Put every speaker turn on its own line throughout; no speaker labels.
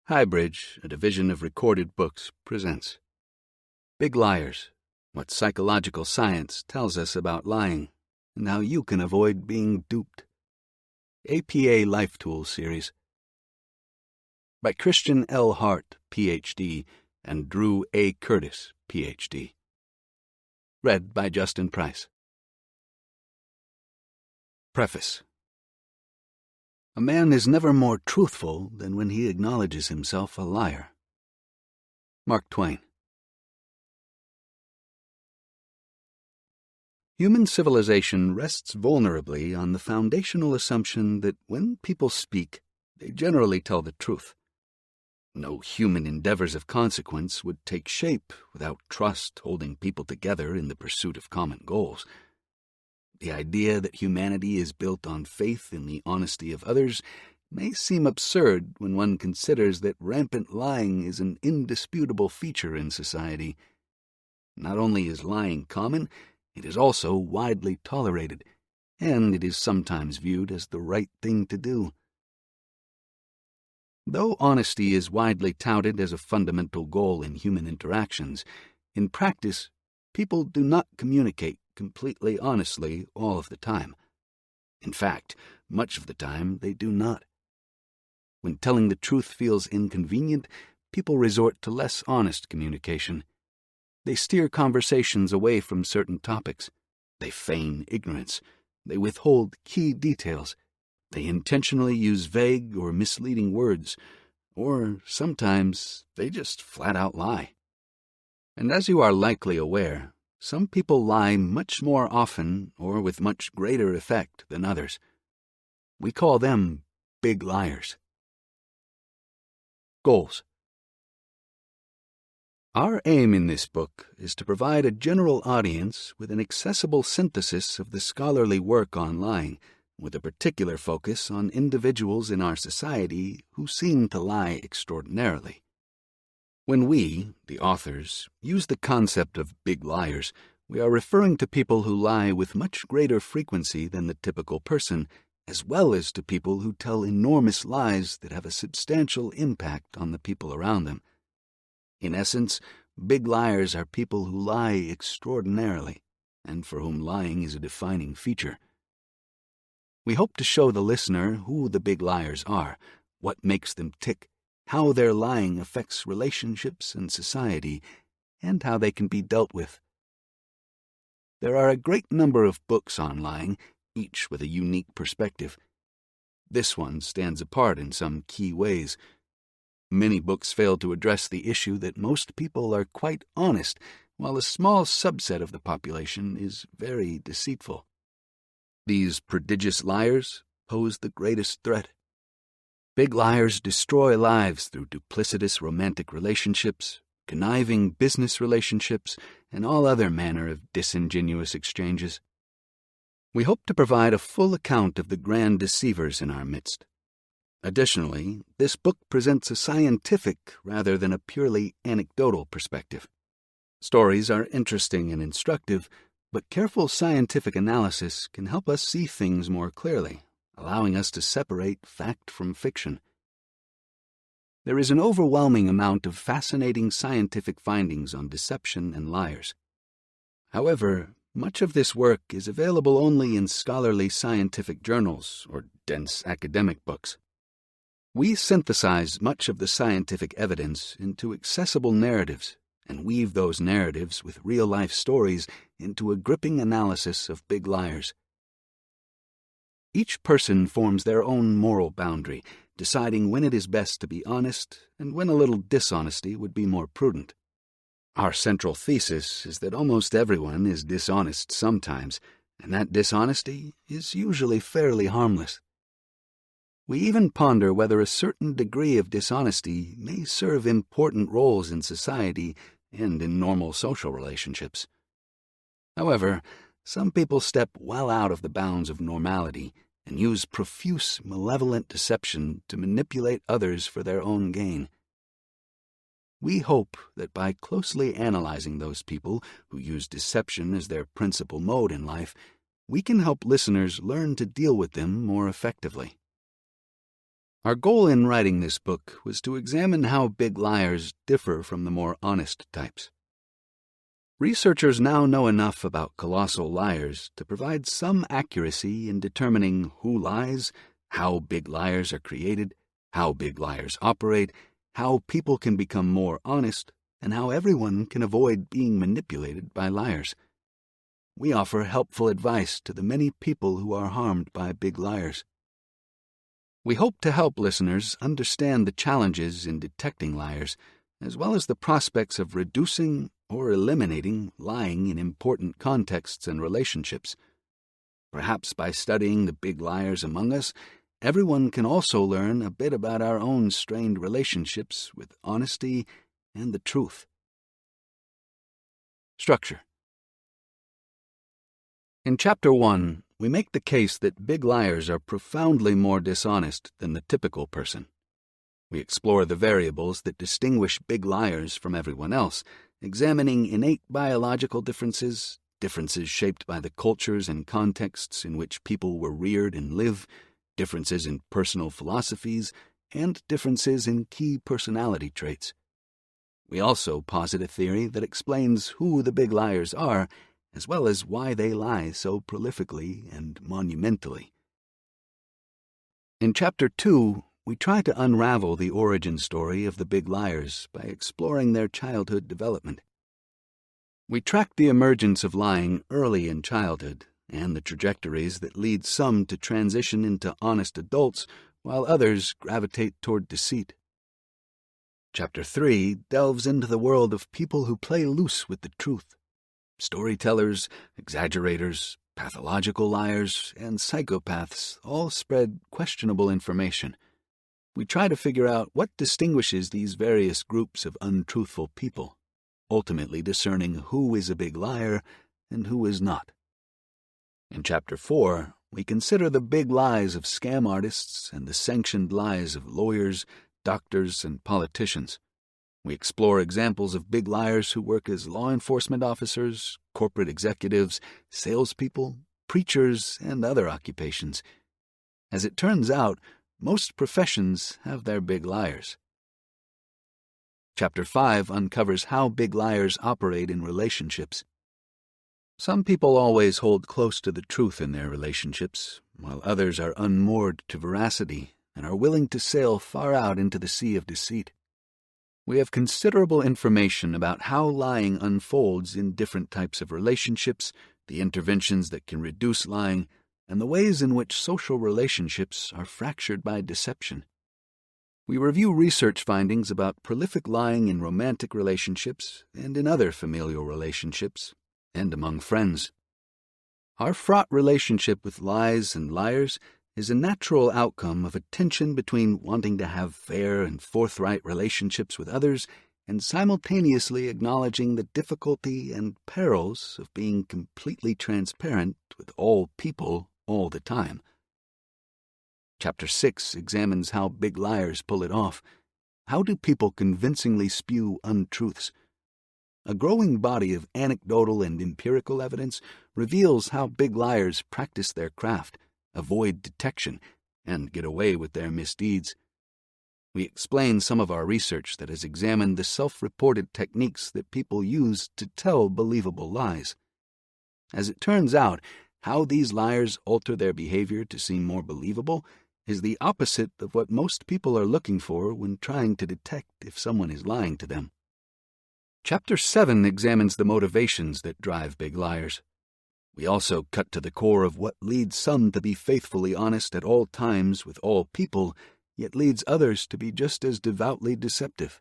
Highbridge, a division of Recorded Books, presents Big Liars, What Psychological Science Tells Us About Lying, and How You Can Avoid Being Duped. APA Life Tools Series. By Christian L. Hart, Ph.D., and Drew A. Curtis, Ph.D. Read by Justin Price. Preface. A man is never more truthful than when he acknowledges himself a liar. Mark Twain. Human civilization rests vulnerably on the foundational assumption that when people speak, they generally tell the truth. No human endeavors of consequence would take shape without trust holding people together in the pursuit of common goals. The idea that humanity is built on faith in the honesty of others may seem absurd when one considers that rampant lying is an indisputable feature in society. Not only is lying common, it is also widely tolerated, and it is sometimes viewed as the right thing to do. Though honesty is widely touted as a fundamental goal in human interactions, in practice, people do not communicate completely honestly all of the time. In fact, much of the time they do not. When telling the truth feels inconvenient, people resort to less honest communication. They steer conversations away from certain topics. They feign ignorance. They withhold key details. They intentionally use vague or misleading words, or sometimes they just flat out lie. And as you are likely aware, some people lie much more often or with much greater effect than others. We call them big liars. Goals. Our aim in this book is to provide a general audience with an accessible synthesis of the scholarly work on lying, with a particular focus on individuals in our society who seem to lie extraordinarily. When we, the authors, use the concept of big liars, we are referring to people who lie with much greater frequency than the typical person, as well as to people who tell enormous lies that have a substantial impact on the people around them. In essence, big liars are people who lie extraordinarily, and for whom lying is a defining feature. We hope to show the listener who the big liars are, what makes them tick, how their lying affects relationships and society, and how they can be dealt with. There are a great number of books on lying, each with a unique perspective. This one stands apart in some key ways. Many books fail to address the issue that most people are quite honest, while a small subset of the population is very deceitful. These prodigious liars pose the greatest threat. Big liars destroy lives through duplicitous romantic relationships, conniving business relationships, and all other manner of disingenuous exchanges. We hope to provide a full account of the grand deceivers in our midst. Additionally, this book presents a scientific rather than a purely anecdotal perspective. Stories are interesting and instructive, but careful scientific analysis can help us see things more clearly, allowing us to separate fact from fiction. There is an overwhelming amount of fascinating scientific findings on deception and liars. However, much of this work is available only in scholarly scientific journals or dense academic books. We synthesize much of the scientific evidence into accessible narratives and weave those narratives with real-life stories into a gripping analysis of big liars. Each person forms their own moral boundary, deciding when it is best to be honest and when a little dishonesty would be more prudent. Our central thesis is that almost everyone is dishonest sometimes, and that dishonesty is usually fairly harmless. We even ponder whether a certain degree of dishonesty may serve important roles in society and in normal social relationships. However, some people step well out of the bounds of normality and use profuse, malevolent deception to manipulate others for their own gain. We hope that by closely analyzing those people who use deception as their principal mode in life, we can help listeners learn to deal with them more effectively. Our goal in writing this book was to examine how big liars differ from the more honest types. Researchers now know enough about colossal liars to provide some accuracy in determining who lies, how big liars are created, how big liars operate, how people can become more honest, and how everyone can avoid being manipulated by liars. We offer helpful advice to the many people who are harmed by big liars. We hope to help listeners understand the challenges in detecting liars, as well as the prospects of reducing or eliminating lying in important contexts and relationships. Perhaps by studying the big liars among us, everyone can also learn a bit about our own strained relationships with honesty and the truth. Structure. In Chapter 1, we make the case that big liars are profoundly more dishonest than the typical person. We explore the variables that distinguish big liars from everyone else, examining innate biological differences, differences shaped by the cultures and contexts in which people were reared and live, differences in personal philosophies, and differences in key personality traits. We also posit a theory that explains who the big liars are, as well as why they lie so prolifically and monumentally. In Chapter 2, we try to unravel the origin story of the big liars by exploring their childhood development. We track the emergence of lying early in childhood and the trajectories that lead some to transition into honest adults while others gravitate toward deceit. Chapter 3 delves into the world of people who play loose with the truth. Storytellers, exaggerators, pathological liars, and psychopaths all spread questionable information. We try to figure out what distinguishes these various groups of untruthful people, ultimately discerning who is a big liar and who is not. In Chapter 4, we consider the big lies of scam artists and the sanctioned lies of lawyers, doctors, and politicians. We explore examples of big liars who work as law enforcement officers, corporate executives, salespeople, preachers, and other occupations. As it turns out, most professions have their big liars. Chapter 5 uncovers how big liars operate in relationships. Some people always hold close to the truth in their relationships, while others are unmoored to veracity and are willing to sail far out into the sea of deceit. We have considerable information about how lying unfolds in different types of relationships, the interventions that can reduce lying, and the ways in which social relationships are fractured by deception. We review research findings about prolific lying in romantic relationships and in other familial relationships, and among friends. Our fraught relationship with lies and liars is a natural outcome of a tension between wanting to have fair and forthright relationships with others and simultaneously acknowledging the difficulty and perils of being completely transparent with all people all the time. Chapter 6 examines how big liars pull it off. How do people convincingly spew untruths? A growing body of anecdotal and empirical evidence reveals how big liars practice their craft, avoid detection, and get away with their misdeeds. We explain some of our research that has examined the self-reported techniques that people use to tell believable lies. As it turns out, how these liars alter their behavior to seem more believable is the opposite of what most people are looking for when trying to detect if someone is lying to them. Chapter 7 examines the motivations that drive big liars. We also cut to the core of what leads some to be faithfully honest at all times with all people, yet leads others to be just as devoutly deceptive.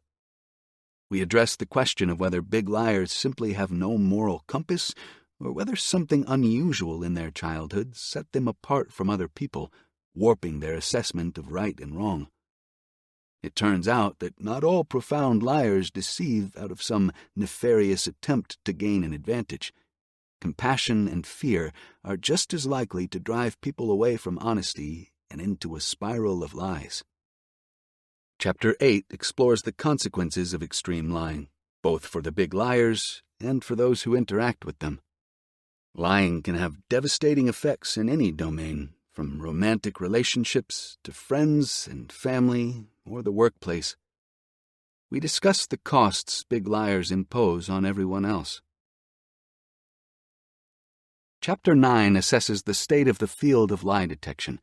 We address the question of whether big liars simply have no moral compass, or whether something unusual in their childhood set them apart from other people, warping their assessment of right and wrong. It turns out that not all profound liars deceive out of some nefarious attempt to gain an advantage. Compassion and fear are just as likely to drive people away from honesty and into a spiral of lies. Chapter 8 explores the consequences of extreme lying, both for the big liars and for those who interact with them. Lying can have devastating effects in any domain, from romantic relationships to friends and family or the workplace. We discuss the costs big liars impose on everyone else. Chapter 9 assesses the state of the field of lie detection.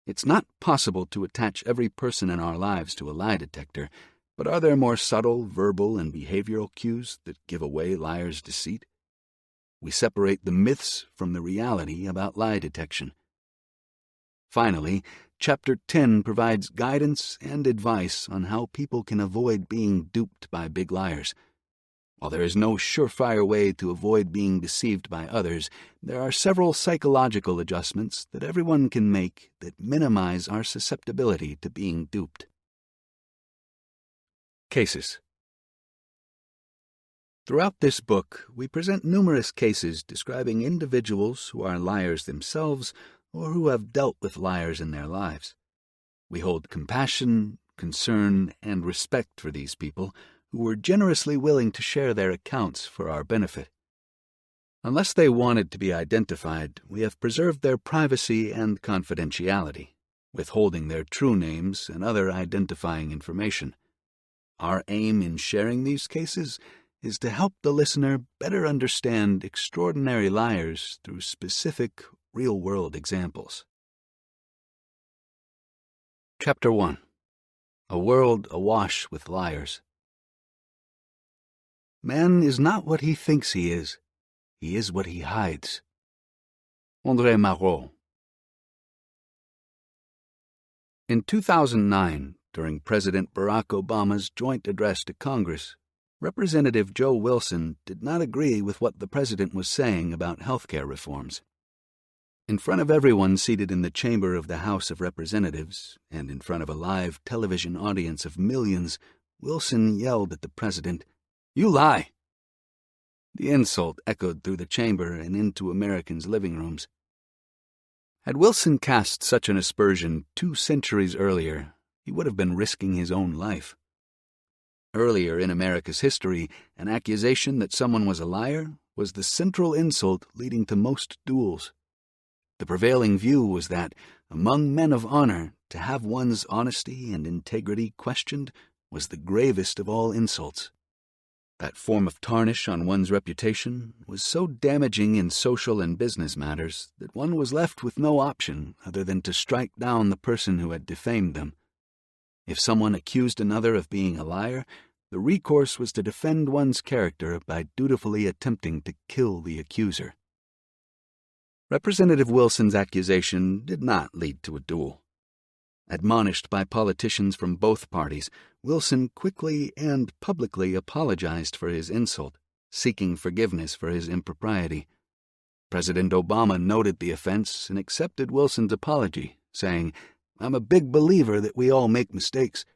It's not possible to attach every person in our lives to a lie detector, but are there more subtle verbal and behavioral cues that give away liars' deceit? We separate the myths from the reality about lie detection. Finally, Chapter 10 provides guidance and advice on how people can avoid being duped by big liars. While there is no surefire way to avoid being deceived by others, there are several psychological adjustments that everyone can make that minimize our susceptibility to being duped. Cases. Throughout this book, we present numerous cases describing individuals who are liars themselves or who have dealt with liars in their lives. We hold compassion, concern, and respect for these people who were generously willing to share their accounts for our benefit. Unless they wanted to be identified, we have preserved their privacy and confidentiality, withholding their true names and other identifying information. Our aim in sharing these cases is to help the listener better understand extraordinary liars through specific, real-world examples. Chapter 1. A World Awash with Liars. Man is not what he thinks he is what he hides. André Malraux. In 2009, during President Barack Obama's joint address to Congress, Representative Joe Wilson did not agree with what the president was saying about health care reforms. In front of everyone seated in the chamber of the House of Representatives, and in front of a live television audience of millions, Wilson yelled at the president, "You lie!" The insult echoed through the chamber and into Americans' living rooms. Had Wilson cast such an aspersion 2 centuries earlier, he would have been risking his own life. Earlier in America's history, an accusation that someone was a liar was the central insult leading to most duels. The prevailing view was that, among men of honor, to have one's honesty and integrity questioned was the gravest of all insults. That form of tarnish on one's reputation was so damaging in social and business matters that one was left with no option other than to strike down the person who had defamed them. If someone accused another of being a liar, the recourse was to defend one's character by dutifully attempting to kill the accuser. Representative Wilson's accusation did not lead to a duel. Admonished by politicians from both parties, Wilson quickly and publicly apologized for his insult, seeking forgiveness for his impropriety. President Obama noted the offense and accepted Wilson's apology, saying, "I'm a big believer that we all make mistakes.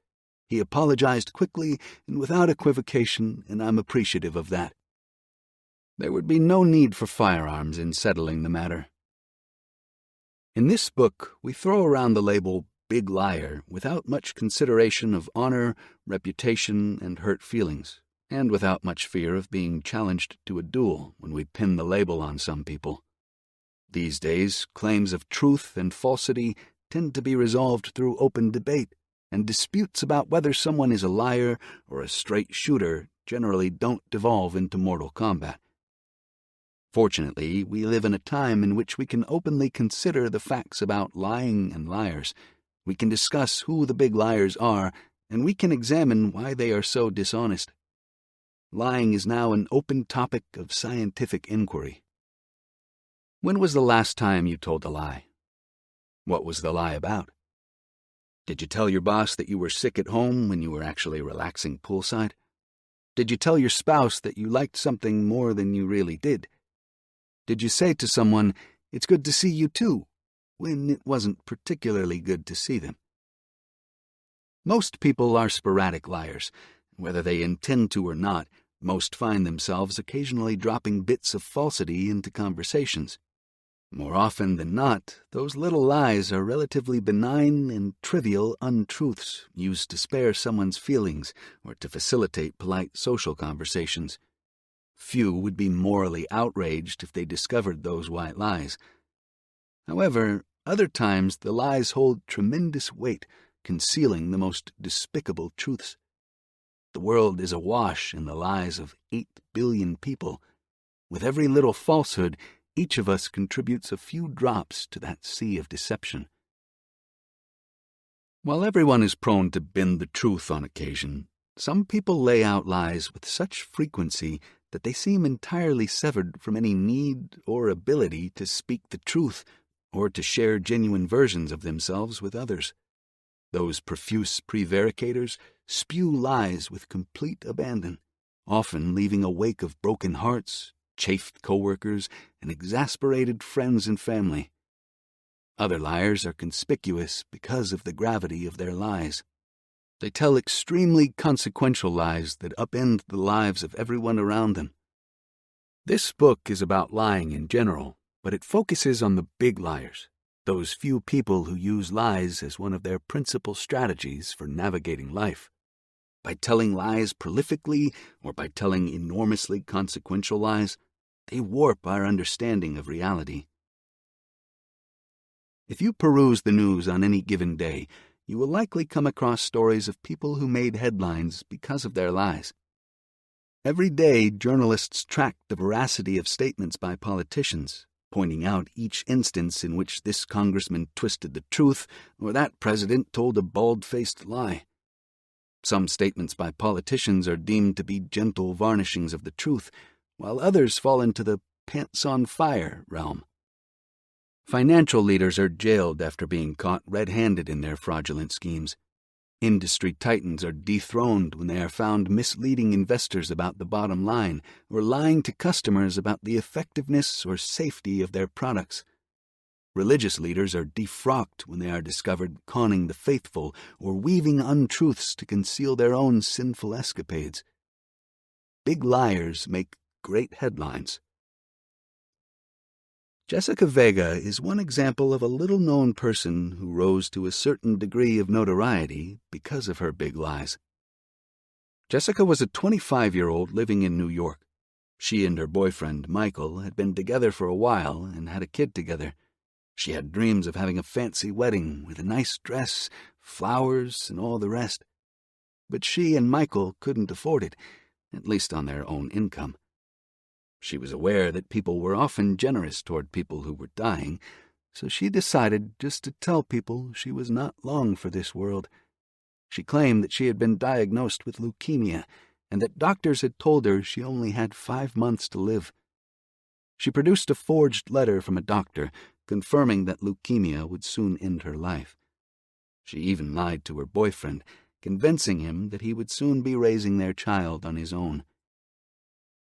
He apologized quickly and without equivocation, and I'm appreciative of that." There would be no need for firearms in settling the matter. In this book, we throw around the label big liar without much consideration of honor, reputation, and hurt feelings, and without much fear of being challenged to a duel when we pin the label on some people. These days, claims of truth and falsity tend to be resolved through open debate, and disputes about whether someone is a liar or a straight shooter generally don't devolve into mortal combat. Fortunately, we live in a time in which we can openly consider the facts about lying and liars. We can discuss who the big liars are, and we can examine why they are so dishonest. Lying is now an open topic of scientific inquiry. When was the last time you told a lie? What was the lie about? Did you tell your boss that you were sick at home when you were actually relaxing poolside? Did you tell your spouse that you liked something more than you really did? Did you say to someone, "It's good to see you too," when it wasn't particularly good to see them? Most people are sporadic liars. Whether they intend to or not, most find themselves occasionally dropping bits of falsity into conversations. More often than not, those little lies are relatively benign and trivial untruths used to spare someone's feelings or to facilitate polite social conversations. Few would be morally outraged if they discovered those white lies. However, Other times the lies hold tremendous weight, concealing the most despicable truths. The world is awash in the lies of 8 billion people. With every little falsehood, each of us contributes a few drops to that sea of deception. While everyone is prone to bend the truth on occasion, some people lay out lies with such frequency that they seem entirely severed from any need or ability to speak the truth or to share genuine versions of themselves with others. Those profuse prevaricators spew lies with complete abandon, often leaving a wake of broken hearts, chafed coworkers, and exasperated friends and family. Other liars are conspicuous because of the gravity of their lies. They tell extremely consequential lies that upend the lives of everyone around them. This book is about lying in general, but it focuses on the big liars, those few people who use lies as one of their principal strategies for navigating life. By telling lies prolifically or by telling enormously consequential lies, they warp our understanding of reality. If you peruse the news on any given day, you will likely come across stories of people who made headlines because of their lies. Every day, journalists track the veracity of statements by politicians, pointing out each instance in which this congressman twisted the truth or that president told a bald-faced lie. Some statements by politicians are deemed to be gentle varnishings of the truth, while others fall into the pants-on-fire realm. Financial leaders are jailed after being caught red-handed in their fraudulent schemes. Industry titans are dethroned when they are found misleading investors about the bottom line or lying to customers about the effectiveness or safety of their products. Religious leaders are defrocked when they are discovered conning the faithful or weaving untruths to conceal their own sinful escapades. Big liars make great headlines. Jessica Vega is one example of a little-known person who rose to a certain degree of notoriety because of her big lies. Jessica was a 25-year-old living in New York. She and her boyfriend, Michael, had been together for a while and had a kid together. She had dreams of having a fancy wedding with a nice dress, flowers, and all the rest. But she and Michael couldn't afford it, at least on their own income. She was aware that people were often generous toward people who were dying, so she decided just to tell people she was not long for this world. She claimed that she had been diagnosed with leukemia and that doctors had told her she only had 5 months to live. She produced a forged letter from a doctor confirming that leukemia would soon end her life. She even lied to her boyfriend, convincing him that he would soon be raising their child on his own.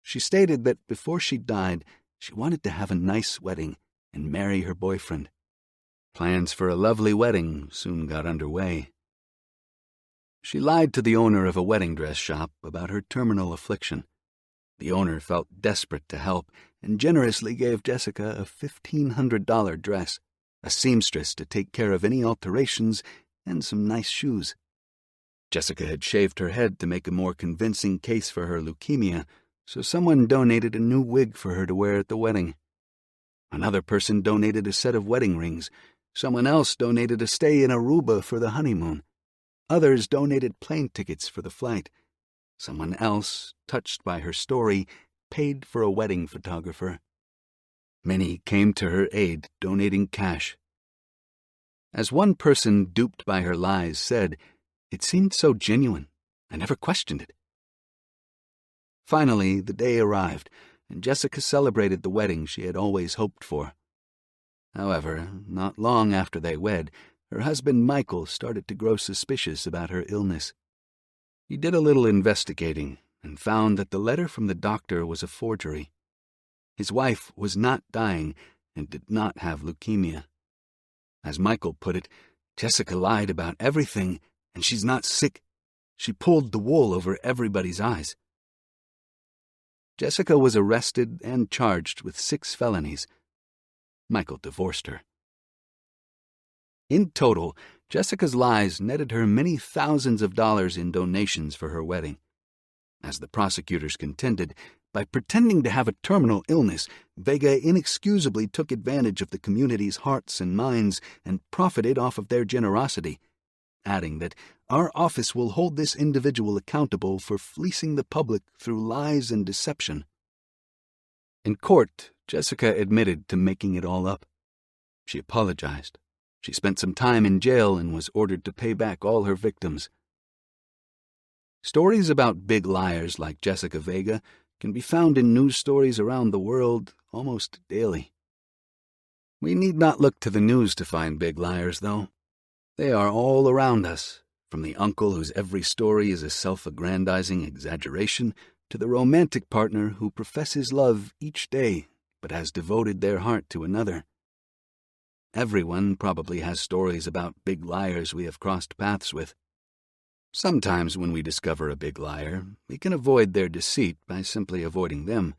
She stated that before she died, she wanted to have a nice wedding and marry her boyfriend. Plans for a lovely wedding soon got underway. She lied to the owner of a wedding dress shop about her terminal affliction. The owner felt desperate to help and generously gave Jessica a $1,500 dress, a seamstress to take care of any alterations, and some nice shoes. Jessica had shaved her head to make a more convincing case for her leukemia, so someone donated a new wig for her to wear at the wedding. Another person donated a set of wedding rings. Someone else donated a stay in Aruba for the honeymoon. Others donated plane tickets for the flight. Someone else, touched by her story, paid for a wedding photographer. Many came to her aid, donating cash. As one person duped by her lies said, "It seemed so genuine. I never questioned it." Finally, the day arrived, and Jessica celebrated the wedding she had always hoped for. However, not long after they wed, her husband Michael started to grow suspicious about her illness. He did a little investigating and found that the letter from the doctor was a forgery. His wife was not dying and did not have leukemia. As Michael put it, Jessica lied about everything, and she's not sick. She pulled the wool over everybody's eyes. Jessica was arrested and charged with 6 felonies. Michael divorced her. In total, Jessica's lies netted her many thousands of dollars in donations for her wedding. As the prosecutors contended, By pretending to have a terminal illness, Vega inexcusably took advantage of the community's hearts and minds and profited off of their generosity, adding that our office will hold this individual accountable for fleecing the public through lies and deception. In court, Jessica admitted to making it all up. She apologized. She spent some time in jail and was ordered to pay back all her victims. Stories about big liars like Jessica Vega can be found in news stories around the world almost daily. We need not look to the news to find big liars, though. They are all around us, from the uncle whose every story is a self-aggrandizing exaggeration to the romantic partner who professes love each day but has devoted their heart to another. Everyone probably has stories about big liars we have crossed paths with. Sometimes when we discover a big liar, we can avoid their deceit by simply avoiding them.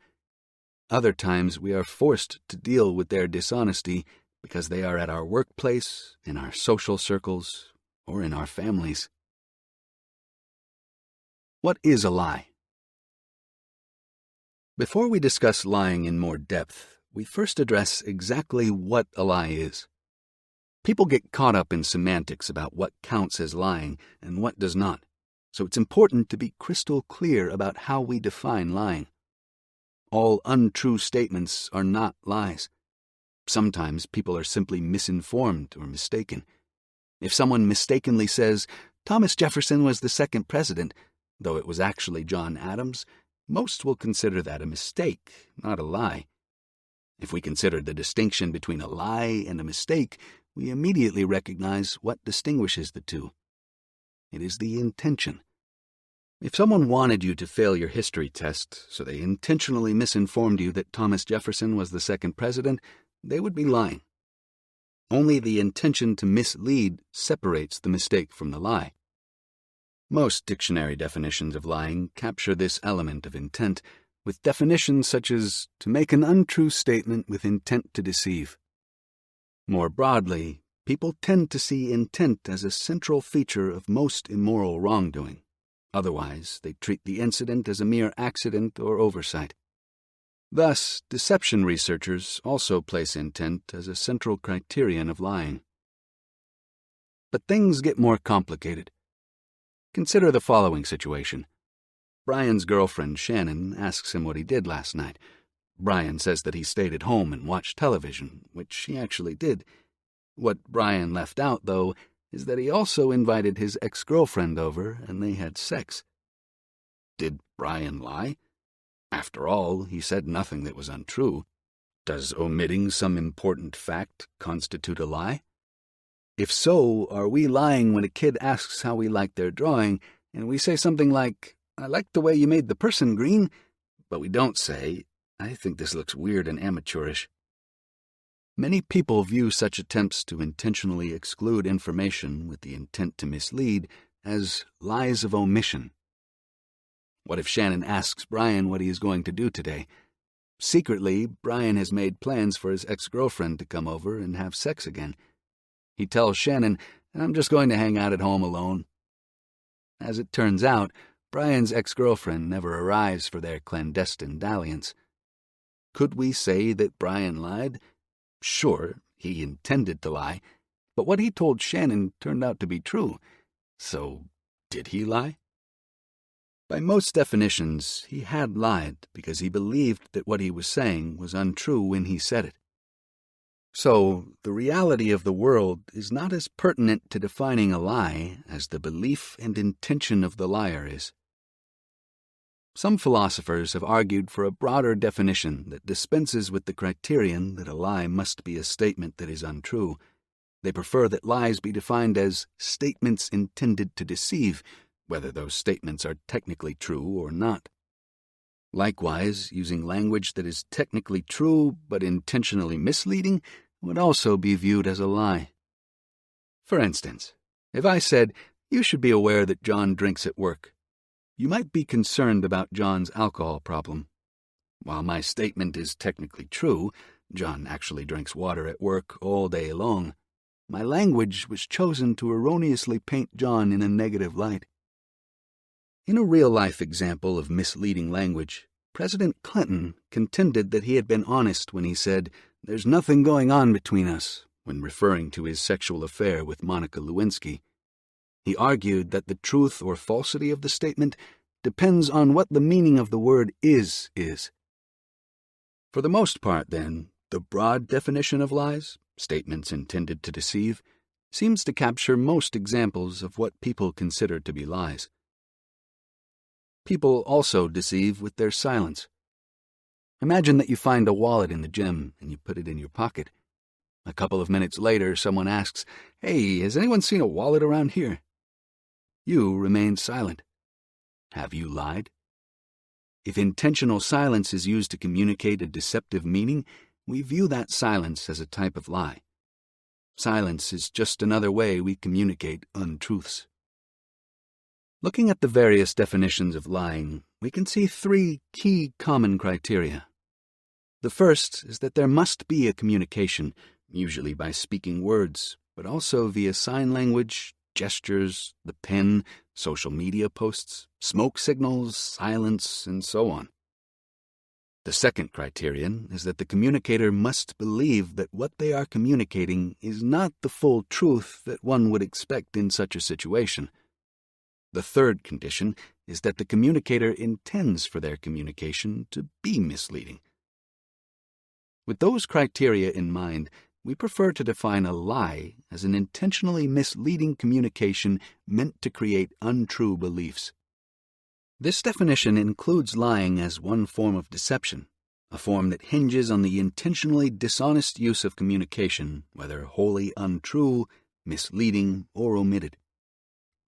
Other times we are forced to deal with their dishonesty because they are at our workplace, in our social circles, or in our families. What is a lie? Before we discuss lying in more depth, we first address exactly what a lie is. People get caught up in semantics about what counts as lying and what does not, so it's important to be crystal clear about how we define lying. All untrue statements are not lies. Sometimes people are simply misinformed or mistaken. If someone mistakenly says, Thomas Jefferson was the second president, though it was actually John Adams, most will consider that a mistake, not a lie. If we consider the distinction between a lie and a mistake, we immediately recognize what distinguishes the two. It is the intention. If someone wanted you to fail your history test, so they intentionally misinformed you that Thomas Jefferson was the second president, they would be lying. Only the intention to mislead separates the mistake from the lie. Most dictionary definitions of lying capture this element of intent, with definitions such as to make an untrue statement with intent to deceive. More broadly, people tend to see intent as a central feature of most immoral wrongdoing. Otherwise, they treat the incident as a mere accident or oversight. Thus, deception researchers also place intent as a central criterion of lying. But things get more complicated. Consider the following situation. Brian's girlfriend, Shannon, asks him what he did last night. Brian says that he stayed at home and watched television, which he actually did. What Brian left out, though, is that he also invited his ex-girlfriend over and they had sex. Did Brian lie? After all, he said nothing that was untrue. Does omitting some important fact constitute a lie? If so, are we lying when a kid asks how we like their drawing, and we say something like, I like the way you made the person green, but we don't say, I think this looks weird and amateurish. Many people view such attempts to intentionally exclude information with the intent to mislead as lies of omission. What if Shannon asks Brian what he is going to do today? Secretly, Brian has made plans for his ex-girlfriend to come over and have sex again. He tells Shannon, I'm just going to hang out at home alone. As it turns out, Brian's ex-girlfriend never arrives for their clandestine dalliance. Could we say that Brian lied? Sure, he intended to lie, but what he told Shannon turned out to be true. So, did he lie? By most definitions, he had lied because he believed that what he was saying was untrue when he said it. So, the reality of the world is not as pertinent to defining a lie as the belief and intention of the liar is. Some philosophers have argued for a broader definition that dispenses with the criterion that a lie must be a statement that is untrue. They prefer that lies be defined as statements intended to deceive, whether those statements are technically true or not. Likewise, using language that is technically true but intentionally misleading would also be viewed as a lie. For instance, if I said, you should be aware that John drinks at work, you might be concerned about John's alcohol problem. While my statement is technically true, John actually drinks water at work all day long. My language was chosen to erroneously paint John in a negative light. In a real-life example of misleading language, President Clinton contended that he had been honest when he said, "There's nothing going on between us," when referring to his sexual affair with Monica Lewinsky. He argued that the truth or falsity of the statement depends on what the meaning of the word is. For the most part, then, the broad definition of lies, statements intended to deceive, seems to capture most examples of what people consider to be lies. People also deceive with their silence. Imagine that you find a wallet in the gym and you put it in your pocket. A couple of minutes later, someone asks, "Hey, has anyone seen a wallet around here?" You remain silent. Have you lied? If intentional silence is used to communicate a deceptive meaning, we view that silence as a type of lie. Silence is just another way we communicate untruths. Looking at the various definitions of lying, we can see three key common criteria. The first is that there must be a communication, usually by speaking words, but also via sign language, gestures, the pen, social media posts, smoke signals, silence, and so on. The second criterion is that the communicator must believe that what they are communicating is not the full truth that one would expect in such a situation. The third condition is that the communicator intends for their communication to be misleading. With those criteria in mind, we prefer to define a lie as an intentionally misleading communication meant to create untrue beliefs. This definition includes lying as one form of deception, a form that hinges on the intentionally dishonest use of communication, whether wholly untrue, misleading, or omitted.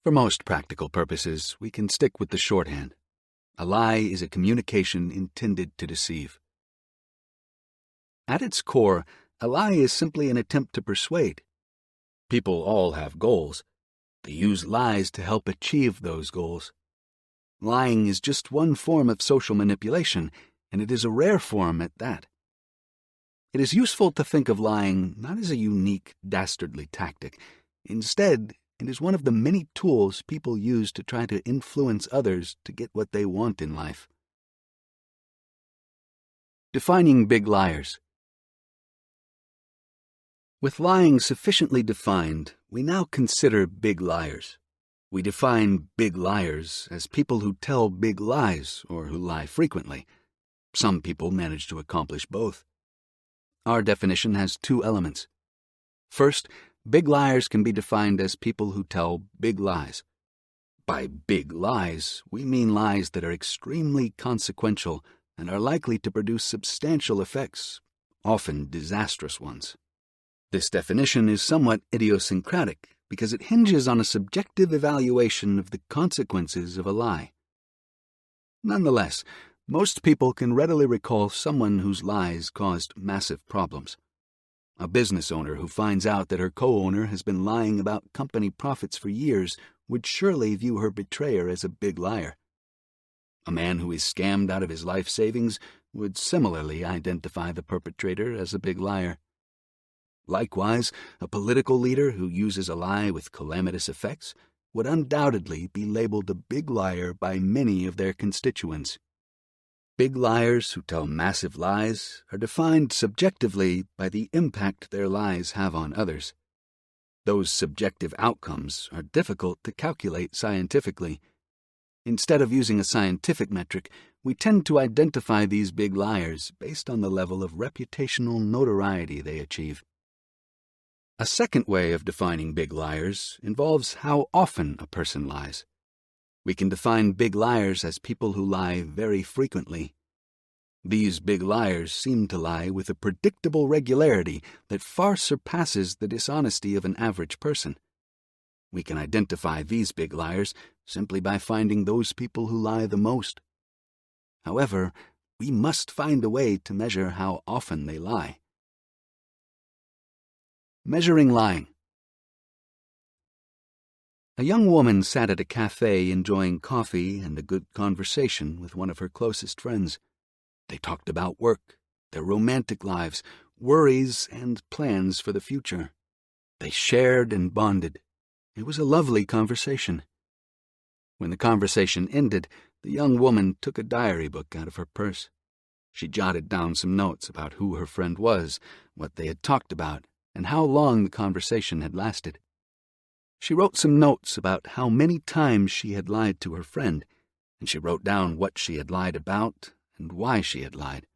For most practical purposes, we can stick with the shorthand. A lie is a communication intended to deceive. At its core, a lie is simply an attempt to persuade. People all have goals. They use lies to help achieve those goals. Lying is just one form of social manipulation, and it is a rare form at that. It is useful to think of lying not as a unique, dastardly tactic. Instead, it is one of the many tools people use to try to influence others to get what they want in life. Defining big liars. With lying sufficiently defined, we now consider big liars. We define big liars as people who tell big lies or who lie frequently. Some people manage to accomplish both. Our definition has two elements. First, big liars can be defined as people who tell big lies. By big lies, we mean lies that are extremely consequential and are likely to produce substantial effects, often disastrous ones. This definition is somewhat idiosyncratic because it hinges on a subjective evaluation of the consequences of a lie. Nonetheless, most people can readily recall someone whose lies caused massive problems. A business owner who finds out that her co-owner has been lying about company profits for years would surely view her betrayer as a big liar. A man who is scammed out of his life savings would similarly identify the perpetrator as a big liar. Likewise, a political leader who uses a lie with calamitous effects would undoubtedly be labeled a big liar by many of their constituents. Big liars who tell massive lies are defined subjectively by the impact their lies have on others. Those subjective outcomes are difficult to calculate scientifically. Instead of using a scientific metric, we tend to identify these big liars based on the level of reputational notoriety they achieve. A second way of defining big liars involves how often a person lies. We can define big liars as people who lie very frequently. These big liars seem to lie with a predictable regularity that far surpasses the dishonesty of an average person. We can identify these big liars simply by finding those people who lie the most. However, we must find a way to measure how often they lie. Measuring lying. A young woman sat at a cafe enjoying coffee and a good conversation with one of her closest friends. They talked about work, their romantic lives, worries, and plans for the future. They shared and bonded. It was a lovely conversation. When the conversation ended, the young woman took a diary book out of her purse. She jotted down some notes about who her friend was, what they had talked about, and how long the conversation had lasted. She wrote some notes about how many times she had lied to her friend, and she wrote down what she had lied about and why she had lied.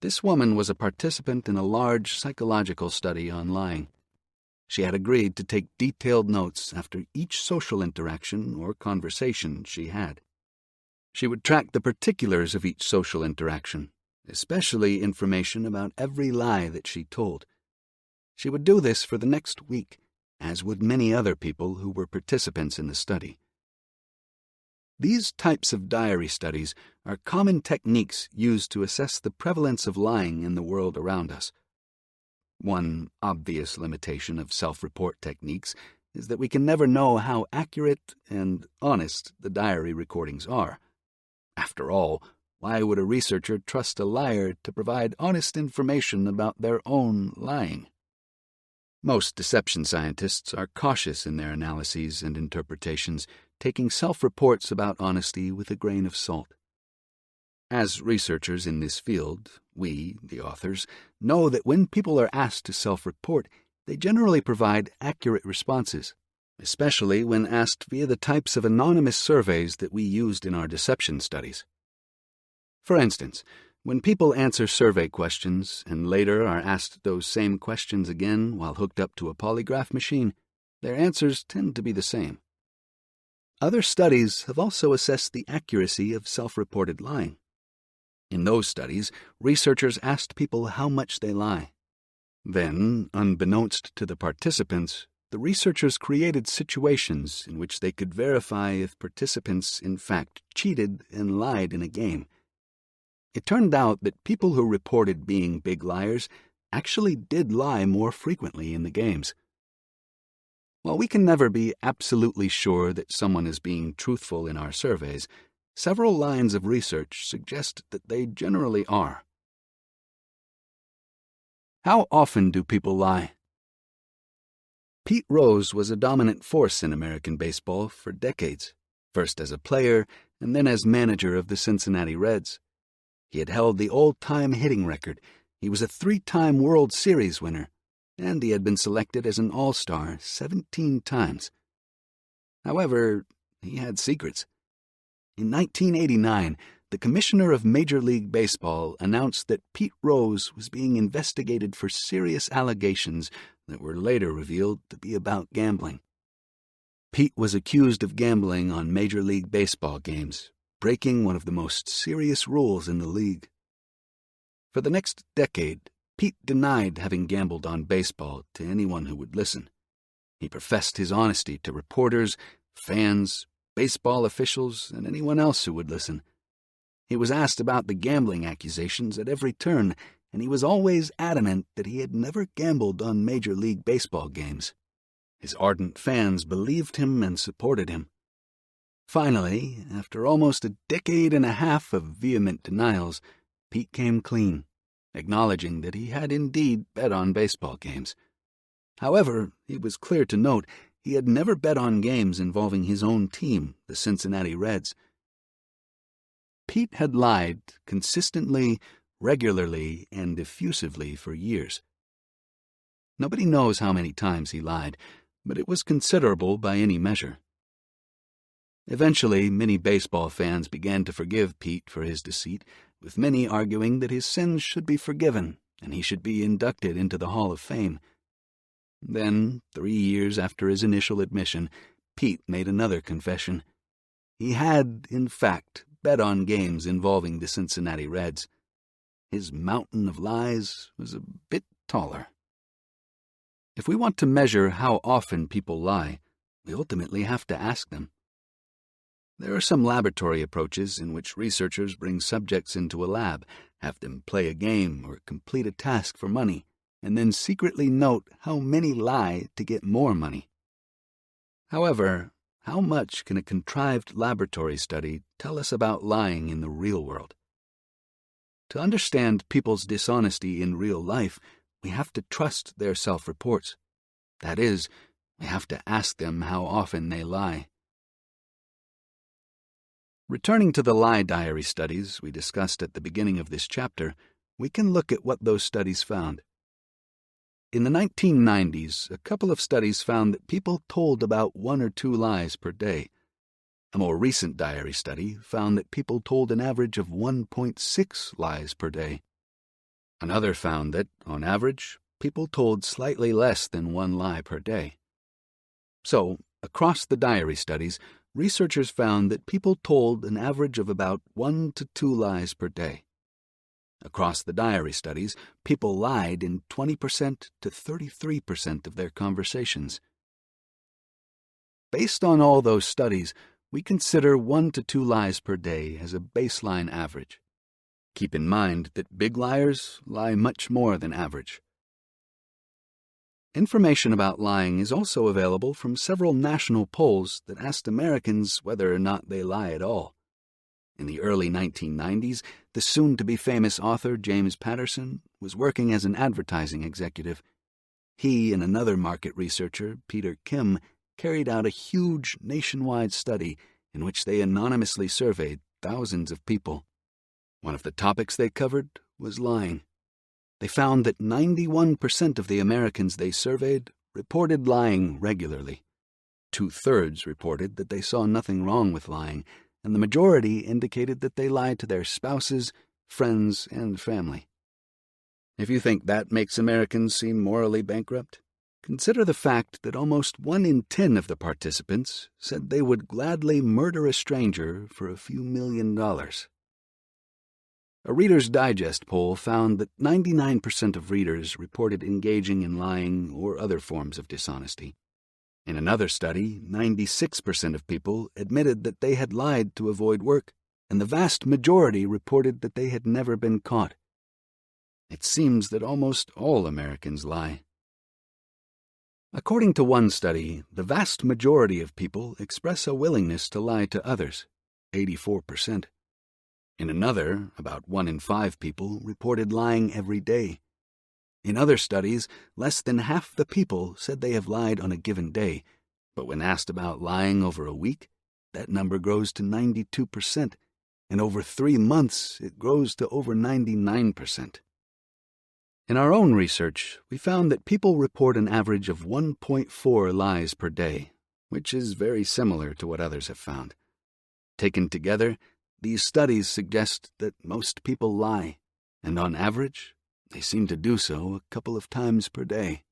This woman was a participant in a large psychological study on lying. She had agreed to take detailed notes after each social interaction or conversation she had. She would track the particulars of each social interaction, especially information about every lie that she told. She would do this for the next week, as would many other people who were participants in the study. These types of diary studies are common techniques used to assess the prevalence of lying in the world around us. One obvious limitation of self-report techniques is that we can never know how accurate and honest the diary recordings are. After all, why would a researcher trust a liar to provide honest information about their own lying? Most deception scientists are cautious in their analyses and interpretations, taking self-reports about honesty with a grain of salt. As researchers in this field, we, the authors, know that when people are asked to self-report, they generally provide accurate responses, especially when asked via the types of anonymous surveys that we used in our deception studies. For instance, when people answer survey questions and later are asked those same questions again while hooked up to a polygraph machine, their answers tend to be the same. Other studies have also assessed the accuracy of self-reported lying. In those studies, researchers asked people how much they lie. Then, unbeknownst to the participants, the researchers created situations in which they could verify if participants in fact cheated and lied in a game. It turned out that people who reported being big liars actually did lie more frequently in the games. While we can never be absolutely sure that someone is being truthful in our surveys, several lines of research suggest that they generally are. How often do people lie? Pete Rose was a dominant force in American baseball for decades, first as a player and then as manager of the Cincinnati Reds. He had held the all-time hitting record, he was a 3-time World Series winner, and he had been selected as an All-Star 17 times. However, he had secrets. In 1989, the commissioner of Major League Baseball announced that Pete Rose was being investigated for serious allegations that were later revealed to be about gambling. Pete was accused of gambling on Major League Baseball games, breaking one of the most serious rules in the league. For the next decade, Pete denied having gambled on baseball to anyone who would listen. He professed his honesty to reporters, fans, baseball officials, and anyone else who would listen. He was asked about the gambling accusations at every turn, and he was always adamant that he had never gambled on Major League Baseball games. His ardent fans believed him and supported him. Finally, after almost a decade and a half of vehement denials, Pete came clean, acknowledging that he had indeed bet on baseball games. However, it was clear to note he had never bet on games involving his own team, the Cincinnati Reds. Pete had lied consistently, regularly, and effusively for years. Nobody knows how many times he lied, but it was considerable by any measure. Eventually, many baseball fans began to forgive Pete for his deceit, with many arguing that his sins should be forgiven and he should be inducted into the Hall of Fame. Then, 3 years after his initial admission, Pete made another confession. He had, in fact, bet on games involving the Cincinnati Reds. His mountain of lies was a bit taller. If we want to measure how often people lie, we ultimately have to ask them. There are some laboratory approaches in which researchers bring subjects into a lab, have them play a game or complete a task for money, and then secretly note how many lie to get more money. However, how much can a contrived laboratory study tell us about lying in the real world? To understand people's dishonesty in real life, we have to trust their self-reports. That is, we have to ask them how often they lie. Returning to the lie diary studies we discussed at the beginning of this chapter, we can look at what those studies found. In the 1990s, a couple of studies found that people told about 1 or 2 lies per day. A more recent diary study found that people told an average of 1.6 lies per day. Another found that, on average, people told slightly less than 1 lie per day. So, across the diary studies, researchers found that people told an average of about 1 to 2 lies per day. Across the diary studies, people lied in 20% to 33% of their conversations. Based on all those studies, we consider 1 to 2 lies per day as a baseline average. Keep in mind that big liars lie much more than average. Information about lying is also available from several national polls that asked Americans whether or not they lie at all. In the early 1990s, the soon-to-be-famous author James Patterson was working as an advertising executive. He and another market researcher, Peter Kim, carried out a huge nationwide study in which they anonymously surveyed thousands of people. One of the topics they covered was lying. They found that 91% of the Americans they surveyed reported lying regularly. 2/3 reported that they saw nothing wrong with lying, and the majority indicated that they lied to their spouses, friends, and family. If you think that makes Americans seem morally bankrupt, consider the fact that almost 1 in 10 of the participants said they would gladly murder a stranger for a few $1,000,000. A Reader's Digest poll found that 99% of readers reported engaging in lying or other forms of dishonesty. In another study, 96% of people admitted that they had lied to avoid work, and the vast majority reported that they had never been caught. It seems that almost all Americans lie. According to one study, the vast majority of people express a willingness to lie to others, 84%. In another, about 1 in 5 people reported lying every day. In other studies, less than half the people said they have lied on a given day, but when asked about lying over a week, that number grows to 92%, and over 3 months it grows to over 99%. In our own research, we found that people report an average of 1.4 lies per day, which is very similar to what others have found. Taken together, these studies suggest that most people lie, and on average, they seem to do so a couple of times per day.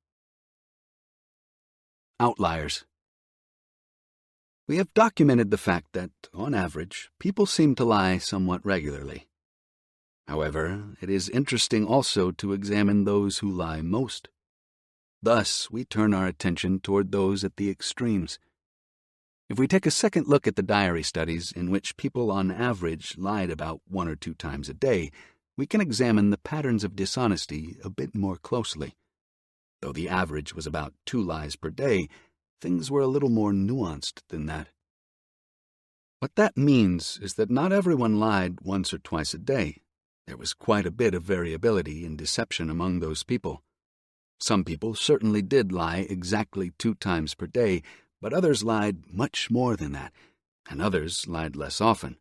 Outliers. We have documented the fact that, on average, people seem to lie somewhat regularly. However, it is interesting also to examine those who lie most. Thus, we turn our attention toward those at the extremes. If we take a second look at the diary studies in which people on average lied about 1 or 2 times a day, we can examine the patterns of dishonesty a bit more closely. Though the average was about 2 lies per day, things were a little more nuanced than that. What that means is that not everyone lied once or twice a day. There was quite a bit of variability in deception among those people. Some people certainly did lie exactly 2 times per day, but others lied much more than that, and others lied less often.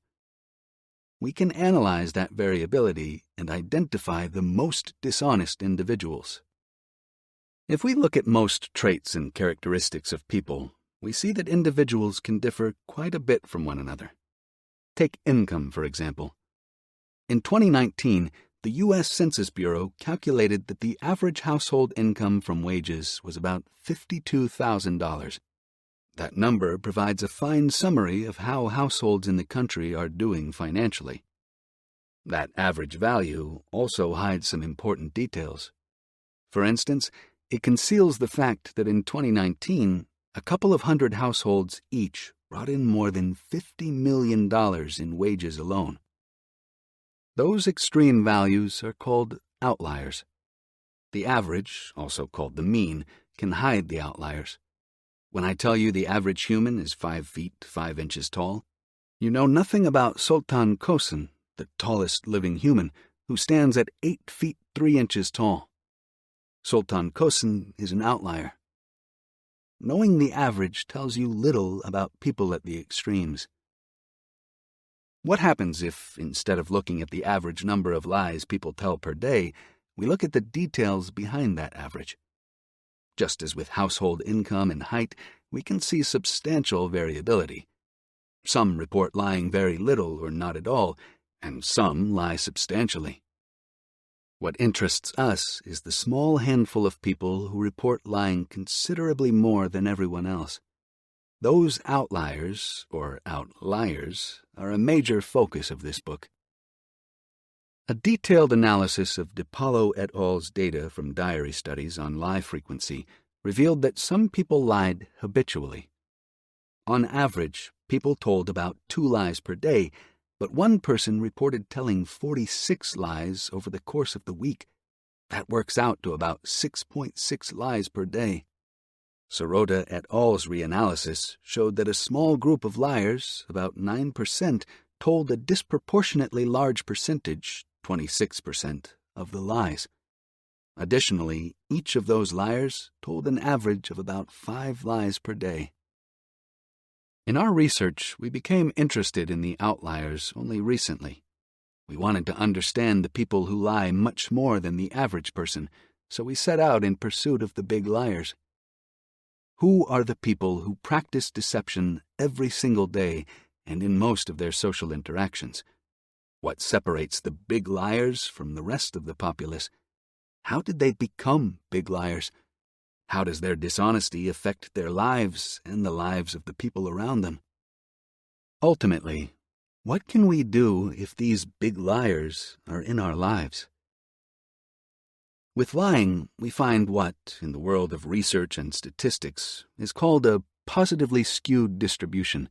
We can analyze that variability and identify the most dishonest individuals. If we look at most traits and characteristics of people, we see that individuals can differ quite a bit from one another. Take income, for example. In 2019, the U.S. Census Bureau calculated that the average household income from wages was about $52,000. That number provides a fine summary of how households in the country are doing financially. That average value also hides some important details. For instance, it conceals the fact that in 2019, a couple of hundred households each brought in more than $50 million in wages alone. Those extreme values are called outliers. The average, also called the mean, can hide the outliers. When I tell you the average human is 5 feet 5 inches tall, you know nothing about Sultan Kosen, the tallest living human, who stands at 8 feet 3 inches tall. Sultan Kosen is an outlier. Knowing the average tells you little about people at the extremes. What happens if, instead of looking at the average number of lies people tell per day, we look at the details behind that average? Just as with household income and height, we can see substantial variability. Some report lying very little or not at all, and some lie substantially. What interests us is the small handful of people who report lying considerably more than everyone else. Those outliers, or outliers, are a major focus of this book. A detailed analysis of DiPaolo et al.'s data from diary studies on lie frequency revealed that some people lied habitually. On average, people told about 2 lies per day, but one person reported telling 46 lies over the course of the week. That works out to about 6.6 lies per day. Sirota et al.'s reanalysis showed that a small group of liars, about 9%, told a disproportionately large percentage, 26%, of the lies. Additionally, each of those liars told an average of about 5 lies per day. In our research, we became interested in the outliers only recently. We wanted to understand the people who lie much more than the average person, so we set out in pursuit of the big liars. Who are the people who practice deception every single day and in most of their social interactions? What separates the big liars from the rest of the populace? How did they become big liars? How does their dishonesty affect their lives and the lives of the people around them? Ultimately, what can we do if these big liars are in our lives? With lying, we find what, in the world of research and statistics, is called a positively skewed distribution.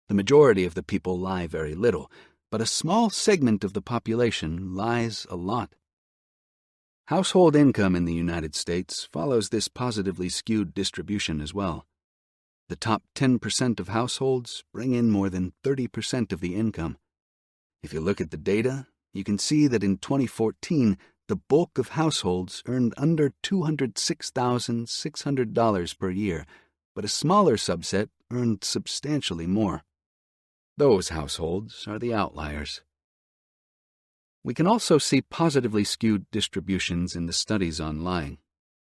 The majority of the people lie very little, but a small segment of the population lies a lot. Household income in the United States follows this positively skewed distribution as well. The top 10% of households bring in more than 30% of the income. If you look at the data, you can see that in 2014, the bulk of households earned under $206,600 per year, but a smaller subset earned substantially more. Those households are the outliers. We can also see positively skewed distributions in the studies on lying.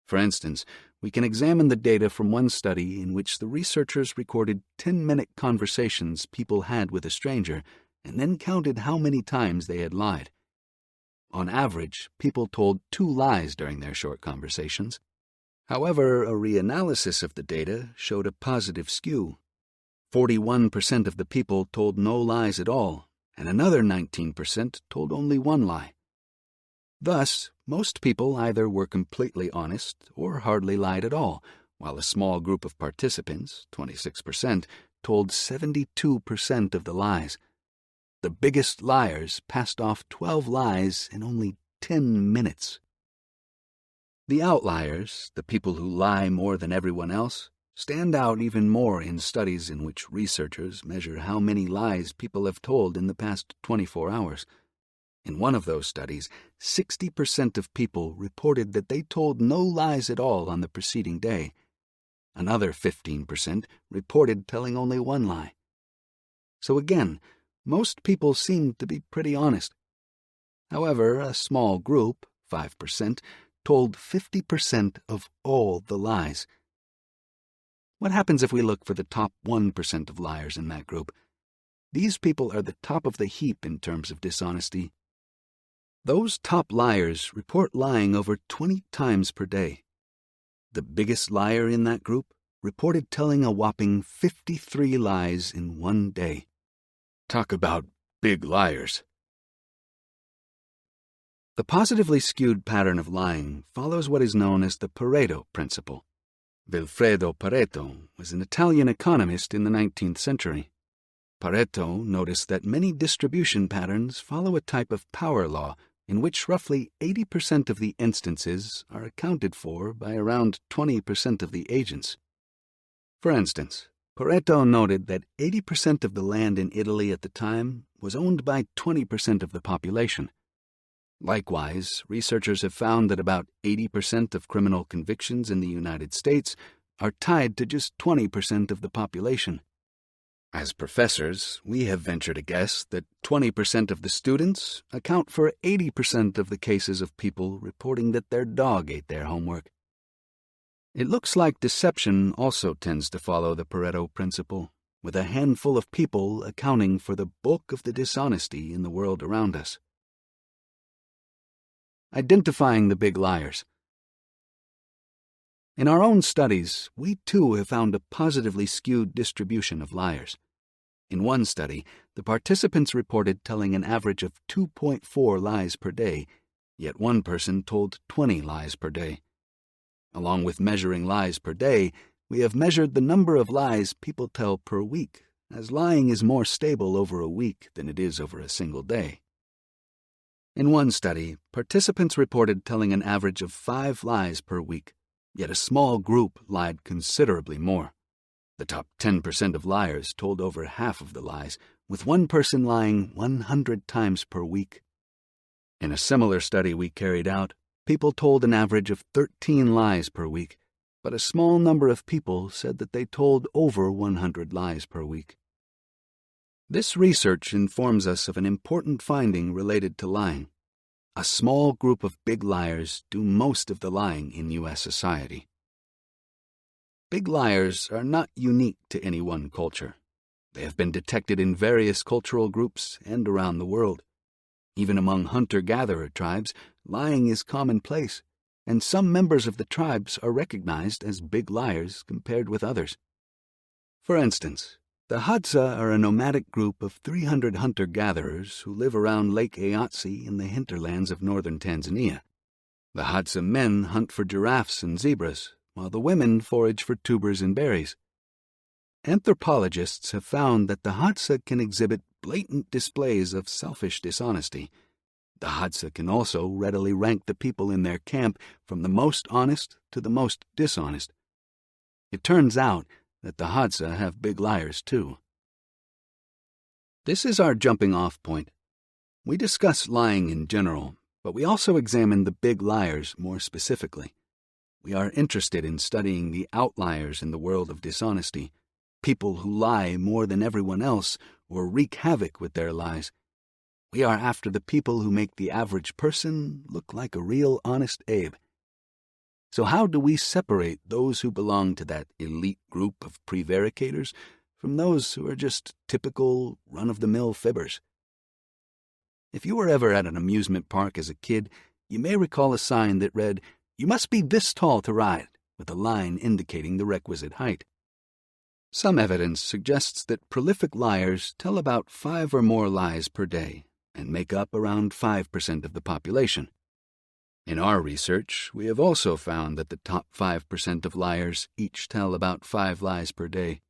For instance, we can examine the data from one study in which the researchers recorded 10-minute conversations people had with a stranger and then counted how many times they had lied. On average, people told 2 lies during their short conversations. However, a reanalysis of the data showed a positive skew. 41% of the people told no lies at all, and another 19% told only 1 lie. Thus, most people either were completely honest or hardly lied at all, while a small group of participants, 26%, told 72% of the lies. The biggest liars passed off 12 lies in only 10 minutes. The outliers, the people who lie more than everyone else, stand out even more in studies in which researchers measure how many lies people have told in the past 24 hours. In one of those studies, 60% of people reported that they told no lies at all on the preceding day. Another 15% reported telling only 1 lie. So again, most people seemed to be pretty honest. However, a small group, 5%, told 50% of all the lies. What happens if we look for the top 1% of liars in that group? These people are the top of the heap in terms of dishonesty. Those top liars report lying over 20 times per day. The biggest liar in that group reported telling a whopping 53 lies in 1 day. Talk about big liars. The positively skewed pattern of lying follows what is known as the Pareto principle. Vilfredo Pareto was an Italian economist in the 19th century. Pareto noticed that many distribution patterns follow a type of power law in which roughly 80% of the instances are accounted for by around 20% of the agents. For instance, Pareto noted that 80% of the land in Italy at the time was owned by 20% of the population. Likewise, researchers have found that about 80% of criminal convictions in the United States are tied to just 20% of the population. As professors, we have ventured a guess that 20% of the students account for 80% of the cases of people reporting that their dog ate their homework. It looks like deception also tends to follow the Pareto principle, with a handful of people accounting for the bulk of the dishonesty in the world around us. Identifying the big liars. In our own studies, we too have found a positively skewed distribution of liars. In one study, the participants reported telling an average of 2.4 lies per day, yet one person told 20 lies per day. Along with measuring lies per day, we have measured the number of lies people tell per week, as lying is more stable over a week than it is over a single day. In one study, participants reported telling an average of 5 lies per week, yet a small group lied considerably more. The top 10% of liars told over half of the lies, with one person lying 100 times per week. In a similar study we carried out, people told an average of 13 lies per week, but a small number of people said that they told over 100 lies per week. This research informs us of an important finding related to lying. A small group of big liars do most of the lying in U.S. society. Big liars are not unique to any one culture. They have been detected in various cultural groups and around the world. Even among hunter-gatherer tribes, lying is commonplace, and some members of the tribes are recognized as big liars compared with others. For instance, the Hadza are a nomadic group of 300 hunter-gatherers who live around Lake Eyasi in the hinterlands of northern Tanzania. The Hadza men hunt for giraffes and zebras, while the women forage for tubers and berries. Anthropologists have found that the Hadza can exhibit blatant displays of selfish dishonesty. The Hadza can also readily rank the people in their camp from the most honest to the most dishonest. It turns out that the Hadza have big liars too. This is our jumping-off point. We discuss lying in general, but we also examine the big liars more specifically. We are interested in studying the outliers in the world of dishonesty, people who lie more than everyone else or wreak havoc with their lies. We are after the people who make the average person look like a real honest Abe. So how do we separate those who belong to that elite group of prevaricators from those who are just typical, run-of-the-mill fibbers? If you were ever at an amusement park as a kid, you may recall a sign that read, "You must be this tall to ride," with a line indicating the requisite height. Some evidence suggests that prolific liars tell about 5 or more lies per day and make up around 5% of the population. In our research, we have also found that the top 5% of liars each tell about 5 lies per day.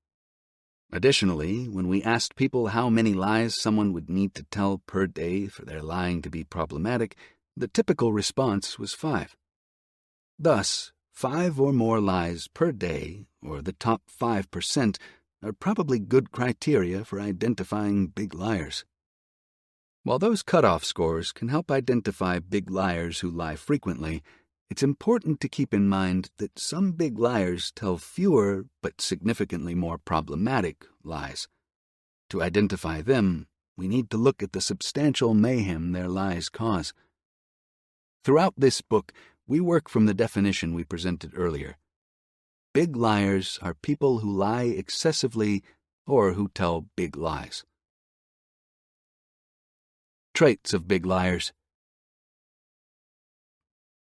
Additionally, when we asked people how many lies someone would need to tell per day for their lying to be problematic, the typical response was 5. Thus, 5 or more lies per day, or the top 5%, are probably good criteria for identifying big liars. While those cutoff scores can help identify big liars who lie frequently, it's important to keep in mind that some big liars tell fewer but significantly more problematic lies. To identify them, we need to look at the substantial mayhem their lies cause. Throughout this book, we work from the definition we presented earlier. Big liars are people who lie excessively or who tell big lies. Traits of big liars.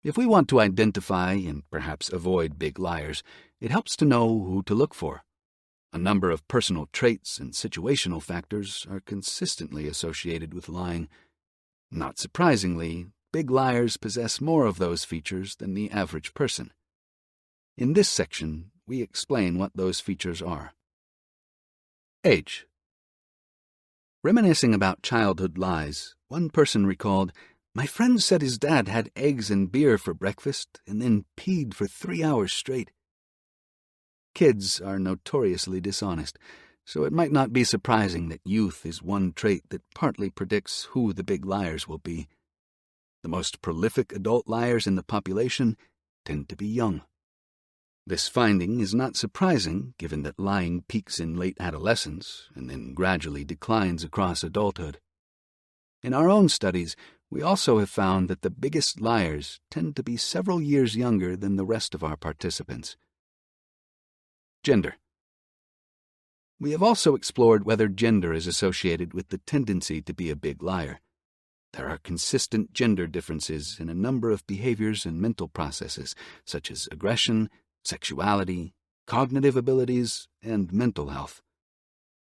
If we want to identify and perhaps avoid big liars, it helps to know who to look for. A number of personal traits and situational factors are consistently associated with lying. Not surprisingly, big liars possess more of those features than the average person. In this section, we explain what those features are. Age. Reminiscing about childhood lies, one person recalled, "My friend said his dad had eggs and beer for breakfast and then peed for 3 hours straight." Kids are notoriously dishonest, so it might not be surprising that youth is one trait that partly predicts who the big liars will be. The most prolific adult liars in the population tend to be young. This finding is not surprising, given that lying peaks in late adolescence and then gradually declines across adulthood. In our own studies, we also have found that the biggest liars tend to be several years younger than the rest of our participants. Gender. We have also explored whether gender is associated with the tendency to be a big liar. There are consistent gender differences in a number of behaviors and mental processes, such as aggression, sexuality, cognitive abilities, and mental health.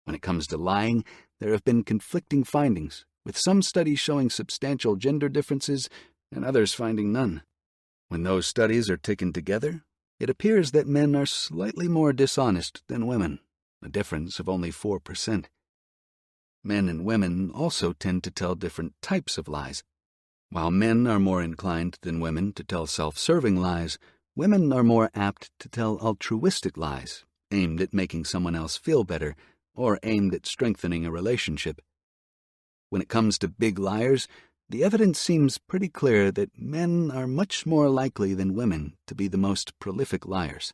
When it comes to lying, there have been conflicting findings, with some studies showing substantial gender differences and others finding none. When those studies are taken together, it appears that men are slightly more dishonest than women, a difference of only 4%. Men and women also tend to tell different types of lies. While men are more inclined than women to tell self-serving lies, women are more apt to tell altruistic lies, aimed at making someone else feel better, or aimed at strengthening a relationship. When it comes to big liars, the evidence seems pretty clear that men are much more likely than women to be the most prolific liars.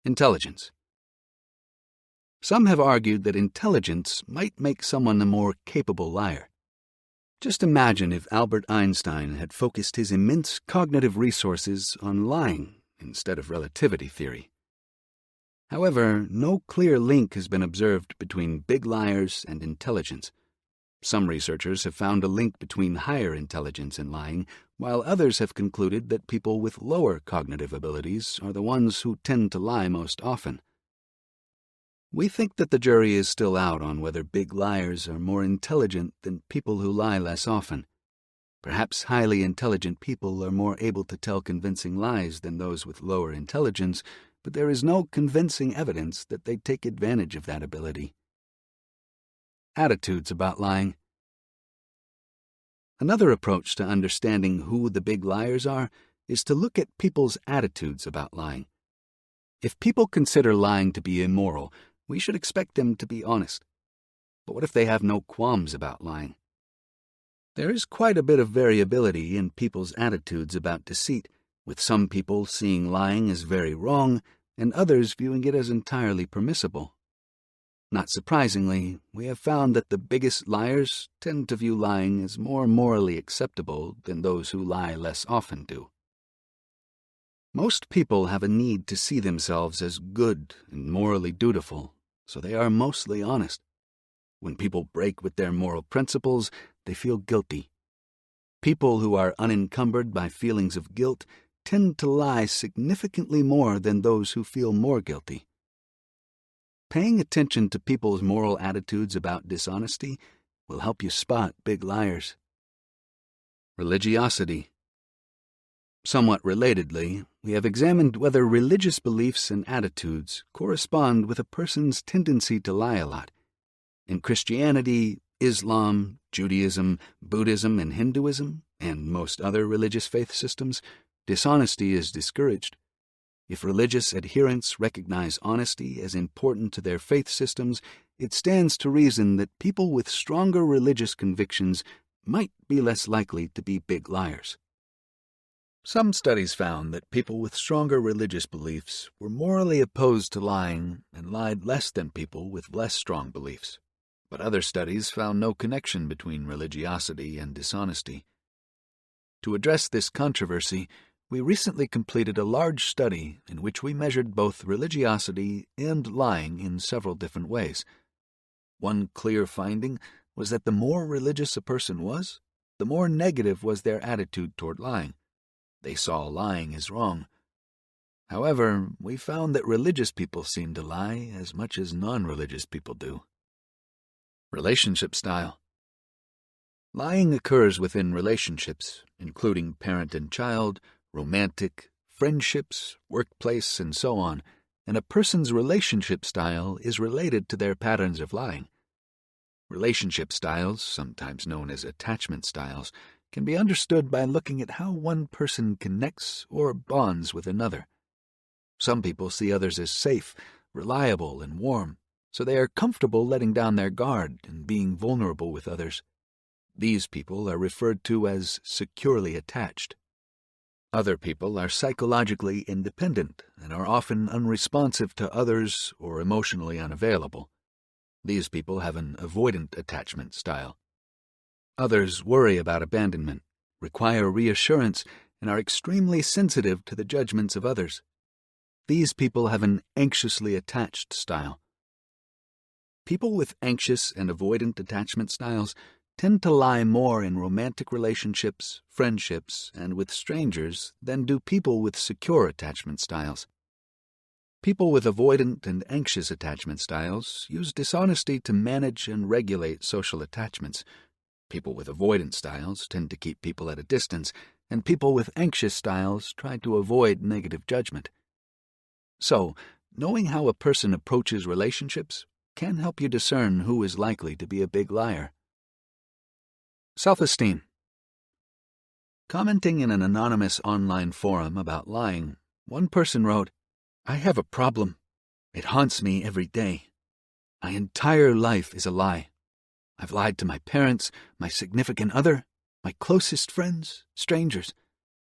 Intelligence. Some have argued that intelligence might make someone a more capable liar. Just imagine if Albert Einstein had focused his immense cognitive resources on lying instead of relativity theory. However, no clear link has been observed between big liars and intelligence. Some researchers have found a link between higher intelligence and lying, while others have concluded that people with lower cognitive abilities are the ones who tend to lie most often. We think that the jury is still out on whether big liars are more intelligent than people who lie less often. Perhaps highly intelligent people are more able to tell convincing lies than those with lower intelligence, but there is no convincing evidence that they take advantage of that ability. Attitudes about lying. Another approach to understanding who the big liars are is to look at people's attitudes about lying. If people consider lying to be immoral, we should expect them to be honest. But what if they have no qualms about lying? There is quite a bit of variability in people's attitudes about deceit, with some people seeing lying as very wrong and others viewing it as entirely permissible. Not surprisingly, we have found that the biggest liars tend to view lying as more morally acceptable than those who lie less often do. Most people have a need to see themselves as good and morally dutiful, so they are mostly honest. When people break with their moral principles, they feel guilty. People who are unencumbered by feelings of guilt tend to lie significantly more than those who feel more guilty. Paying attention to people's moral attitudes about dishonesty will help you spot big liars. Religiosity. Somewhat relatedly, we have examined whether religious beliefs and attitudes correspond with a person's tendency to lie a lot. In Christianity, Islam, Judaism, Buddhism, and Hinduism, and most other religious faith systems, dishonesty is discouraged. If religious adherents recognize honesty as important to their faith systems, it stands to reason that people with stronger religious convictions might be less likely to be big liars. Some studies found that people with stronger religious beliefs were morally opposed to lying and lied less than people with less strong beliefs. But other studies found no connection between religiosity and dishonesty. To address this controversy, we recently completed a large study in which we measured both religiosity and lying in several different ways. One clear finding was that the more religious a person was, the more negative was their attitude toward lying. They saw lying as wrong. However, we found that religious people seem to lie as much as non-religious people do. Relationship style. Lying occurs within relationships, including parent and child, romantic, friendships, workplace, and so on, and a person's relationship style is related to their patterns of lying. Relationship styles, sometimes known as attachment styles, can be understood by looking at how one person connects or bonds with another. Some people see others as safe, reliable, and warm, so they are comfortable letting down their guard and being vulnerable with others. These people are referred to as securely attached. Other people are psychologically independent and are often unresponsive to others or emotionally unavailable. These people have an avoidant attachment style. Others worry about abandonment, require reassurance, and are extremely sensitive to the judgments of others. These people have an anxiously attached style. People with anxious and avoidant attachment styles tend to lie more in romantic relationships, friendships, and with strangers than do people with secure attachment styles. People with avoidant and anxious attachment styles use dishonesty to manage and regulate social attachments. People with avoidant styles tend to keep people at a distance, and people with anxious styles try to avoid negative judgment. So, knowing how a person approaches relationships can help you discern who is likely to be a big liar. Self-esteem. Commenting in an anonymous online forum about lying, one person wrote, "I have a problem. It haunts me every day. My entire life is a lie. I've lied to my parents, my significant other, my closest friends, strangers.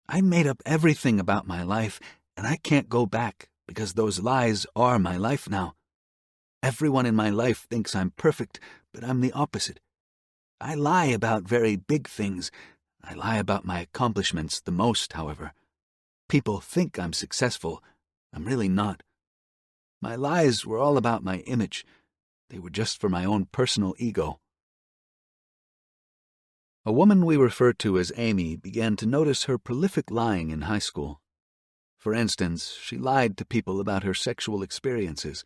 I made up everything about my life, and I can't go back because those lies are my life now. Everyone in my life thinks I'm perfect, but I'm the opposite. I lie about very big things. I lie about my accomplishments the most, however. People think I'm successful. I'm really not. My lies were all about my image. They were just for my own personal ego." A woman we refer to as Amy began to notice her prolific lying in high school. For instance, she lied to people about her sexual experiences.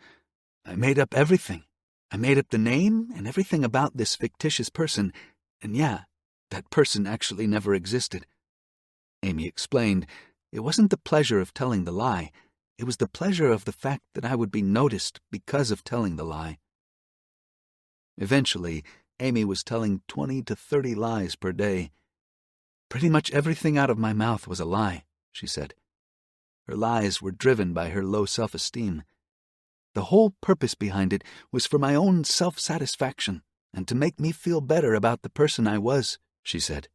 "I made up everything. I made up the name and everything about this fictitious person, and yeah, that person actually never existed." Amy explained, "It wasn't the pleasure of telling the lie. It was the pleasure of the fact that I would be noticed because of telling the lie." Eventually, Amy was telling 20 to 30 lies per day. "Pretty much everything out of my mouth was a lie," she said. Her lies were driven by her low self-esteem. "The whole purpose behind it was for my own self-satisfaction and to make me feel better about the person I was," she said.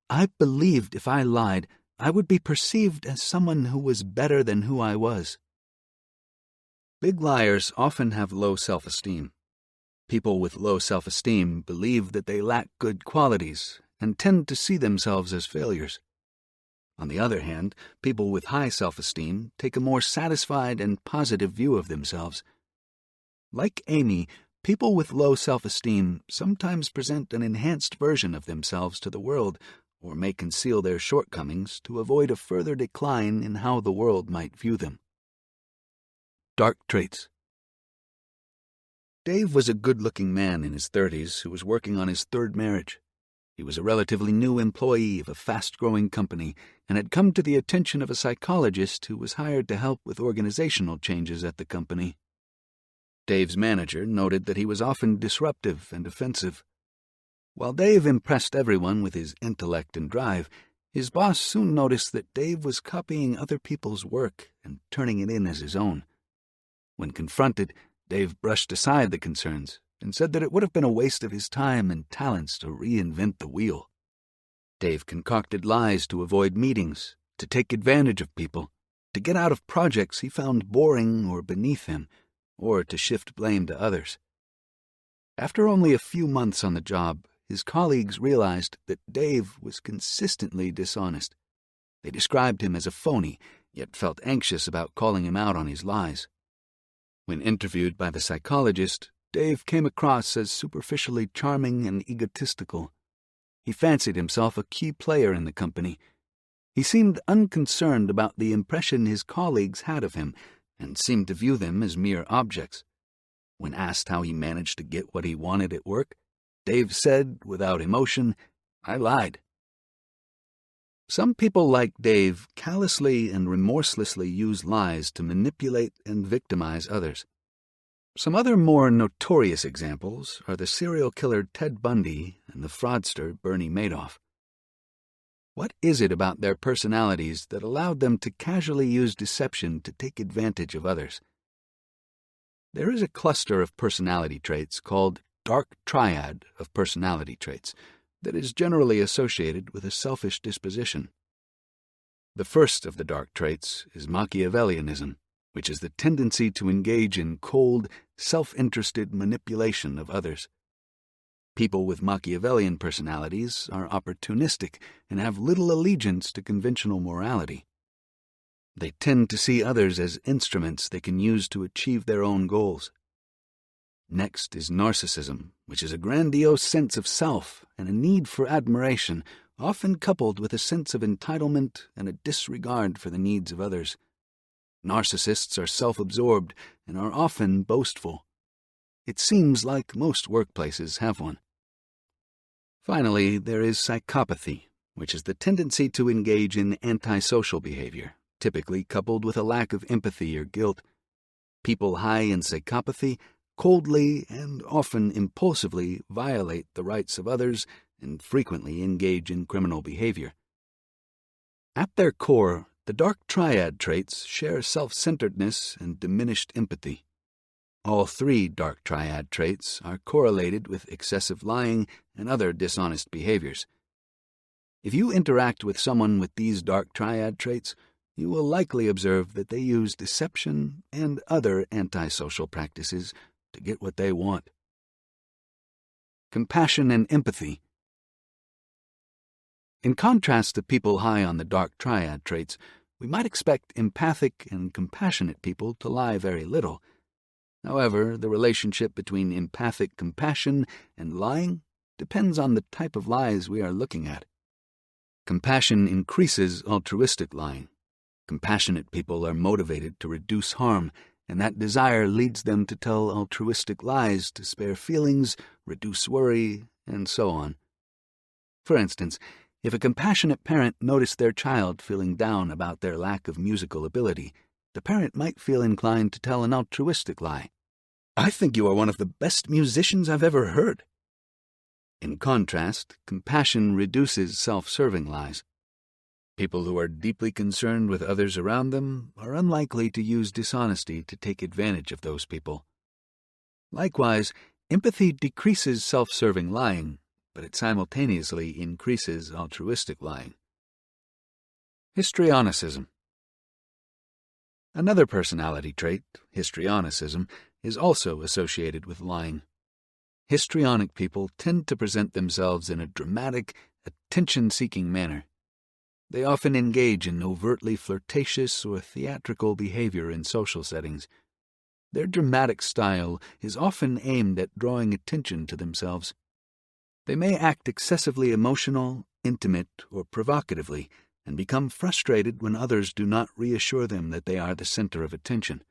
"I believed if I lied, I would be perceived as someone who was better than who I was." Big liars often have low self-esteem. People with low self-esteem believe that they lack good qualities and tend to see themselves as failures. On the other hand, people with high self-esteem take a more satisfied and positive view of themselves. Like Amy, people with low self-esteem sometimes present an enhanced version of themselves to the world, or may conceal their shortcomings to avoid a further decline in how the world might view them. Dark traits. Dave was a good-looking man in his 30s who was working on his third marriage. He was a relatively new employee of a fast-growing company and had come to the attention of a psychologist who was hired to help with organizational changes at the company. Dave's manager noted that he was often disruptive and offensive. While Dave impressed everyone with his intellect and drive, his boss soon noticed that Dave was copying other people's work and turning it in as his own. When confronted, Dave brushed aside the concerns and said that it would have been a waste of his time and talents to reinvent the wheel. Dave concocted lies to avoid meetings, to take advantage of people, to get out of projects he found boring or beneath him, or to shift blame to others. After only a few months on the job, his colleagues realized that Dave was consistently dishonest. They described him as a phony, yet felt anxious about calling him out on his lies. When interviewed by the psychologist, Dave came across as superficially charming and egotistical. He fancied himself a key player in the company. He seemed unconcerned about the impression his colleagues had of him and seemed to view them as mere objects. When asked how he managed to get what he wanted at work, Dave said, without emotion, "I lied." Some people like Dave callously and remorselessly use lies to manipulate and victimize others. Some other more notorious examples are the serial killer Ted Bundy and the fraudster Bernie Madoff. What is it about their personalities that allowed them to casually use deception to take advantage of others? There is a cluster of personality traits called dark triad of personality traits that is generally associated with a selfish disposition. The first of the dark traits is Machiavellianism, which is the tendency to engage in cold, self-interested manipulation of others. People with Machiavellian personalities are opportunistic and have little allegiance to conventional morality. They tend to see others as instruments they can use to achieve their own goals. Next is narcissism, which is a grandiose sense of self and a need for admiration, often coupled with a sense of entitlement and a disregard for the needs of others. Narcissists are self-absorbed and are often boastful. It seems like most workplaces have one. Finally, there is psychopathy, which is the tendency to engage in antisocial behavior, typically coupled with a lack of empathy or guilt. People high in psychopathy coldly and often impulsively violate the rights of others and frequently engage in criminal behavior. At their core, the dark triad traits share self-centeredness and diminished empathy. All three dark triad traits are correlated with excessive lying and other dishonest behaviors. If you interact with someone with these dark triad traits, you will likely observe that they use deception and other antisocial practices to get what they want. Compassion and empathy. In contrast to people high on the dark triad traits, we might expect empathic and compassionate people to lie very little. However, the relationship between empathic compassion and lying depends on the type of lies we are looking at. Compassion increases altruistic lying. Compassionate people are motivated to reduce harm, and that desire leads them to tell altruistic lies to spare feelings, reduce worry, and so on. For instance, if a compassionate parent noticed their child feeling down about their lack of musical ability, the parent might feel inclined to tell an altruistic lie. "I think you are one of the best musicians I've ever heard." In contrast, compassion reduces self-serving lies. People who are deeply concerned with others around them are unlikely to use dishonesty to take advantage of those people. Likewise, empathy decreases self-serving lying, but it simultaneously increases altruistic lying. Histrionicism. Another personality trait, histrionicism, is also associated with lying. Histrionic people tend to present themselves in a dramatic, attention-seeking manner. They often engage in overtly flirtatious or theatrical behavior in social settings. Their dramatic style is often aimed at drawing attention to themselves. They may act excessively emotional, intimate, or provocatively, and become frustrated when others do not reassure them that they are the center of attention.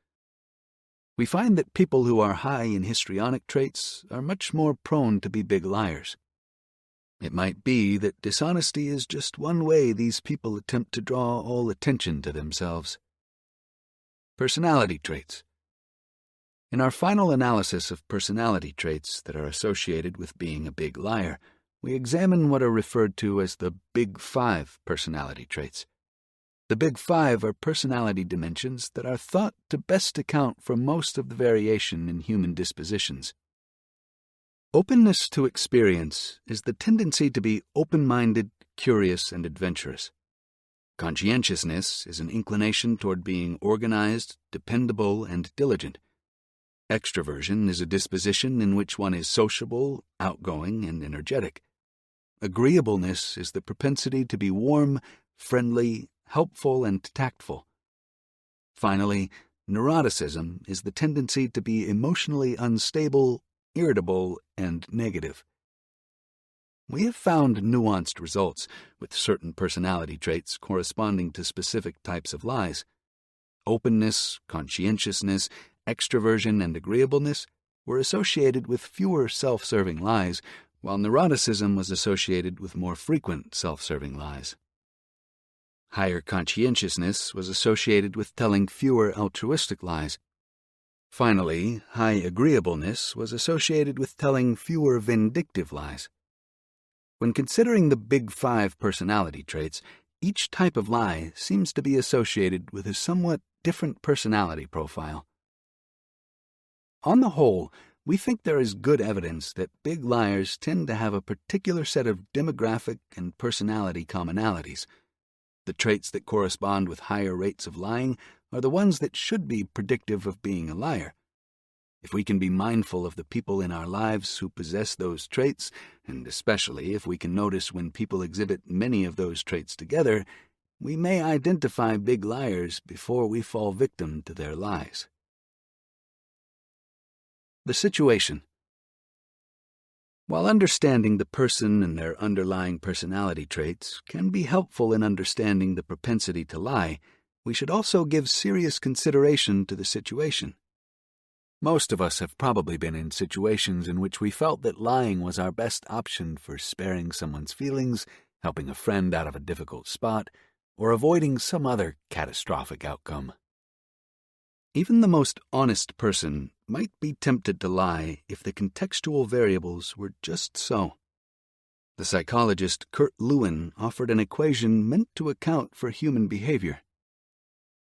We find that people who are high in histrionic traits are much more prone to be big liars. It might be that dishonesty is just one way these people attempt to draw all attention to themselves. Personality traits. In our final analysis of personality traits that are associated with being a big liar, we examine what are referred to as the Big Five personality traits. The Big Five are personality dimensions that are thought to best account for most of the variation in human dispositions. Openness to experience is the tendency to be open-minded, curious, and adventurous. Conscientiousness is an inclination toward being organized, dependable, and diligent. Extroversion is a disposition in which one is sociable, outgoing, and energetic. Agreeableness is the propensity to be warm, friendly, helpful, and tactful. Finally, neuroticism is the tendency to be emotionally unstable, irritable, and negative. We have found nuanced results, with certain personality traits corresponding to specific types of lies. Openness, conscientiousness, extroversion, and agreeableness were associated with fewer self-serving lies, while neuroticism was associated with more frequent self-serving lies. Higher conscientiousness was associated with telling fewer altruistic lies. Finally, high agreeableness was associated with telling fewer vindictive lies. When considering the Big Five personality traits, each type of lie seems to be associated with a somewhat different personality profile. On the whole, we think there is good evidence that big liars tend to have a particular set of demographic and personality commonalities. The traits that correspond with higher rates of lying are the ones that should be predictive of being a liar. If we can be mindful of the people in our lives who possess those traits, and especially if we can notice when people exhibit many of those traits together, we may identify big liars before we fall victim to their lies. The situation. While understanding the person and their underlying personality traits can be helpful in understanding the propensity to lie, we should also give serious consideration to the situation. Most of us have probably been in situations in which we felt that lying was our best option for sparing someone's feelings, helping a friend out of a difficult spot, or avoiding some other catastrophic outcome. Even the most honest person might be tempted to lie if the contextual variables were just so. The psychologist Kurt Lewin offered an equation meant to account for human behavior.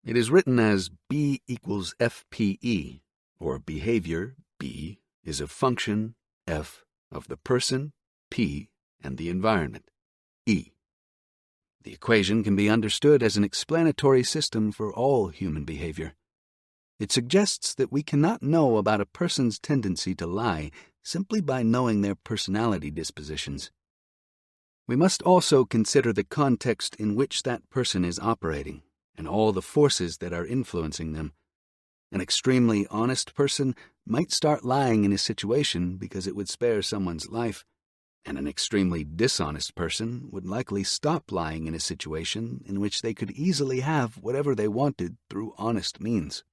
It is written as B equals FPE, or behavior, B, is of function, F, of the person, P, and the environment, E. The equation can be understood as an explanatory system for all human behavior. It suggests that we cannot know about a person's tendency to lie simply by knowing their personality dispositions. We must also consider the context in which that person is operating and all the forces that are influencing them. An extremely honest person might start lying in a situation because it would spare someone's life, and an extremely dishonest person would likely stop lying in a situation in which they could easily have whatever they wanted through honest means.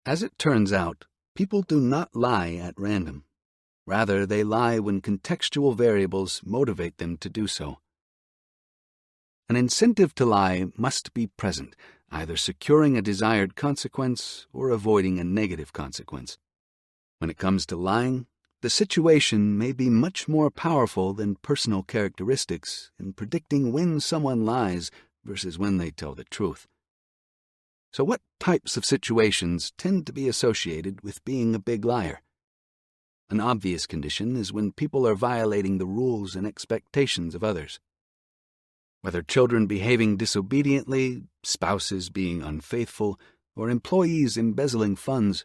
As it turns out, people do not lie at random. Rather, they lie when contextual variables motivate them to do so. An incentive to lie must be present, either securing a desired consequence or avoiding a negative consequence. When it comes to lying, the situation may be much more powerful than personal characteristics in predicting when someone lies versus when they tell the truth. So what types of situations tend to be associated with being a big liar? An obvious condition is when people are violating the rules and expectations of others. Whether children behaving disobediently, spouses being unfaithful, or employees embezzling funds,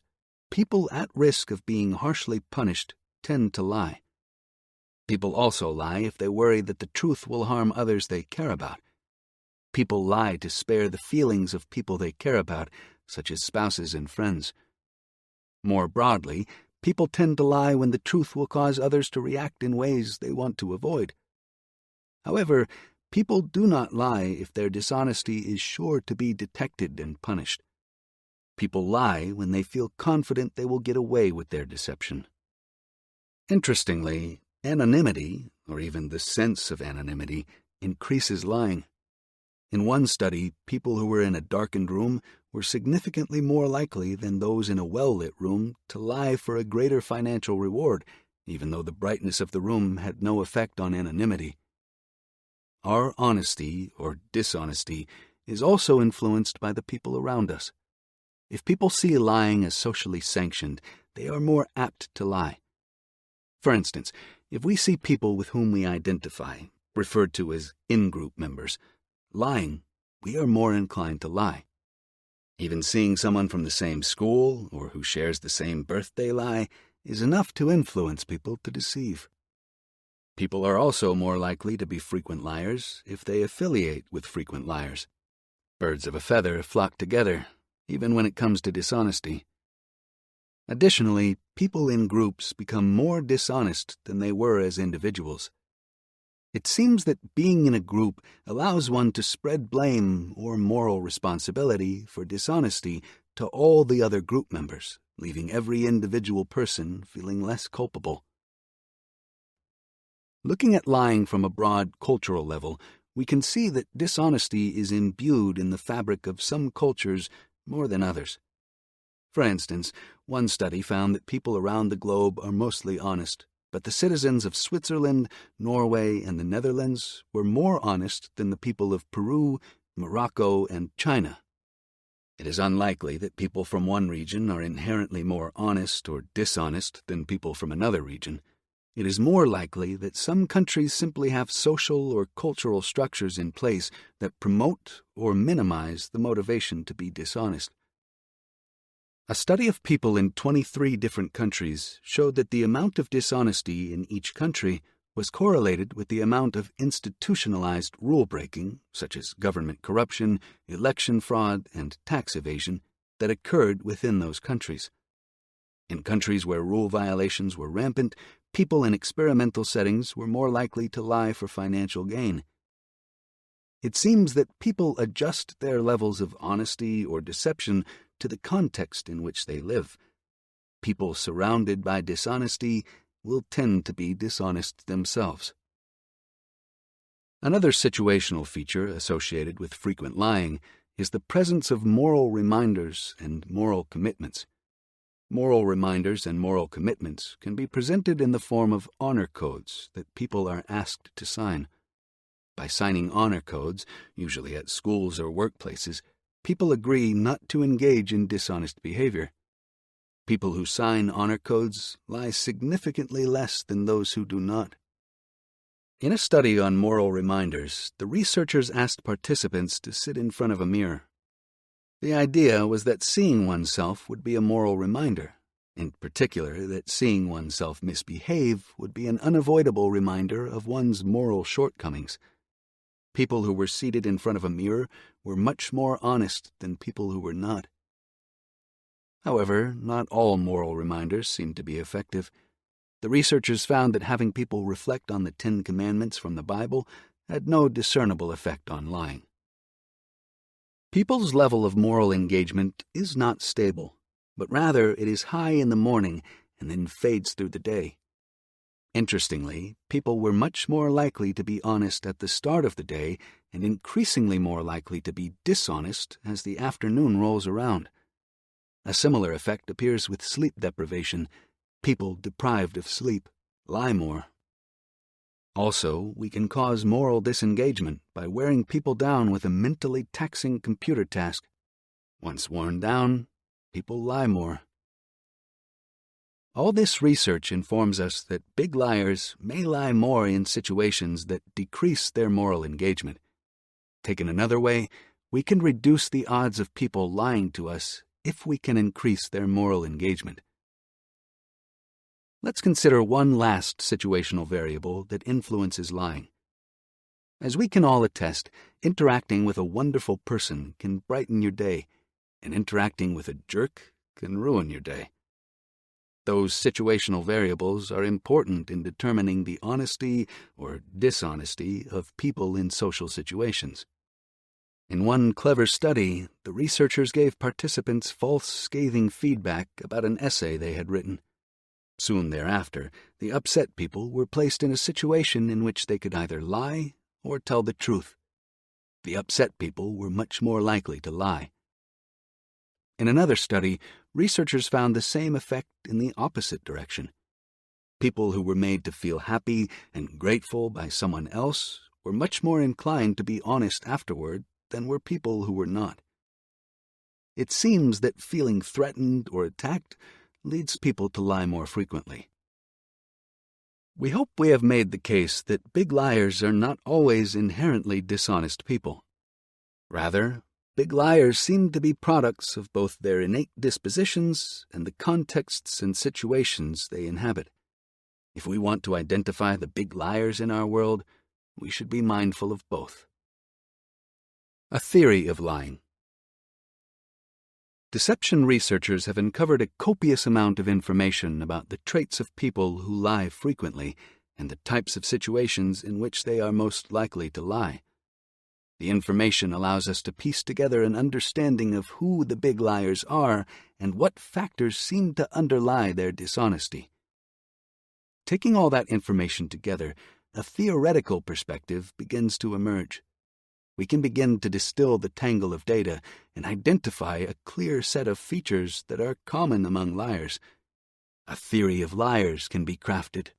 people at risk of being harshly punished tend to lie. People also lie if they worry that the truth will harm others they care about. People lie to spare the feelings of people they care about, such as spouses and friends. More broadly, people tend to lie when the truth will cause others to react in ways they want to avoid. However, people do not lie if their dishonesty is sure to be detected and punished. People lie when they feel confident they will get away with their deception. Interestingly, anonymity, or even the sense of anonymity, increases lying. In one study, people who were in a darkened room were significantly more likely than those in a well-lit room to lie for a greater financial reward, even though the brightness of the room had no effect on anonymity. Our honesty, or dishonesty, is also influenced by the people around us. If people see lying as socially sanctioned, they are more apt to lie. For instance, if we see people with whom we identify, referred to as in-group members, lying, we are more inclined to lie. Even seeing someone from the same school or who shares the same birthday lie is enough to influence people to deceive. People are also more likely to be frequent liars if they affiliate with frequent liars. Birds of a feather flock together, even when it comes to dishonesty. Additionally, people in groups become more dishonest than they were as individuals. It seems that being in a group allows one to spread blame or moral responsibility for dishonesty to all the other group members, leaving every individual person feeling less culpable. Looking at lying from a broad cultural level, we can see that dishonesty is imbued in the fabric of some cultures more than others. For instance, one study found that people around the globe are mostly honest, but the citizens of Switzerland, Norway, and the Netherlands were more honest than the people of Peru, Morocco, and China. It is unlikely that people from one region are inherently more honest or dishonest than people from another region. It is more likely that some countries simply have social or cultural structures in place that promote or minimize the motivation to be dishonest. A study of people in 23 different countries showed that the amount of dishonesty in each country was correlated with the amount of institutionalized rule-breaking, such as government corruption, election fraud, and tax evasion, that occurred within those countries. In countries where rule violations were rampant, people in experimental settings were more likely to lie for financial gain. It seems that people adjust their levels of honesty or deception to the context in which they live. People surrounded by dishonesty will tend to be dishonest themselves. Another situational feature associated with frequent lying is the presence of moral reminders and moral commitments. Moral reminders and moral commitments can be presented in the form of honor codes that people are asked to sign. By signing honor codes, usually at schools or workplaces, people agree not to engage in dishonest behavior. People who sign honor codes lie significantly less than those who do not. In a study on moral reminders, the researchers asked participants to sit in front of a mirror. The idea was that seeing oneself would be a moral reminder, in particular that seeing oneself misbehave would be an unavoidable reminder of one's moral shortcomings. People who were seated in front of a mirror were much more honest than people who were not. However, not all moral reminders seemed to be effective. The researchers found that having people reflect on the 10 Commandments from the Bible had no discernible effect on lying. People's level of moral engagement is not stable, but rather it is high in the morning and then fades through the day. Interestingly, people were much more likely to be honest at the start of the day and increasingly more likely to be dishonest as the afternoon rolls around. A similar effect appears with sleep deprivation. People deprived of sleep lie more. Also, we can cause moral disengagement by wearing people down with a mentally taxing computer task. Once worn down, people lie more. All this research informs us that big liars may lie more in situations that decrease their moral engagement. Taken another way, we can reduce the odds of people lying to us if we can increase their moral engagement. Let's consider one last situational variable that influences lying. As we can all attest, interacting with a wonderful person can brighten your day, and interacting with a jerk can ruin your day. Those situational variables are important in determining the honesty or dishonesty of people in social situations. In one clever study, the researchers gave participants false, scathing feedback about an essay they had written. Soon thereafter, the upset people were placed in a situation in which they could either lie or tell the truth. The upset people were much more likely to lie. In another study, researchers found the same effect in the opposite direction. People who were made to feel happy and grateful by someone else were much more inclined to be honest afterward than were people who were not. It seems that feeling threatened or attacked leads people to lie more frequently. We hope we have made the case that big liars are not always inherently dishonest people. Rather, big liars seem to be products of both their innate dispositions and the contexts and situations they inhabit. If we want to identify the big liars in our world, we should be mindful of both. A theory of lying. Deception researchers have uncovered a copious amount of information about the traits of people who lie frequently and the types of situations in which they are most likely to lie. The information allows us to piece together an understanding of who the big liars are and what factors seem to underlie their dishonesty. Taking all that information together, a theoretical perspective begins to emerge. We can begin to distill the tangle of data and identify a clear set of features that are common among liars. A theory of liars can be crafted.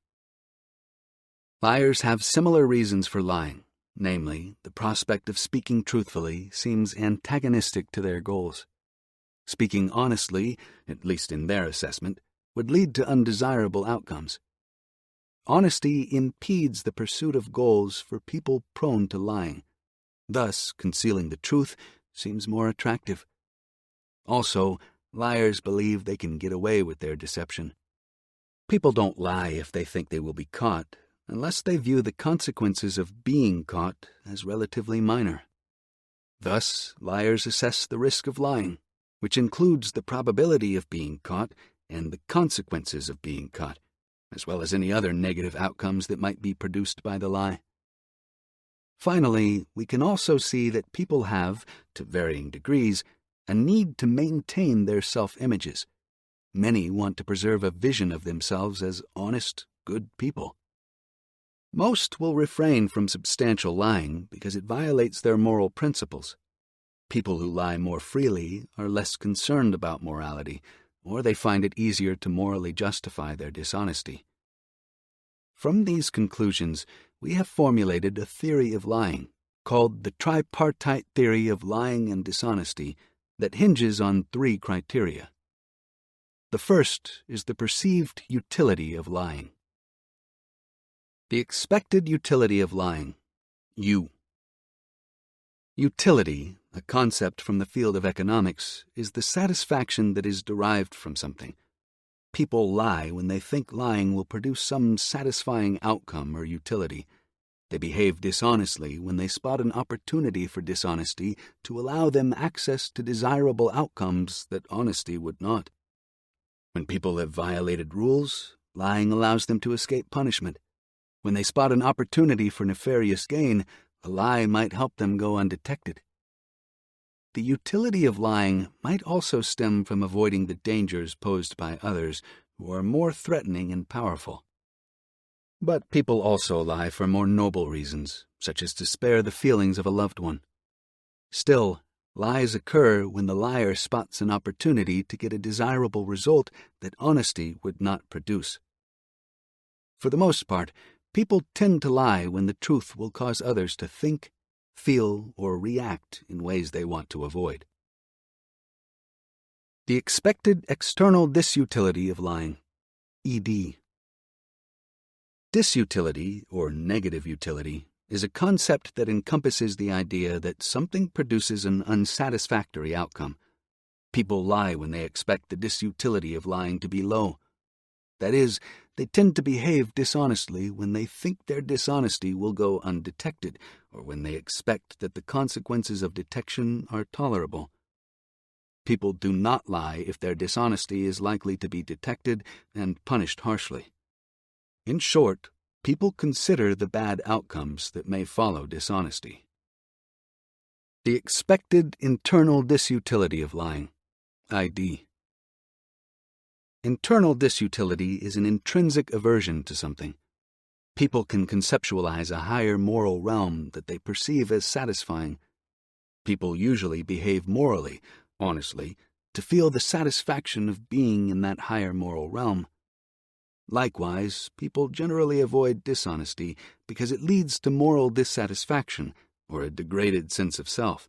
Liars have similar reasons for lying. Namely, the prospect of speaking truthfully seems antagonistic to their goals. Speaking honestly, at least in their assessment, would lead to undesirable outcomes. honesty impedes the pursuit of goals for people prone to lying. Thus, concealing the truth seems more attractive. Also, liars believe they can get away with their deception. People don't lie if they think they will be caught, unless they view the consequences of being caught as relatively minor. Thus, liars assess the risk of lying, which includes the probability of being caught and the consequences of being caught, as well as any other negative outcomes that might be produced by the lie. Finally, we can also see that people have, to varying degrees, a need to maintain their self-images. Many want to preserve a vision of themselves as honest, good people. Most will refrain from substantial lying because it violates their moral principles. People who lie more freely are less concerned about morality, or they find it easier to morally justify their dishonesty. From these conclusions, we have formulated a theory of lying, called the tripartite theory of lying and dishonesty, that hinges on 3 criteria. The first is the perceived utility of lying. The expected utility of lying, U. Utility, a concept from the field of economics, is the satisfaction that is derived from something. People lie when they think lying will produce some satisfying outcome or utility. They behave dishonestly when they spot an opportunity for dishonesty to allow them access to desirable outcomes that honesty would not. When people have violated rules, lying allows them to escape punishment. When they spot an opportunity for nefarious gain, a lie might help them go undetected. The utility of lying might also stem from avoiding the dangers posed by others who are more threatening and powerful. But people also lie for more noble reasons, such as to spare the feelings of a loved one. Still, lies occur when the liar spots an opportunity to get a desirable result that honesty would not produce. For the most part, people tend to lie when the truth will cause others to think, feel, or react in ways they want to avoid. The expected external disutility of lying, ED. Disutility, or negative utility, is a concept that encompasses the idea that something produces an unsatisfactory outcome. People lie when they expect the disutility of lying to be low. That is, they tend to behave dishonestly when they think their dishonesty will go undetected, or when they expect that the consequences of detection are tolerable. People do not lie if their dishonesty is likely to be detected and punished harshly. In short, people consider the bad outcomes that may follow dishonesty. The expected internal disutility of lying, ID. Internal disutility is an intrinsic aversion to something. People can conceptualize a higher moral realm that they perceive as satisfying. People usually behave morally, honestly, to feel the satisfaction of being in that higher moral realm. Likewise, people generally avoid dishonesty because it leads to moral dissatisfaction or a degraded sense of self.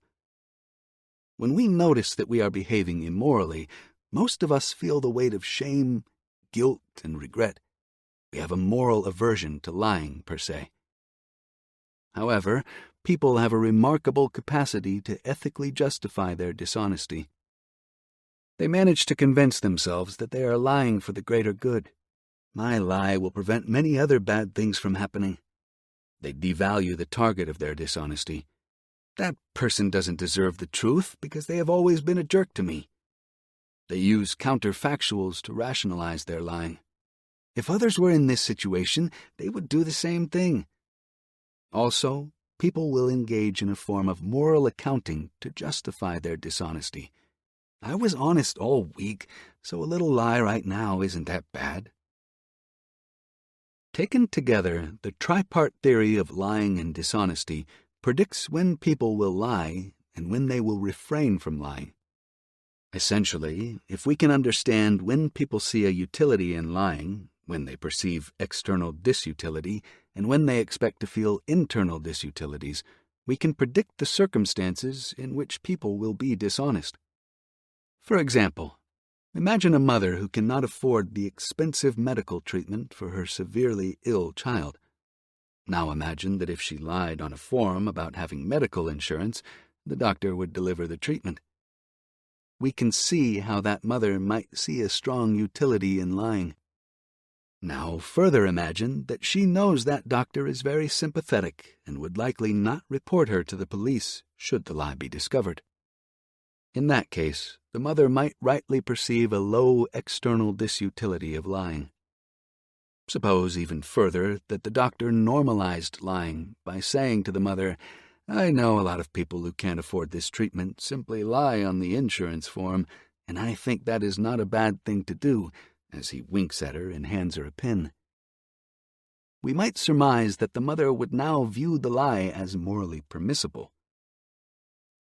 When we notice that we are behaving immorally, most of us feel the weight of shame, guilt, and regret. We have a moral aversion to lying, per se. However, people have a remarkable capacity to ethically justify their dishonesty. They manage to convince themselves that they are lying for the greater good. My lie will prevent many other bad things from happening. They devalue the target of their dishonesty. That person doesn't deserve the truth because they have always been a jerk to me. They use counterfactuals to rationalize their lying. If others were in this situation, they would do the same thing. Also, people will engage in a form of moral accounting to justify their dishonesty. I was honest all week, so a little lie right now isn't that bad. Taken together, the tripart theory of lying and dishonesty predicts when people will lie and when they will refrain from lying. Essentially, if we can understand when people see a utility in lying, when they perceive external disutility, and when they expect to feel internal disutilities, we can predict the circumstances in which people will be dishonest. For example, Imagine a mother who cannot afford the expensive medical treatment for her severely ill child. Now imagine that if she lied on a form about having medical insurance, the doctor would deliver the treatment. We can see how that mother might see a strong utility in lying. Now further imagine that she knows that doctor is very sympathetic and would likely not report her to the police should the lie be discovered. In that case, the mother might rightly perceive a low external disutility of lying. Suppose even further that the doctor normalized lying by saying to the mother, "I know a lot of people who can't afford this treatment simply lie on the insurance form, and I think that is not a bad thing to do," as he winks at her and hands her a pin. We might surmise that the mother would now view the lie as morally permissible.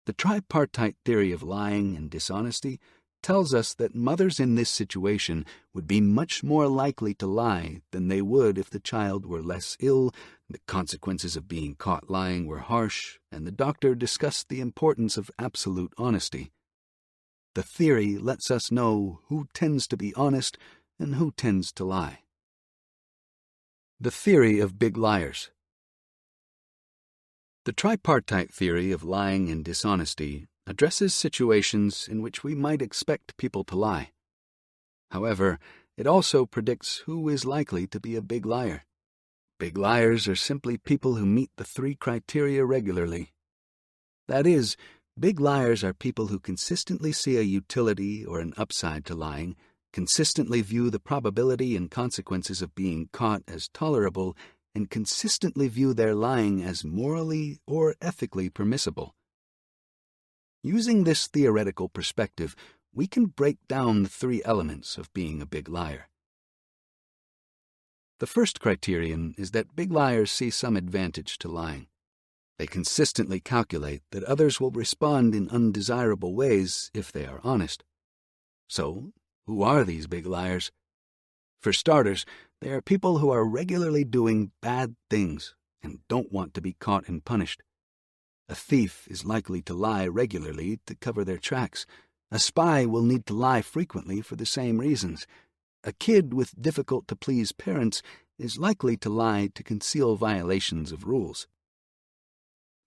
The tripartite theory of lying and dishonesty tells us that mothers in this situation would be much more likely to lie than they would if the child were less ill, the consequences of being caught lying were harsh, and the doctor discussed the importance of absolute honesty. The theory lets us know who tends to be honest and who tends to lie. The theory of big liars. The tripartite theory of lying and dishonesty addresses situations in which we might expect people to lie. However, it also predicts who is likely to be a big liar. Big liars are simply people who meet the three criteria regularly. That is, big liars are people who consistently see a utility or an upside to lying, consistently view the probability and consequences of being caught as tolerable, and consistently view their lying as morally or ethically permissible. Using this theoretical perspective, we can break down the three elements of being a big liar. The first criterion is that big liars see some advantage to lying. They consistently calculate that others will respond in undesirable ways if they are honest. So, who are these big liars? For starters, they are people who are regularly doing bad things and don't want to be caught and punished. A thief is likely to lie regularly to cover their tracks. A spy will need to lie frequently for the same reasons. A kid with difficult-to-please parents is likely to lie to conceal violations of rules.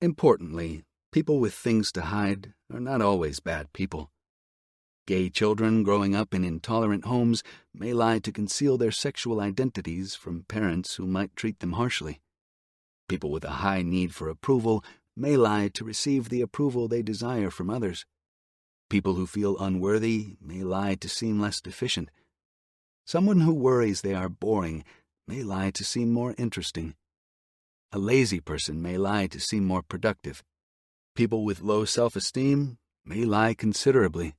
Importantly, people with things to hide are not always bad people. Gay children growing up in intolerant homes may lie to conceal their sexual identities from parents who might treat them harshly. People with a high need for approval may lie to receive the approval they desire from others. People who feel unworthy may lie to seem less deficient. Someone who worries they are boring may lie to seem more interesting. A lazy person may lie to seem more productive. People with low self-esteem may lie considerably.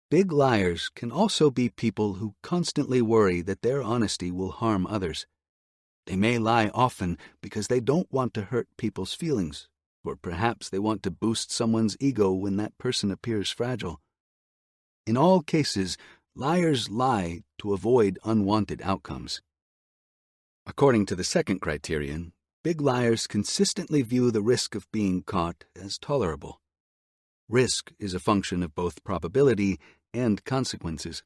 Big liars can also be people who constantly worry that their honesty will harm others. They may lie often because they don't want to hurt people's feelings, or perhaps they want to boost someone's ego when that person appears fragile. In all cases, liars lie to avoid unwanted outcomes. According to the second criterion, big liars consistently view the risk of being caught as tolerable. Risk is a function of both probability and consequences.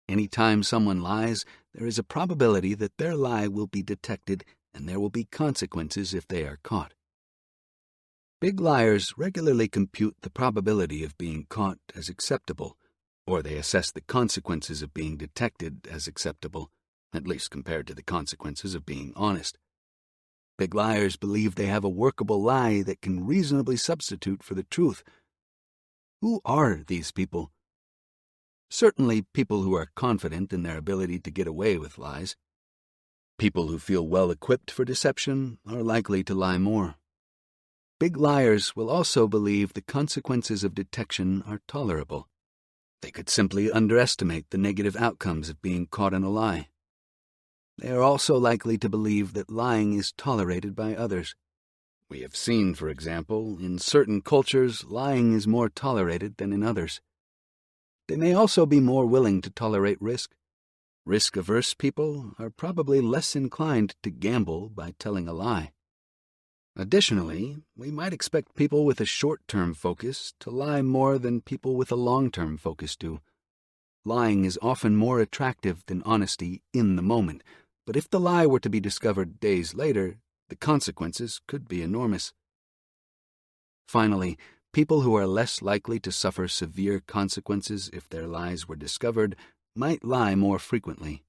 Any time someone lies, there is a probability that their lie will be detected and there will be consequences if they are caught. Big liars regularly compute the probability of being caught as acceptable, or they assess the consequences of being detected as acceptable, at least compared to the consequences of being honest. Big liars believe they have a workable lie that can reasonably substitute for the truth. Who are these people? Certainly people who are confident in their ability to get away with lies. People who feel well equipped for deception are likely to lie more. Big liars will also believe the consequences of detection are tolerable. They could simply underestimate the negative outcomes of being caught in a lie. They are also likely to believe that lying is tolerated by others. We have seen, for example, in certain cultures, lying is more tolerated than in others. They may also be more willing to tolerate risk. Risk-averse people are probably less inclined to gamble by telling a lie. Additionally, we might expect people with a short-term focus to lie more than people with a long-term focus do. lying is often more attractive than honesty in the moment, but if the lie were to be discovered days later, the consequences could be enormous. Finally, people who are less likely to suffer severe consequences if their lies were discovered might lie more frequently.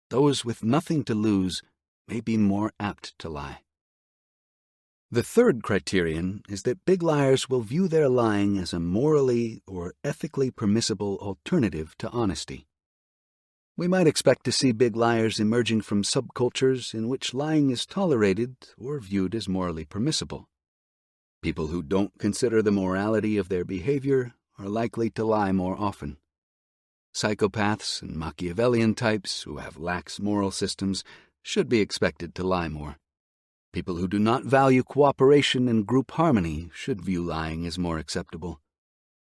Those with nothing to lose may be more apt to lie. The third criterion is that big liars will view their lying as a morally or ethically permissible alternative to honesty. We might expect to see big liars emerging from subcultures in which lying is tolerated or viewed as morally permissible. People who don't consider the morality of their behavior are likely to lie more often. Psychopaths and Machiavellian types who have lax moral systems should be expected to lie more. People who do not value cooperation and group harmony should view lying as more acceptable.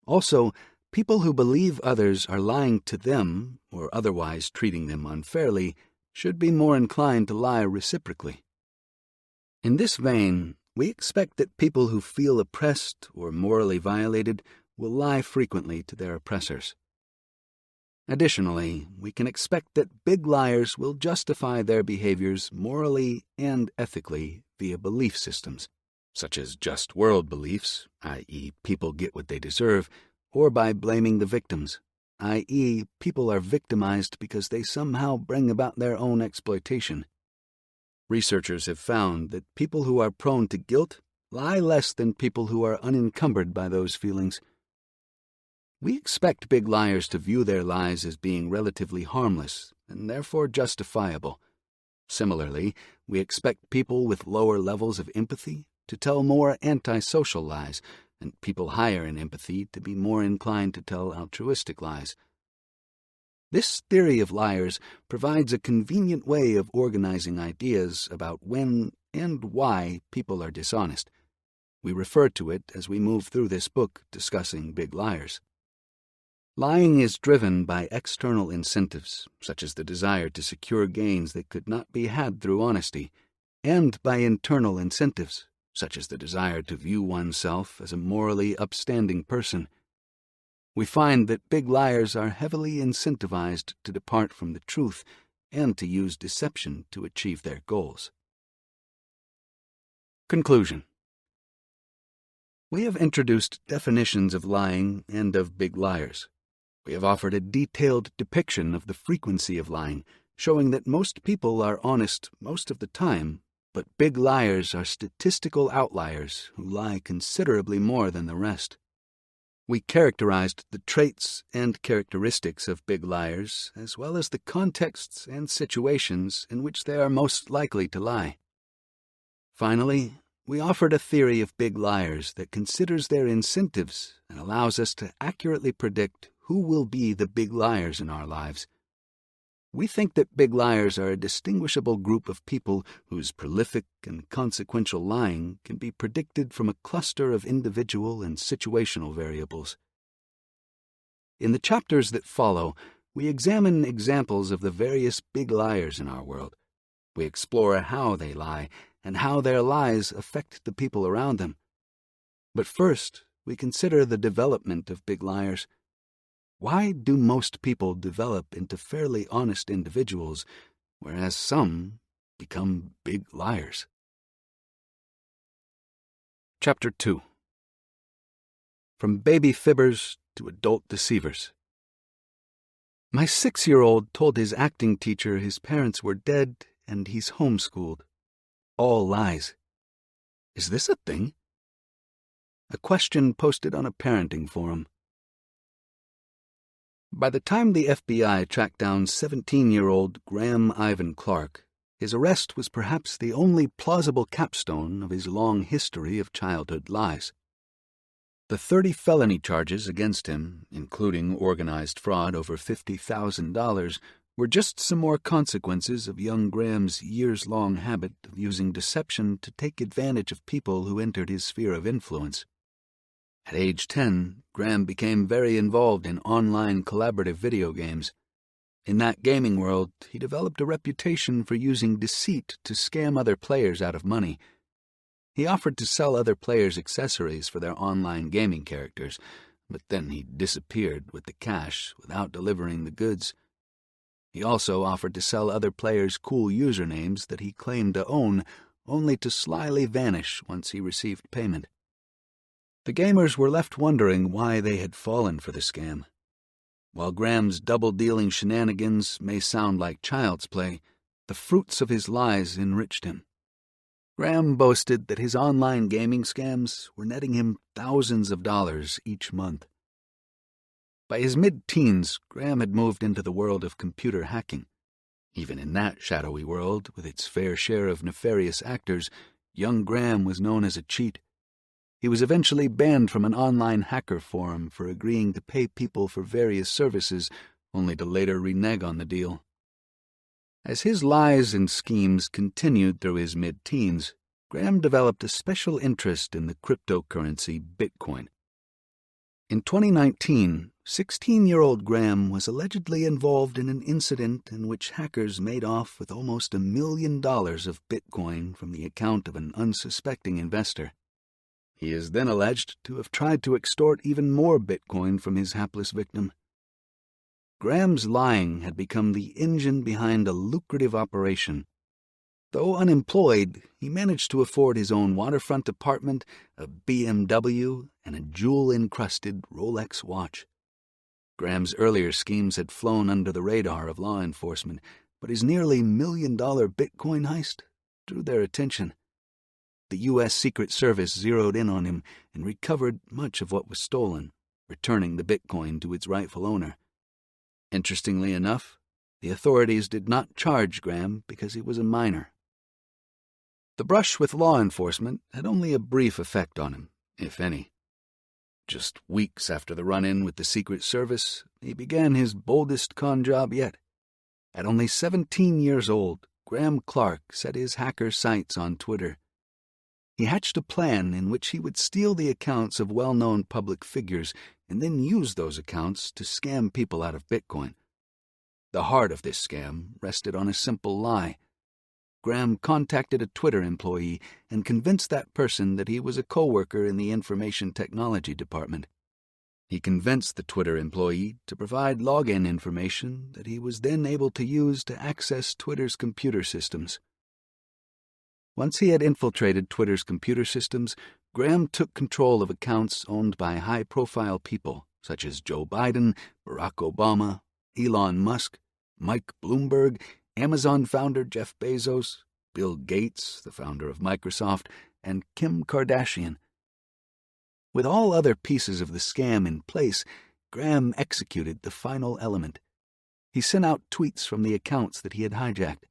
Also, people who believe others are lying to them or otherwise treating them unfairly should be more inclined to lie reciprocally. In this vein, we expect that people who feel oppressed or morally violated will lie frequently to their oppressors. Additionally, we can expect that big liars will justify their behaviors morally and ethically via belief systems, such as just world beliefs, i.e., people get what they deserve, or by blaming the victims, i.e., people are victimized because they somehow bring about their own exploitation. Researchers have found that people who are prone to guilt lie less than people who are unencumbered by those feelings. We expect big liars to view their lies as being relatively harmless and therefore justifiable. Similarly, we expect people with lower levels of empathy to tell more antisocial lies, and people higher in empathy to be more inclined to tell altruistic lies. This theory of liars provides a convenient way of organizing ideas about when and why people are dishonest. We refer to it as we move through this book discussing big liars. Lying is driven by external incentives, such as the desire to secure gains that could not be had through honesty, and by internal incentives, such as the desire to view oneself as a morally upstanding person. We find that big liars are heavily incentivized to depart from the truth and to use deception to achieve their goals. Conclusion. We have introduced definitions of lying and of big liars. We have offered a detailed depiction of the frequency of lying, showing that most people are honest most of the time, but big liars are statistical outliers who lie considerably more than the rest. We characterized the traits and characteristics of big liars, as well as the contexts and situations in which they are most likely to lie. Finally, we offered a theory of big liars that considers their incentives and allows us to accurately predict who will be the big liars in our lives. We think that big liars are a distinguishable group of people whose prolific and consequential lying can be predicted from a cluster of individual and situational variables. In the chapters that follow, we examine examples of the various big liars in our world. We explore how they lie and how their lies affect the people around them. But first, we consider the development of big liars. Why do most people develop into fairly honest individuals, whereas some become big liars? Chapter 2. From Baby Fibbers to Adult Deceivers. My 6-year-old told his acting teacher his parents were dead and he's homeschooled. All lies. Is this a thing? A question posted on a parenting forum. By the time the FBI tracked down 17-year-old Graham Ivan Clark, his arrest was perhaps the only plausible capstone of his long history of childhood lies. The 30 felony charges against him, including organized fraud over $50,000, were just some more consequences of young Graham's years-long habit of using deception to take advantage of people who entered his sphere of influence. At age 10, Graham became very involved in online collaborative video games. In that gaming world, he developed a reputation for using deceit to scam other players out of money. He offered to sell other players accessories for their online gaming characters, but then he disappeared with the cash without delivering the goods. He also offered to sell other players cool usernames that he claimed to own, only to slyly vanish once he received payment. The gamers were left wondering why they had fallen for the scam. While Graham's double-dealing shenanigans may sound like child's play, the fruits of his lies enriched him. Graham boasted that his online gaming scams were netting him thousands of dollars each month. By his mid-teens, Graham had moved into the world of computer hacking. Even in that shadowy world, with its fair share of nefarious actors, young Graham was known as a cheat. He was eventually banned from an online hacker forum for agreeing to pay people for various services, only to later renege on the deal. As his lies and schemes continued through his mid-teens, Graham developed a special interest in the cryptocurrency Bitcoin. In 2019, 16-year-old Graham was allegedly involved in an incident in which hackers made off with almost $1 million of Bitcoin from the account of an unsuspecting investor. He is then alleged to have tried to extort even more Bitcoin from his hapless victim. Graham's lying had become the engine behind a lucrative operation. Though unemployed, he managed to afford his own waterfront apartment, a BMW, and a jewel-encrusted Rolex watch. Graham's earlier schemes had flown under the radar of law enforcement, but his nearly $1 million Bitcoin heist drew their attention. The U.S. Secret Service zeroed in on him and recovered much of what was stolen, returning the Bitcoin to its rightful owner. Interestingly enough, the authorities did not charge Graham because he was a minor. The brush with law enforcement had only a brief effect on him, if any. Just weeks after the run-in with the Secret Service, he began his boldest con job yet. At only 17 years old, Graham Clark set his hacker sights on Twitter. He hatched a plan in which he would steal the accounts of well-known public figures and then use those accounts to scam people out of Bitcoin. The heart of this scam rested on a simple lie. Graham contacted a Twitter employee and convinced that person that he was a coworker in the information technology department. He convinced the Twitter employee to provide login information that he was then able to use to access Twitter's computer systems. Once he had infiltrated Twitter's computer systems, Graham took control of accounts owned by high-profile people such as Joe Biden, Barack Obama, Elon Musk, Mike Bloomberg, Amazon founder Jeff Bezos, Bill Gates, the founder of Microsoft, and Kim Kardashian. With all other pieces of the scam in place, Graham executed the final element. He sent out tweets from the accounts that he had hijacked.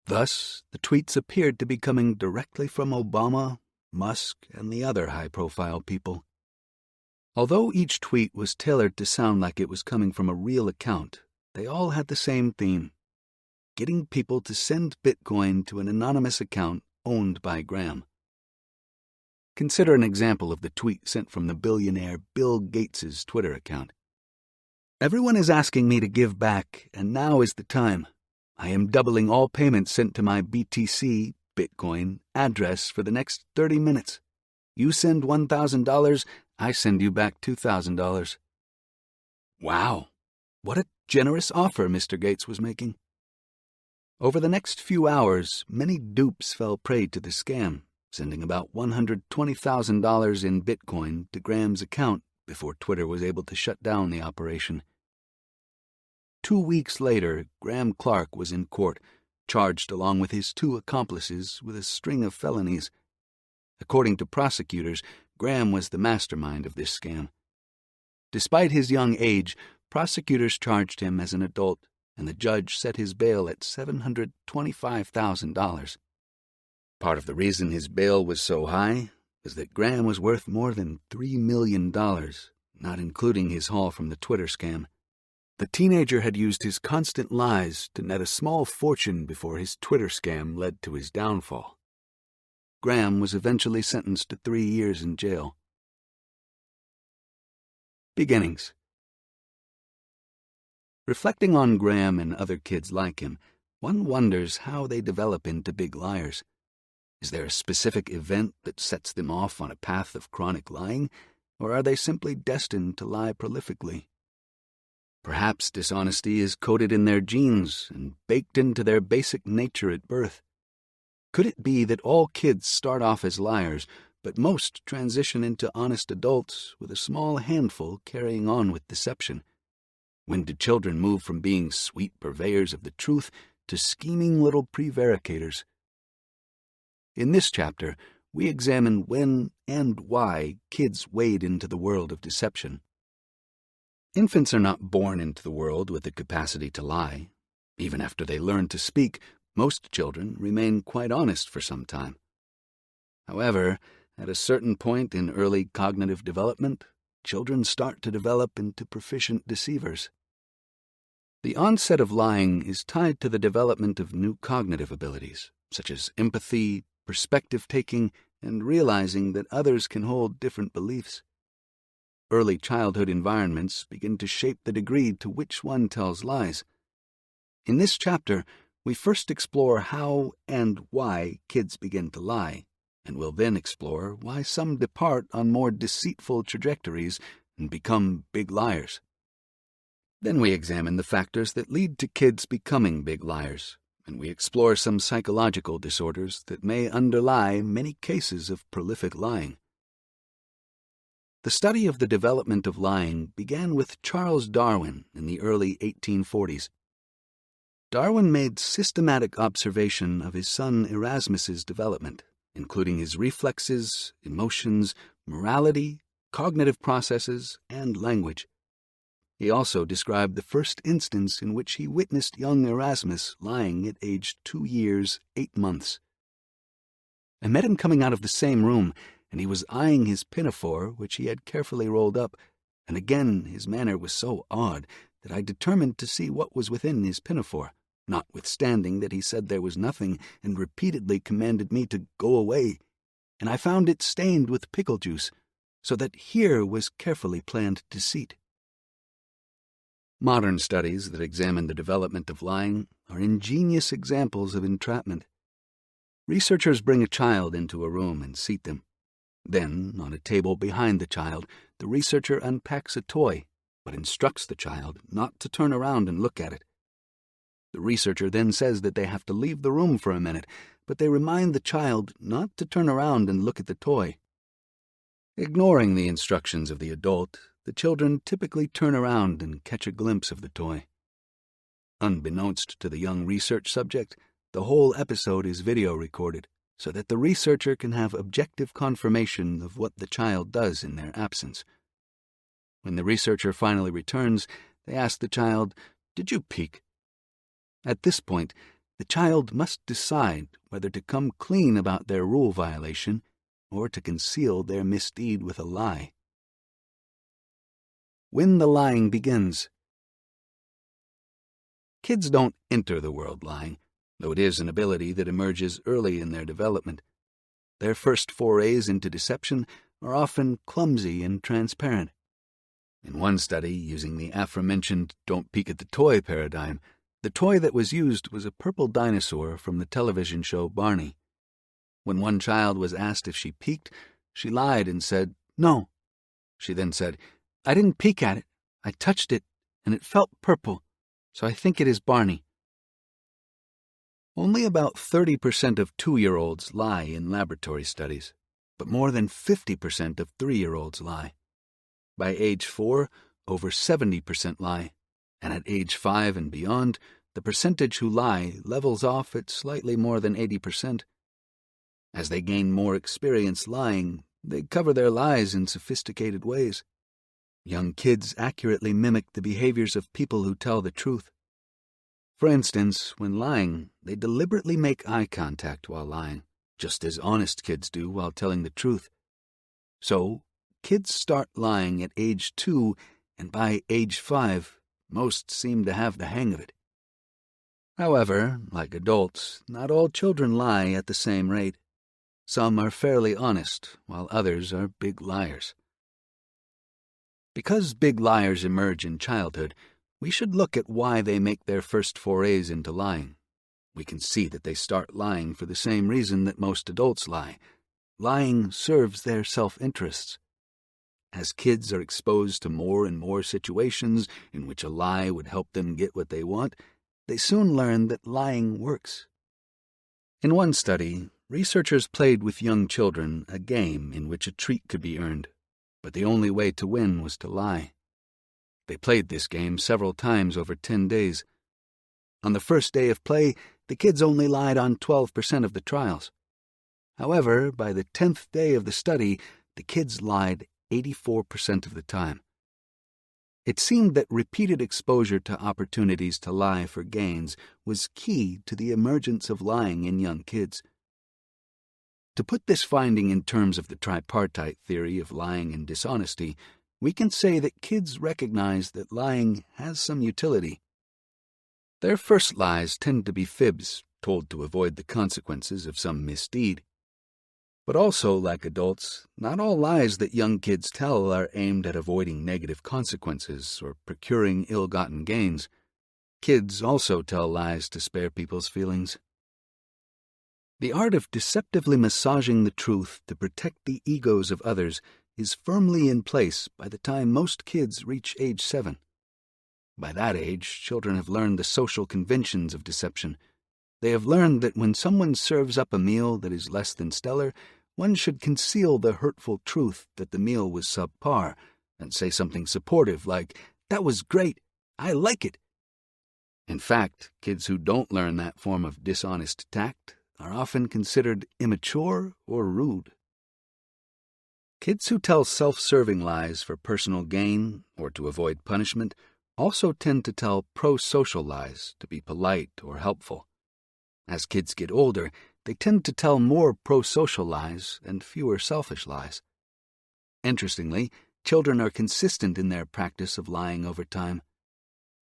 Thus, the tweets appeared to be coming directly from Obama, Musk, and the other high-profile people. Although each tweet was tailored to sound like it was coming from a real account, they all had the same theme: getting people to send Bitcoin to an anonymous account owned by Graham. Consider an example of the tweet sent from the billionaire Bill Gates' Twitter account. "Everyone is asking me to give back, and now is the time. I am doubling all payments sent to my BTC, Bitcoin, address for the next 30 minutes. You send $1,000, I send you back $2,000. Wow, what a generous offer Mr. Gates was making. Over the next few hours, many dupes fell prey to the scam, sending about $120,000 in Bitcoin to Graham's account before Twitter was able to shut down the operation. 2 weeks later, Graham Clark was in court, charged along with his 2 accomplices with a string of felonies. According to prosecutors, Graham was the mastermind of this scam. Despite his young age, prosecutors charged him as an adult, and the judge set his bail at $725,000. Part of the reason his bail was so high was that Graham was worth more than $3 million, not including his haul from the Twitter scam. The teenager had used his constant lies to net a small fortune before his Twitter scam led to his downfall. Graham was eventually sentenced to 3 years in jail. Beginnings. Reflecting on Graham and other kids like him, one wonders how they develop into big liars. Is there a specific event that sets them off on a path of chronic lying? or are they simply destined to lie prolifically? Perhaps dishonesty is coded in their genes and baked into their basic nature at birth. Could it be that all kids start off as liars, but most transition into honest adults, with a small handful carrying on with deception? When do children move from being sweet purveyors of the truth to scheming little prevaricators? In this chapter, we examine when and why kids wade into the world of deception. Infants are not born into the world with the capacity to lie. Even after they learn to speak, most children remain quite honest for some time. However, at a certain point in early cognitive development, children start to develop into proficient deceivers. The onset of lying is tied to the development of new cognitive abilities, such as empathy, perspective-taking, and realizing that others can hold different beliefs. Early childhood environments begin to shape the degree to which one tells lies. In this chapter, we first explore how and why kids begin to lie, and will then explore why some depart on more deceitful trajectories and become big liars. Then we examine the factors that lead to kids becoming big liars, and we explore some psychological disorders that may underlie many cases of prolific lying. The study of the development of lying began with Charles Darwin in the early 1840s. Darwin made systematic observation of his son Erasmus's development, including his reflexes, emotions, morality, cognitive processes, and language. He also described the first instance in which he witnessed young Erasmus lying at age 2 years, 8 months. I met him coming out of the same room, and he was eyeing his pinafore, which he had carefully rolled up, and again his manner was so odd that I determined to see what was within his pinafore, notwithstanding that he said there was nothing and repeatedly commanded me to go away, and I found it stained with pickle juice, so that here was carefully planned deceit. Modern studies that examine the development of lying are ingenious examples of entrapment. Researchers bring a child into a room and seat them. Then, on a table behind the child, the researcher unpacks a toy, but instructs the child not to turn around and look at it. The researcher then says that they have to leave the room for a minute, but they remind the child not to turn around and look at the toy. Ignoring the instructions of the adult, the children typically turn around and catch a glimpse of the toy. Unbeknownst to the young research subject, the whole episode is video recorded, so that the researcher can have objective confirmation of what the child does in their absence. When the researcher finally returns, they ask the child, "Did you peek?" At this point, the child must decide whether to come clean about their rule violation or to conceal their misdeed with a lie. When the lying begins. Kids don't enter the world lying, though it is an ability that emerges early in their development. Their first forays into deception are often clumsy and transparent. In one study, using the aforementioned "don't peek at the toy" paradigm, the toy that was used was a purple dinosaur from the television show Barney. When one child was asked if she peeked, she lied and said, "No." She then said, "I didn't peek at it. I touched it, and it felt purple, so I think it is Barney." Only about 30% of 2-year-olds lie in laboratory studies, but more than 50% of 3-year-olds lie. By age 4, over 70% lie, and at age 5 and beyond, the percentage who lie levels off at slightly more than 80%. As they gain more experience lying, they cover their lies in sophisticated ways. Young kids accurately mimic the behaviors of people who tell the truth. For instance, when lying, they deliberately make eye contact while lying, just as honest kids do while telling the truth. So, kids start lying at age 2, and by age 5, most seem to have the hang of it. However, like adults, not all children lie at the same rate. Some are fairly honest, while others are big liars. Because big liars emerge in childhood, we should look at why they make their first forays into lying. We can see that they start lying for the same reason that most adults lie. Lying serves their self-interests. As kids are exposed to more and more situations in which a lie would help them get what they want, they soon learn that lying works. In one study, researchers played with young children a game in which a treat could be earned, but the only way to win was to lie. They played this game several times over 10 days. On the first day of play, the kids only lied on 12% of the trials. However, by the 10th day of the study, the kids lied 84% of the time. It seemed that repeated exposure to opportunities to lie for gains was key to the emergence of lying in young kids. To put this finding in terms of the tripartite theory of lying and dishonesty, we can say that kids recognize that lying has some utility. Their first lies tend to be fibs, told to avoid the consequences of some misdeed. But also, like adults, not all lies that young kids tell are aimed at avoiding negative consequences or procuring ill-gotten gains. Kids also tell lies to spare people's feelings. The art of deceptively massaging the truth to protect the egos of others is firmly in place by the time most kids reach age 7. By that age, children have learned the social conventions of deception. They have learned that when someone serves up a meal that is less than stellar, one should conceal the hurtful truth that the meal was subpar and say something supportive like, "That was great, I like it." In fact, kids who don't learn that form of dishonest tact are often considered immature or rude. Kids who tell self-serving lies for personal gain or to avoid punishment also tend to tell pro-social lies to be polite or helpful. As kids get older, they tend to tell more pro-social lies and fewer selfish lies. Interestingly, children are consistent in their practice of lying over time.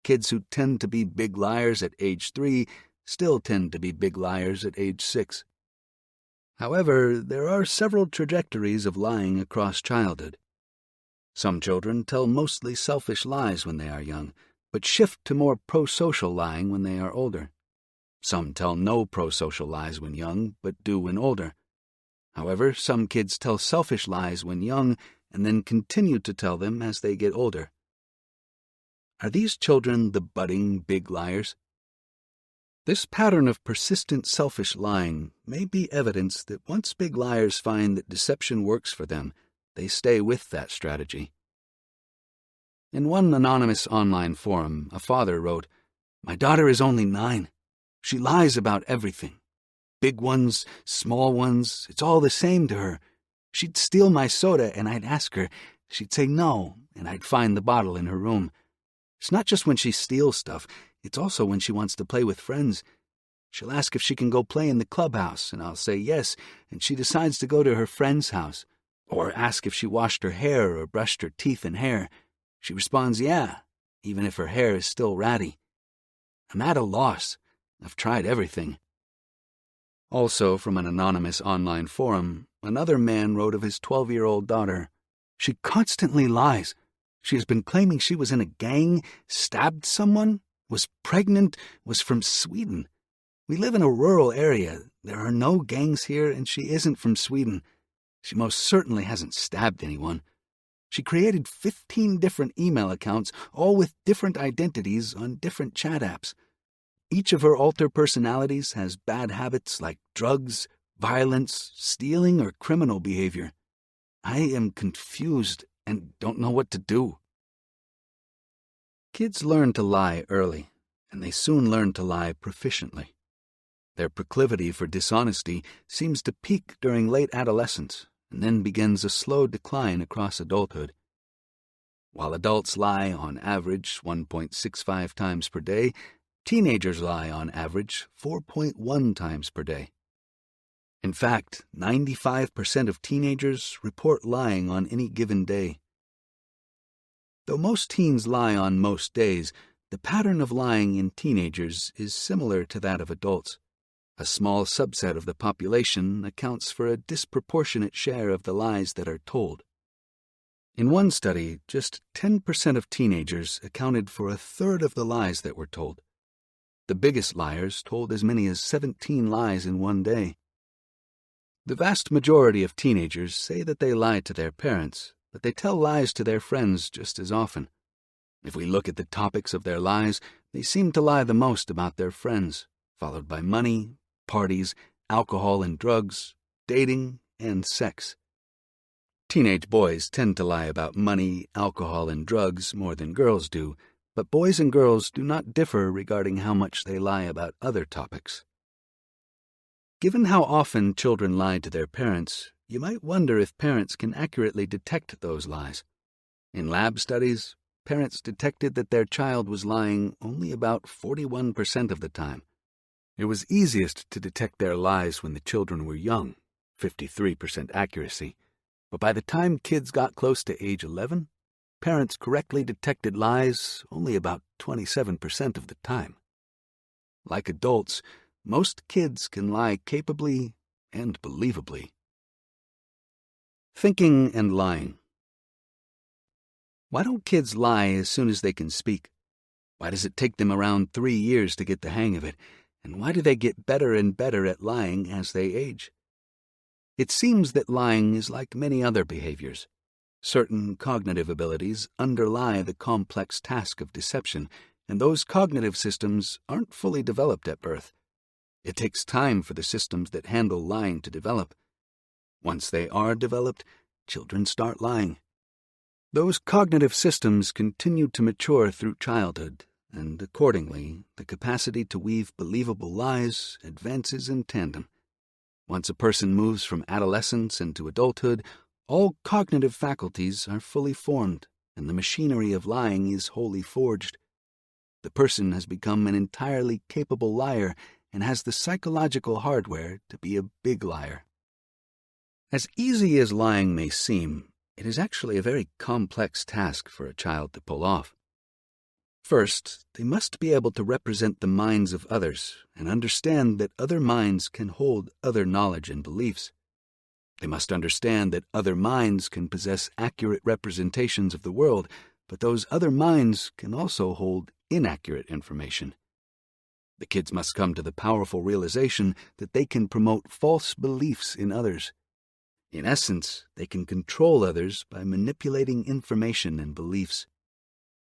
Kids who tend to be big liars at age 3 still tend to be big liars at age 6. However, there are several trajectories of lying across childhood. Some children tell mostly selfish lies when they are young, but shift to more pro-social lying when they are older. Some tell no pro-social lies when young, but do when older. However, some kids tell selfish lies when young and then continue to tell them as they get older. Are these children the budding big liars? This pattern of persistent selfish lying may be evidence that once big liars find that deception works for them, they stay with that strategy. In one anonymous online forum, a father wrote, "My daughter is only 9. She lies about everything. Big ones, small ones, it's all the same to her. She'd steal my soda and I'd ask her. She'd say no, and I'd find the bottle in her room. It's not just when she steals stuff, it's also when she wants to play with friends. She'll ask if she can go play in the clubhouse, and I'll say yes, and she decides to go to her friend's house. Or ask if she washed her hair or brushed her teeth and hair. She responds yeah, even if her hair is still ratty. I'm at a loss. I've tried everything." Also from an anonymous online forum, another man wrote of his 12-year-old daughter. "She constantly lies. She has been claiming she was in a gang, stabbed someone, was pregnant, was from Sweden. We live in a rural area. There are no gangs here, and she isn't from Sweden. She most certainly hasn't stabbed anyone. She created 15 different email accounts, all with different identities on different chat apps. Each of her alter personalities has bad habits like drugs, violence, stealing, or criminal behavior. I am confused and don't know what to do." Kids learn to lie early, and they soon learn to lie proficiently. Their proclivity for dishonesty seems to peak during late adolescence and then begins a slow decline across adulthood. While adults lie on average 1.65 times per day, teenagers lie on average 4.1 times per day. In fact, 95% of teenagers report lying on any given day. Though most teens lie on most days, the pattern of lying in teenagers is similar to that of adults. A small subset of the population accounts for a disproportionate share of the lies that are told. In one study, just 10% of teenagers accounted for a third of the lies that were told. The biggest liars told as many as 17 lies in one day. The vast majority of teenagers say that they lie to their parents, but they tell lies to their friends just as often. If we look at the topics of their lies, they seem to lie the most about their friends, followed by money, parties, alcohol and drugs, dating, and sex. Teenage boys tend to lie about money, alcohol, and drugs more than girls do, but boys and girls do not differ regarding how much they lie about other topics. Given how often children lie to their parents, you might wonder if parents can accurately detect those lies. In lab studies, parents detected that their child was lying only about 41% of the time. It was easiest to detect their lies when the children were young, 53% accuracy. But by the time kids got close to age 11, parents correctly detected lies only about 27% of the time. Like adults, most kids can lie capably and believably. Thinking and lying. Why don't kids lie as soon as they can speak? Why does it take them around 3 years to get the hang of it? And why do they get better and better at lying as they age? It seems that lying is like many other behaviors. Certain cognitive abilities underlie the complex task of deception, and those cognitive systems aren't fully developed at birth. It takes time for the systems that handle lying to develop. Once they are developed, children start lying. Those cognitive systems continue to mature through childhood, and accordingly, the capacity to weave believable lies advances in tandem. Once a person moves from adolescence into adulthood, all cognitive faculties are fully formed, and the machinery of lying is wholly forged. The person has become an entirely capable liar and has the psychological hardware to be a big liar. As easy as lying may seem, it is actually a very complex task for a child to pull off. First, they must be able to represent the minds of others and understand that other minds can hold other knowledge and beliefs. They must understand that other minds can possess accurate representations of the world, but those other minds can also hold inaccurate information. The kids must come to the powerful realization that they can promote false beliefs in others. In essence, they can control others by manipulating information and beliefs.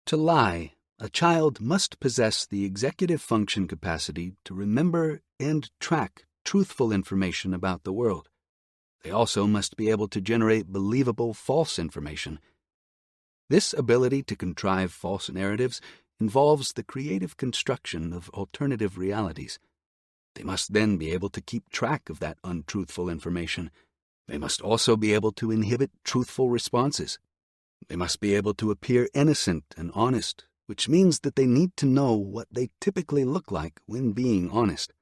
To lie, a child must possess the executive function capacity to remember and track truthful information about the world. They also must be able to generate believable false information. This ability to contrive false narratives involves the creative construction of alternative realities. They must then be able to keep track of that untruthful information. They must also be able to inhibit truthful responses. They must be able to appear innocent and honest, which means that they need to know what they typically look like when being honest.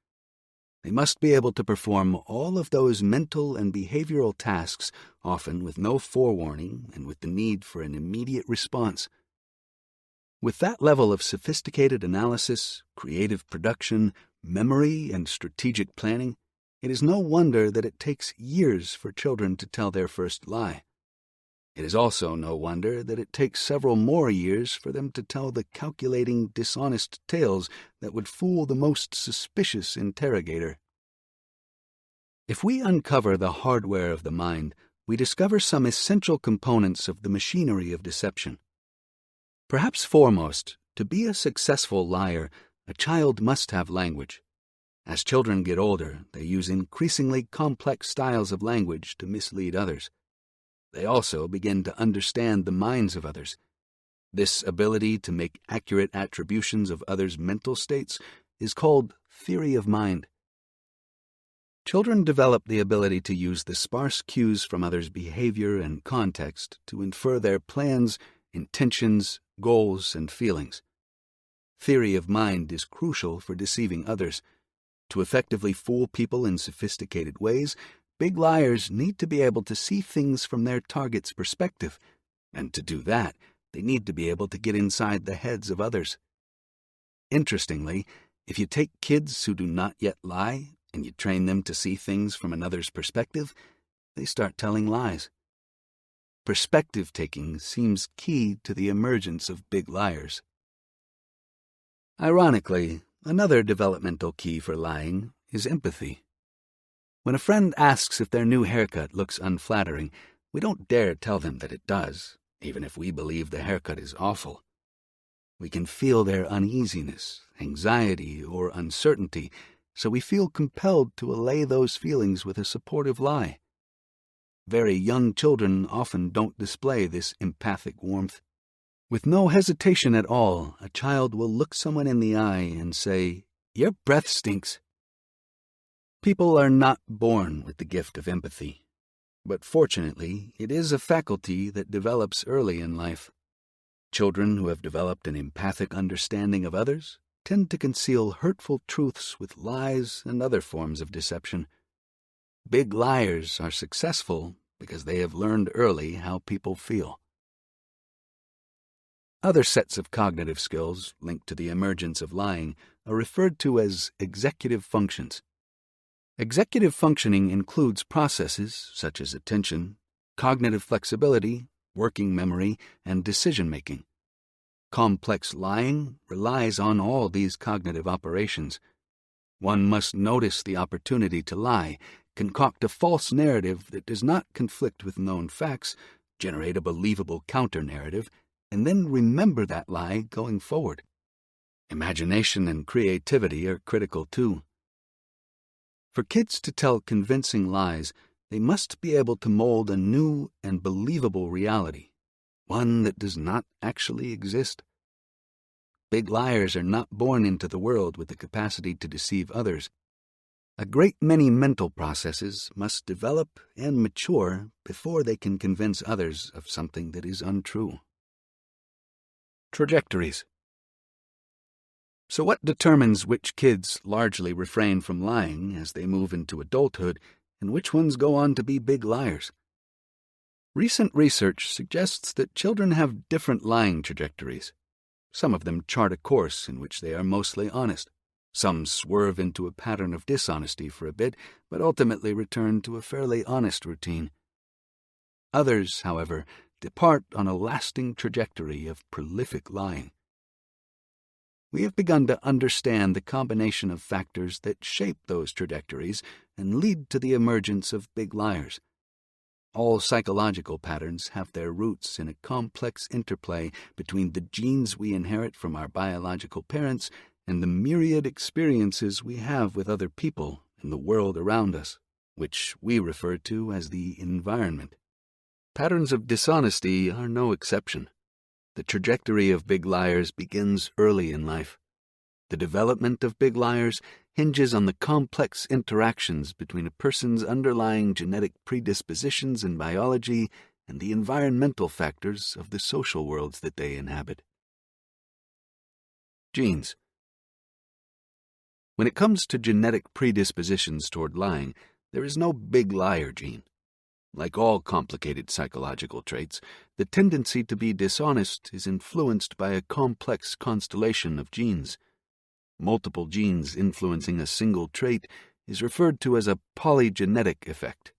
They must be able to perform all of those mental and behavioral tasks, often with no forewarning and with the need for an immediate response. With that level of sophisticated analysis, creative production, memory, and strategic planning, it is no wonder that it takes years for children to tell their first lie. It is also no wonder that it takes several more years for them to tell the calculating, dishonest tales that would fool the most suspicious interrogator. If we uncover the hardware of the mind, we discover some essential components of the machinery of deception. Perhaps foremost, to be a successful liar, a child must have language. As children get older, they use increasingly complex styles of language to mislead others. They also begin to understand the minds of others. This ability to make accurate attributions of others' mental states is called theory of mind. Children develop the ability to use the sparse cues from others' behavior and context to infer their plans, intentions, goals, and feelings. Theory of mind is crucial for deceiving others. To effectively fool people in sophisticated ways, big liars need to be able to see things from their target's perspective, and to do that, they need to be able to get inside the heads of others. Interestingly, if you take kids who do not yet lie and you train them to see things from another's perspective, they start telling lies. Perspective-taking seems key to the emergence of big liars. Ironically, another developmental key for lying is empathy. When a friend asks if their new haircut looks unflattering, We don't dare tell them that it does, even if we believe the haircut is awful. We can feel their uneasiness, anxiety, or uncertainty, so we feel compelled to allay those feelings with a supportive lie. Very young children often don't display this empathic warmth. With no hesitation at all, a child will look someone in the eye and say, "Your breath stinks." People are not born with the gift of empathy, but fortunately, it is a faculty that develops early in life. Children who have developed an empathic understanding of others tend to conceal hurtful truths with lies and other forms of deception. Big liars are successful because they have learned early how people feel. Other sets of cognitive skills linked to the emergence of lying are referred to as executive functions. Executive functioning includes processes such as attention, cognitive flexibility, working memory, and decision-making. Complex lying relies on all these cognitive operations. One must notice the opportunity to lie, concoct a false narrative that does not conflict with known facts, generate a believable counter-narrative, and then remember that lie going forward. Imagination and creativity are critical too. For kids to tell convincing lies, they must be able to mold a new and believable reality, one that does not actually exist. Big liars are not born into the world with the capacity to deceive others. A great many mental processes must develop and mature before they can convince others of something that is untrue. Trajectories. So what determines which kids largely refrain from lying as they move into adulthood and which ones go on to be big liars? Recent research suggests that children have different lying trajectories. Some of them chart a course in which they are mostly honest. Some swerve into a pattern of dishonesty for a bit, but ultimately return to a fairly honest routine. Others, however, depart on a lasting trajectory of prolific lying. We have begun to understand the combination of factors that shape those trajectories and lead to the emergence of big liars. All psychological patterns have their roots in a complex interplay between the genes we inherit from our biological parents and the myriad experiences we have with other people and the world around us, which we refer to as the environment. Patterns of dishonesty are no exception. The trajectory of big liars begins early in life. The development of big liars hinges on the complex interactions between a person's underlying genetic predispositions in biology and the environmental factors of the social worlds that they inhabit. Genes. When it comes to genetic predispositions toward lying, there is no big liar gene. Like all complicated psychological traits, the tendency to be dishonest is influenced by a complex constellation of genes. Multiple genes influencing a single trait is referred to as a polygenetic effect.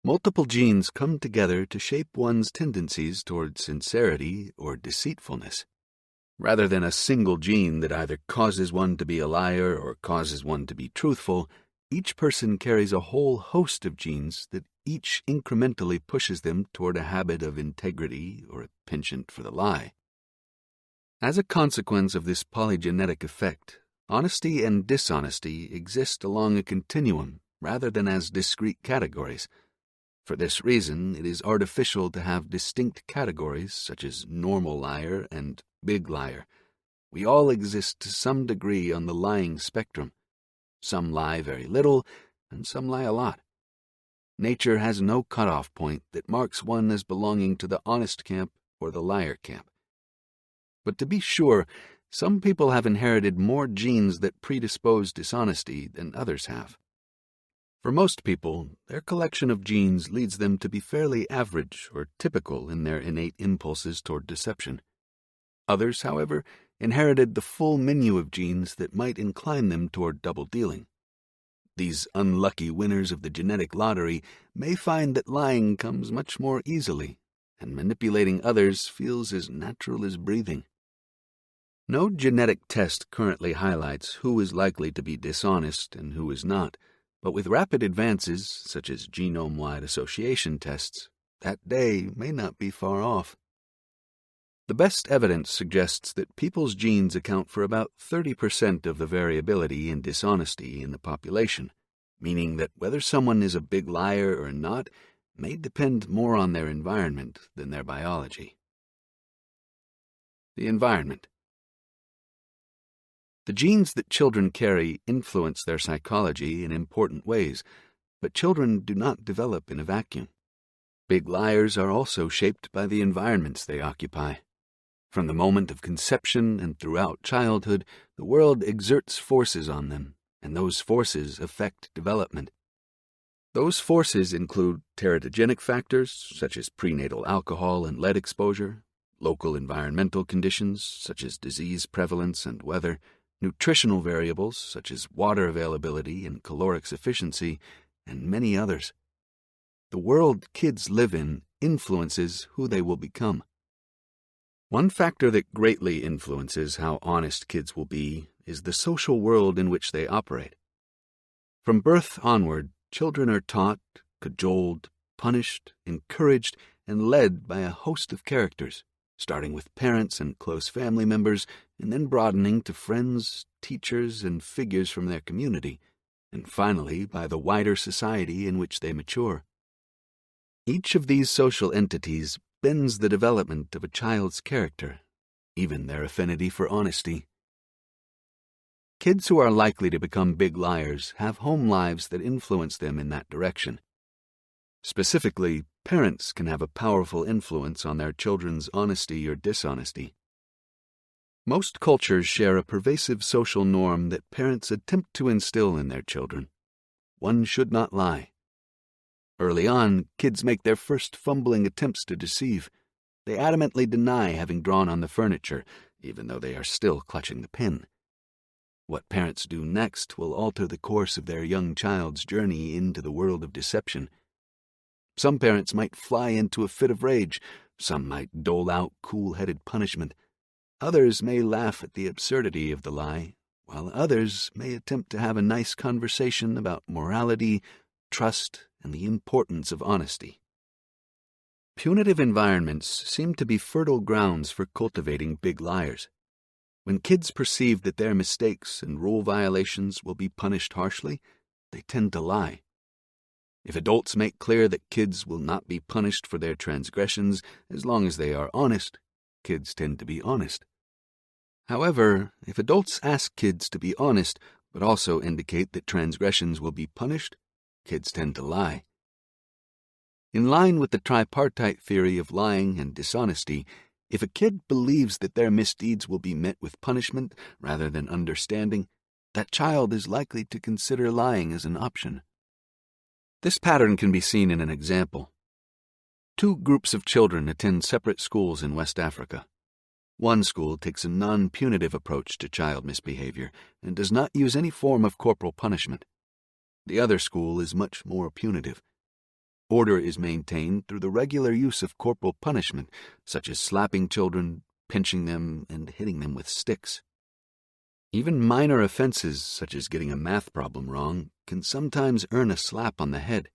Multiple genes come together to shape one's tendencies toward sincerity or deceitfulness. Rather than a single gene that either causes one to be a liar or causes one to be truthful, each person carries a whole host of genes that each incrementally pushes them toward a habit of integrity or a penchant for the lie. As a consequence of this polygenetic effect, honesty and dishonesty exist along a continuum rather than as discrete categories. For this reason, it is artificial to have distinct categories such as normal liar and big liar. We all exist to some degree on the lying spectrum. Some lie very little, and some lie a lot. Nature has no cutoff point that marks one as belonging to the honest camp or the liar camp. But to be sure, some people have inherited more genes that predispose dishonesty than others have. For most people, their collection of genes leads them to be fairly average or typical in their innate impulses toward deception. Others, however, inherited the full menu of genes that might incline them toward double-dealing. These unlucky winners of the genetic lottery may find that lying comes much more easily, and manipulating others feels as natural as breathing. No genetic test currently highlights who is likely to be dishonest and who is not, but with rapid advances, such as genome-wide association tests, That day may not be far off. The best evidence suggests that people's genes account for about 30% of the variability in dishonesty in the population, meaning that whether someone is a big liar or not may depend more on their environment than their biology. The environment. The genes that children carry influence their psychology in important ways, but children do not develop in a vacuum. Big liars are also shaped by the environments they occupy. From the moment of conception and throughout childhood, the world exerts forces on them, and those forces affect development. Those forces include teratogenic factors, such as prenatal alcohol and lead exposure, local environmental conditions, such as disease prevalence and weather, nutritional variables, such as water availability and caloric sufficiency, and many others. The world kids live in influences who they will become. One factor that greatly influences how honest kids will be is the social world in which they operate. From birth onward, children are taught, cajoled, punished, encouraged, and led by a host of characters, starting with parents and close family members, and then broadening to friends, teachers, and figures from their community, and finally by the wider society in which they mature. Each of these social entities bends the development of a child's character, even their affinity for honesty. Kids who are likely to become big liars have home lives that influence them in that direction. Specifically, parents can have a powerful influence on their children's honesty or dishonesty. Most cultures share a pervasive social norm that parents attempt to instill in their children. One should not lie. Early on, kids make their first fumbling attempts to deceive. They adamantly deny having drawn on the furniture, even though they are still clutching the pen. What parents do next will alter the course of their young child's journey into the world of deception. Some parents might fly into a fit of rage. Some might dole out cool-headed punishment. Others may laugh at the absurdity of the lie, while others may attempt to have a nice conversation about morality, trust, and the importance of honesty. Punitive environments seem to be fertile grounds for cultivating big liars. When kids perceive that their mistakes and rule violations will be punished harshly, they tend to lie. If adults make clear that kids will not be punished for their transgressions as long as they are honest, kids tend to be honest. However, if adults ask kids to be honest, but also indicate that transgressions will be punished, kids tend to lie. In line with the tripartite theory of lying and dishonesty, if a kid believes that their misdeeds will be met with punishment rather than understanding, that child is likely to consider lying as an option. This pattern can be seen in an example. Two groups of children attend separate schools in West Africa. One school takes a non-punitive approach to child misbehavior and does not use any form of corporal punishment. The other school is much more punitive. Order is maintained through the regular use of corporal punishment, such as slapping children, pinching them, and hitting them with sticks. Even minor offenses, such as getting a math problem wrong, can sometimes earn a slap on the head.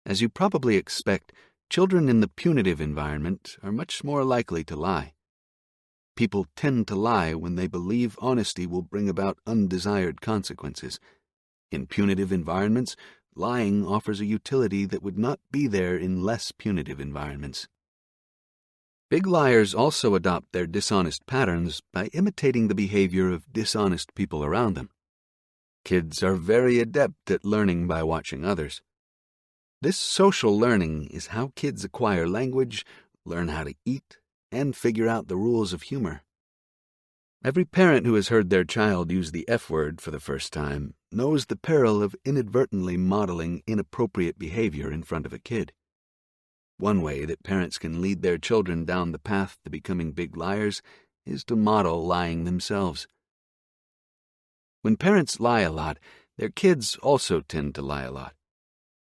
As you probably expect, children in the punitive environment are much more likely to lie. People tend to lie when they believe honesty will bring about undesired consequences. In punitive environments, lying offers a utility that would not be there in less punitive environments. Big liars also adopt their dishonest patterns by imitating the behavior of dishonest people around them. Kids are very adept at learning by watching others. This social learning is how kids acquire language, learn how to eat, and figure out the rules of humor. Every parent who has heard their child use the F word for the first time knows the peril of inadvertently modeling inappropriate behavior in front of a kid. One way that parents can lead their children down the path to becoming big liars is to model lying themselves. When parents lie a lot, their kids also tend to lie a lot.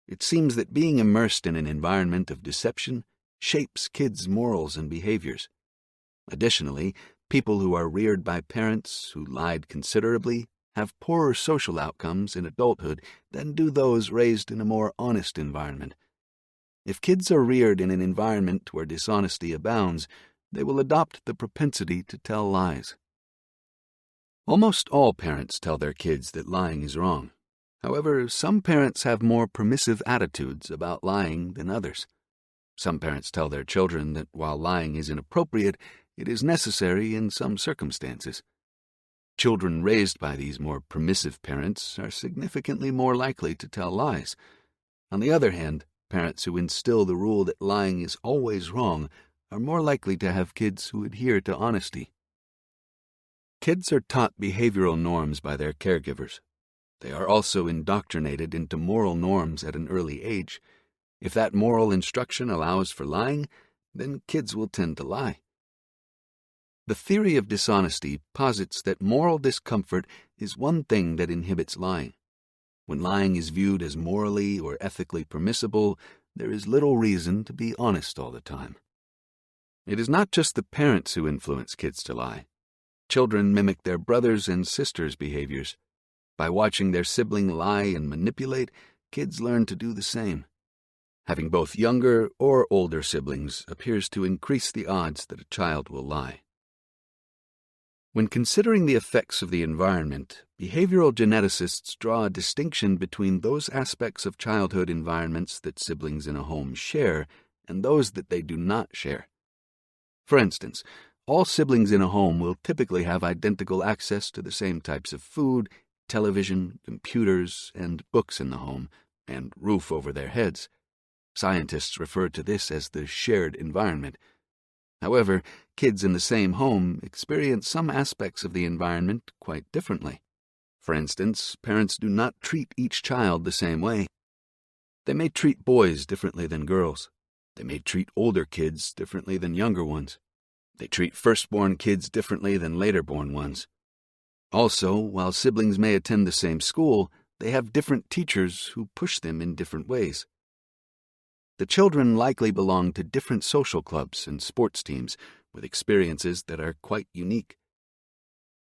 It seems that being immersed in an environment of deception shapes kids' morals and behaviors. Additionally, people who are reared by parents who lied considerably have poorer social outcomes in adulthood than do those raised in a more honest environment. If kids are reared in an environment where dishonesty abounds, they will adopt the propensity to tell lies. Almost all parents tell their kids that lying is wrong. However, some parents have more permissive attitudes about lying than others. Some parents tell their children that while lying is inappropriate, it is necessary in some circumstances. Children raised by these more permissive parents are significantly more likely to tell lies. On the other hand, parents who instill the rule that lying is always wrong are more likely to have kids who adhere to honesty. Kids are taught behavioral norms by their caregivers. They are also indoctrinated into moral norms at an early age. If that moral instruction allows for lying, then kids will tend to lie. The theory of dishonesty posits that moral discomfort is one thing that inhibits lying. When lying is viewed as morally or ethically permissible, there is little reason to be honest all the time. It is not just the parents who influence kids to lie. Children mimic their brothers' and sisters' behaviors. By watching their sibling lie and manipulate, kids learn to do the same. Having both younger or older siblings appears to increase the odds that a child will lie. When considering the effects of the environment, behavioral geneticists draw a distinction between those aspects of childhood environments that siblings in a home share and those that they do not share. For instance, all siblings in a home will typically have identical access to the same types of food, television, computers, and books in the home, and roof over their heads. Scientists refer to this as the shared environment. However, kids in the same home experience some aspects of the environment quite differently. For instance, parents do not treat each child the same way. They may treat boys differently than girls. They may treat older kids differently than younger ones. They treat firstborn kids differently than later-born ones. Also, while siblings may attend the same school, they have different teachers who push them in different ways. The children likely belong to different social clubs and sports teams with experiences that are quite unique.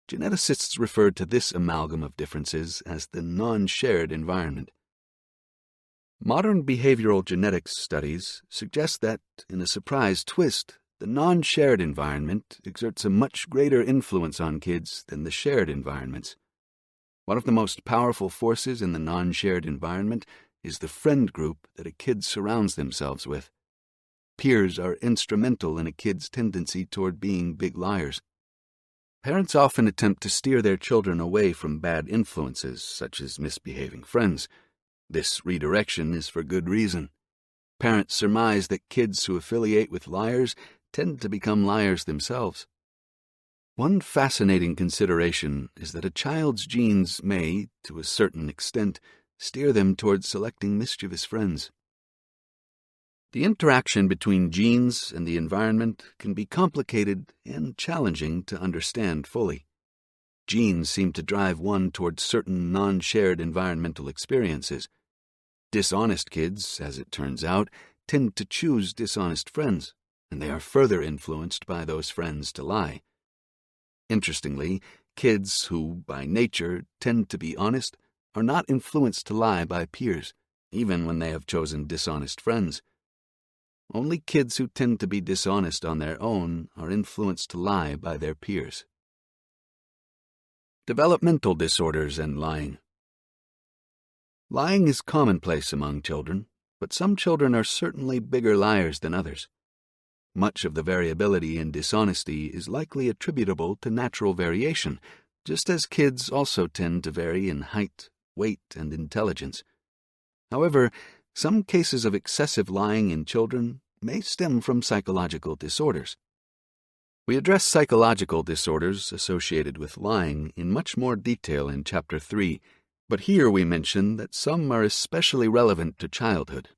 Geneticists refer to this amalgam of differences as the non-shared environment. Modern behavioral genetics studies suggest that, in a surprise twist, the non-shared environment exerts a much greater influence on kids than the shared environments. One of the most powerful forces in the non-shared environment is the friend group that a kid surrounds themselves with. Peers are instrumental in a kid's tendency toward being big liars. Parents often attempt to steer their children away from bad influences, such as misbehaving friends. This redirection is for good reason. Parents surmise that kids who affiliate with liars tend to become liars themselves. One fascinating consideration is that a child's genes may, to a certain extent, steer them towards selecting mischievous friends. The interaction between genes and the environment can be complicated and challenging to understand fully. Genes seem to drive one towards certain non-shared environmental experiences. Dishonest kids, as it turns out, tend to choose dishonest friends, and they are further influenced by those friends to lie. Interestingly, kids who, by nature, tend to be honest are not influenced to lie by peers, even when they have chosen dishonest friends. Only kids who tend to be dishonest on their own are influenced to lie by their peers. Developmental disorders and lying. Lying is commonplace among children, but some children are certainly bigger liars than others. Much of the variability in dishonesty is likely attributable to natural variation, just as kids also tend to vary in height, weight, and intelligence. However, some cases of excessive lying in children may stem from psychological disorders. We address psychological disorders associated with lying in much more detail in Chapter 3, but here we mention that some are especially relevant to childhood.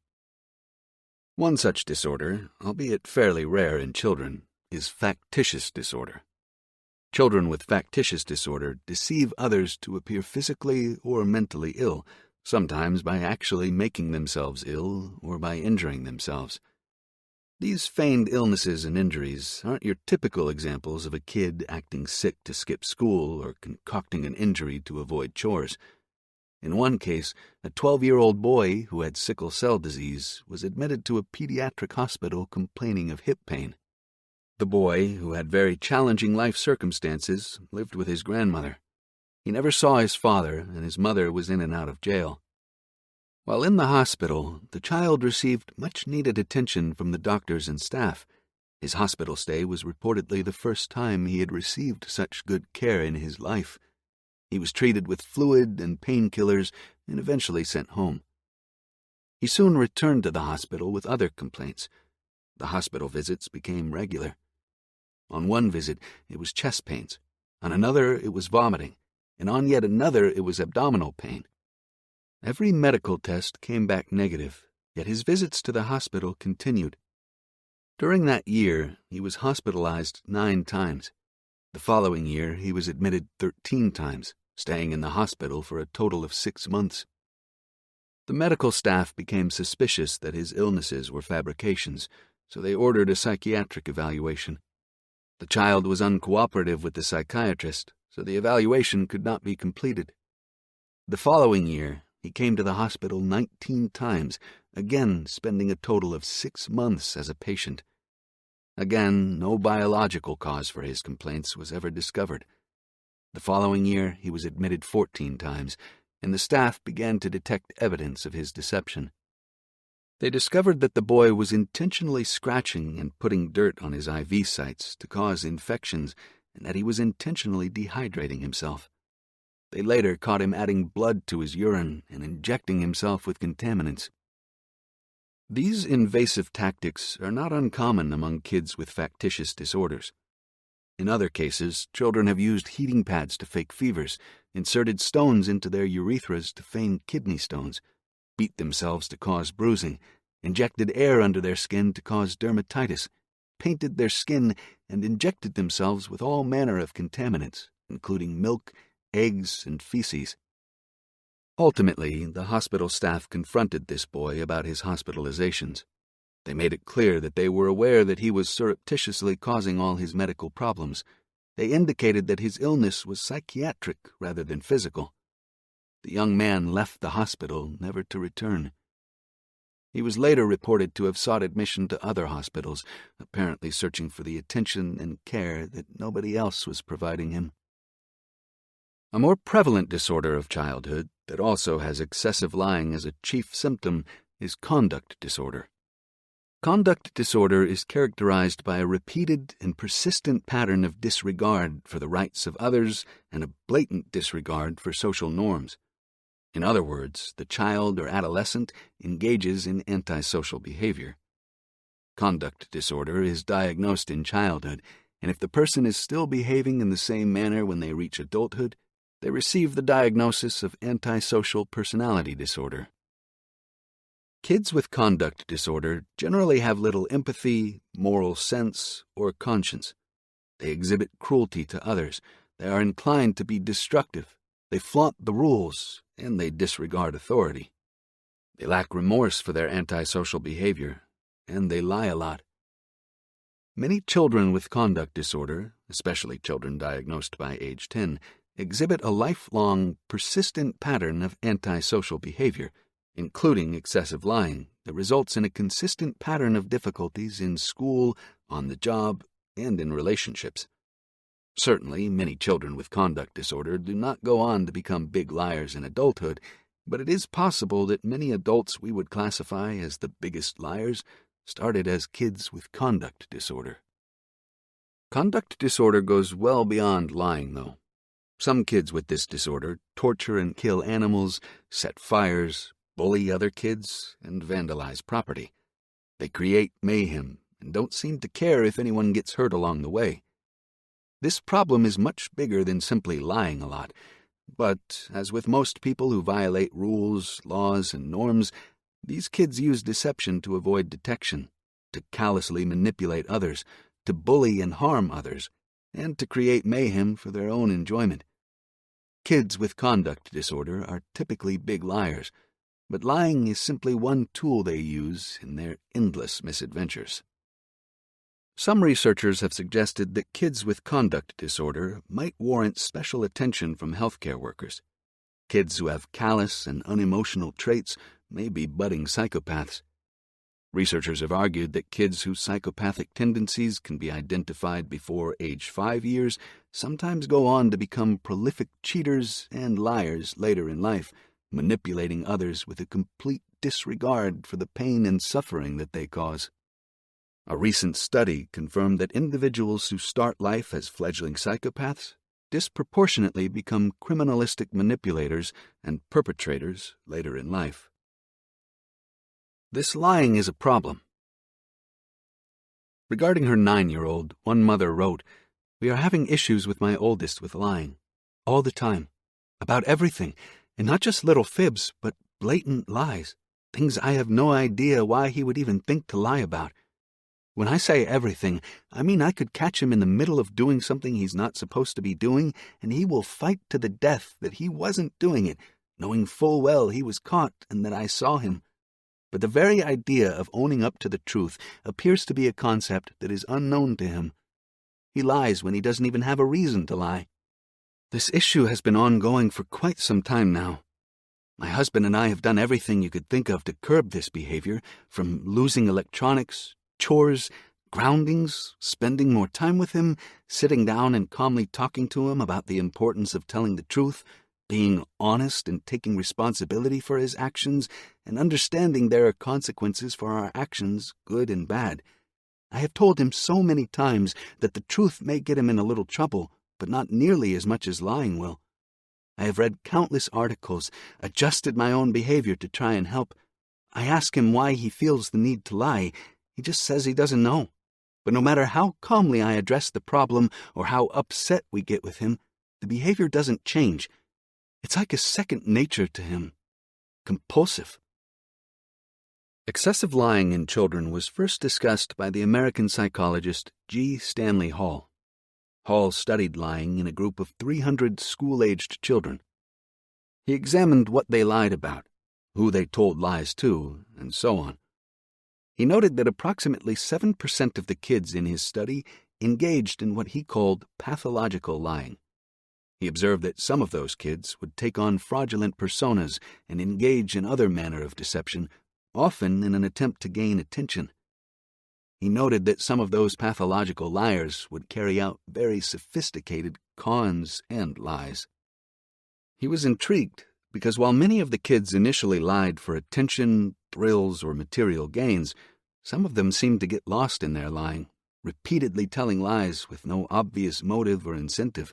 One such disorder, albeit fairly rare in children, is factitious disorder. Children with factitious disorder deceive others to appear physically or mentally ill, sometimes by actually making themselves ill or by injuring themselves. These feigned illnesses and injuries aren't your typical examples of a kid acting sick to skip school or concocting an injury to avoid chores. In one case, a 12-year-old boy who had sickle cell disease was admitted to a pediatric hospital complaining of hip pain. The boy, who had very challenging life circumstances, lived with his grandmother. He never saw his father, and his mother was in and out of jail. While in the hospital, the child received much-needed attention from the doctors and staff. His hospital stay was reportedly the first time he had received such good care in his life. He was treated with fluid and painkillers and eventually sent home. He soon returned to the hospital with other complaints. The hospital visits became regular. On one visit, it was chest pains. On another, it was vomiting. And on yet another, it was abdominal pain. Every medical test came back negative, yet his visits to the hospital continued. During that year, he was hospitalized 9 times. The following year, he was admitted 13 times, staying in the hospital for a total of 6 months. The medical staff became suspicious that his illnesses were fabrications, so they ordered a psychiatric evaluation. The child was uncooperative with the psychiatrist, so the evaluation could not be completed. The following year, he came to the hospital 19 times, again spending a total of 6 months as a patient. Again, no biological cause for his complaints was ever discovered. The following year, he was admitted 14 times, and the staff began to detect evidence of his deception. They discovered that the boy was intentionally scratching and putting dirt on his IV sites to cause infections, and that he was intentionally dehydrating himself. They later caught him adding blood to his urine and injecting himself with contaminants. These invasive tactics are not uncommon among kids with factitious disorders. In other cases, children have used heating pads to fake fevers, inserted stones into their urethras to feign kidney stones, beat themselves to cause bruising, injected air under their skin to cause dermatitis, painted their skin, and injected themselves with all manner of contaminants, including milk, eggs, and feces. Ultimately, the hospital staff confronted this boy about his hospitalizations. They made it clear that they were aware that he was surreptitiously causing all his medical problems. They indicated that his illness was psychiatric rather than physical. The young man left the hospital, never to return. He was later reported to have sought admission to other hospitals, apparently searching for the attention and care that nobody else was providing him. A more prevalent disorder of childhood that also has excessive lying as a chief symptom is conduct disorder. Conduct disorder is characterized by a repeated and persistent pattern of disregard for the rights of others and a blatant disregard for social norms. In other words, the child or adolescent engages in antisocial behavior. Conduct disorder is diagnosed in childhood, and if the person is still behaving in the same manner when they reach adulthood, they receive the diagnosis of antisocial personality disorder. Kids with conduct disorder generally have little empathy, moral sense, or conscience. They exhibit cruelty to others. They are inclined to be destructive. They flaunt the rules, and they disregard authority. They lack remorse for their antisocial behavior, and they lie a lot. Many children with conduct disorder, especially children diagnosed by age 10, exhibit a lifelong, persistent pattern of antisocial behavior, including excessive lying, that results in a consistent pattern of difficulties in school, on the job, and in relationships. Certainly, many children with conduct disorder do not go on to become big liars in adulthood, but it is possible that many adults we would classify as the biggest liars started as kids with conduct disorder. Conduct disorder goes well beyond lying, though. Some kids with this disorder torture and kill animals, set fires, bully other kids, and vandalize property. They create mayhem and don't seem to care if anyone gets hurt along the way. This problem is much bigger than simply lying a lot, but as with most people who violate rules, laws, and norms, these kids use deception to avoid detection, to callously manipulate others, to bully and harm others, and to create mayhem for their own enjoyment. Kids with conduct disorder are typically big liars, but lying is simply one tool they use in their endless misadventures. Some researchers have suggested that kids with conduct disorder might warrant special attention from healthcare workers. Kids who have callous and unemotional traits may be budding psychopaths. Researchers have argued that kids whose psychopathic tendencies can be identified before age 5 years sometimes go on to become prolific cheaters and liars later in life, manipulating others with a complete disregard for the pain and suffering that they cause. A recent study confirmed that individuals who start life as fledgling psychopaths disproportionately become criminalistic manipulators and perpetrators later in life. This lying is a problem. Regarding her 9-year-old, one mother wrote, "We are having issues with my oldest with lying. All the time. About everything. And not just little fibs, but blatant lies. Things I have no idea why he would even think to lie about. When I say everything, I mean I could catch him in the middle of doing something he's not supposed to be doing, and he will fight to the death that he wasn't doing it, knowing full well he was caught and that I saw him. But the very idea of owning up to the truth appears to be a concept that is unknown to him. He lies when he doesn't even have a reason to lie. This issue has been ongoing for quite some time now. My husband and I have done everything you could think of to curb this behavior, from losing electronics, chores, groundings, spending more time with him, sitting down and calmly talking to him about the importance of telling the truth, being honest and taking responsibility for his actions, and understanding there are consequences for our actions, good and bad. I have told him so many times that the truth may get him in a little trouble, but not nearly as much as lying will. I have read countless articles, adjusted my own behavior to try and help. I ask him why he feels the need to lie. He just says he doesn't know. But no matter how calmly I address the problem or how upset we get with him, the behavior doesn't change. It's like a second nature to him. Compulsive. Excessive lying in children was first discussed by the American psychologist G. Stanley Hall. Hall studied lying in a group of 300 school-aged children. He examined what they lied about, who they told lies to, and so on. He noted that approximately 7% of the kids in his study engaged in what he called pathological lying. He observed that some of those kids would take on fraudulent personas and engage in other manner of deception, often in an attempt to gain attention. He noted that some of those pathological liars would carry out very sophisticated cons and lies. He was intrigued because while many of the kids initially lied for attention, thrills, or material gains, some of them seemed to get lost in their lying, repeatedly telling lies with no obvious motive or incentive.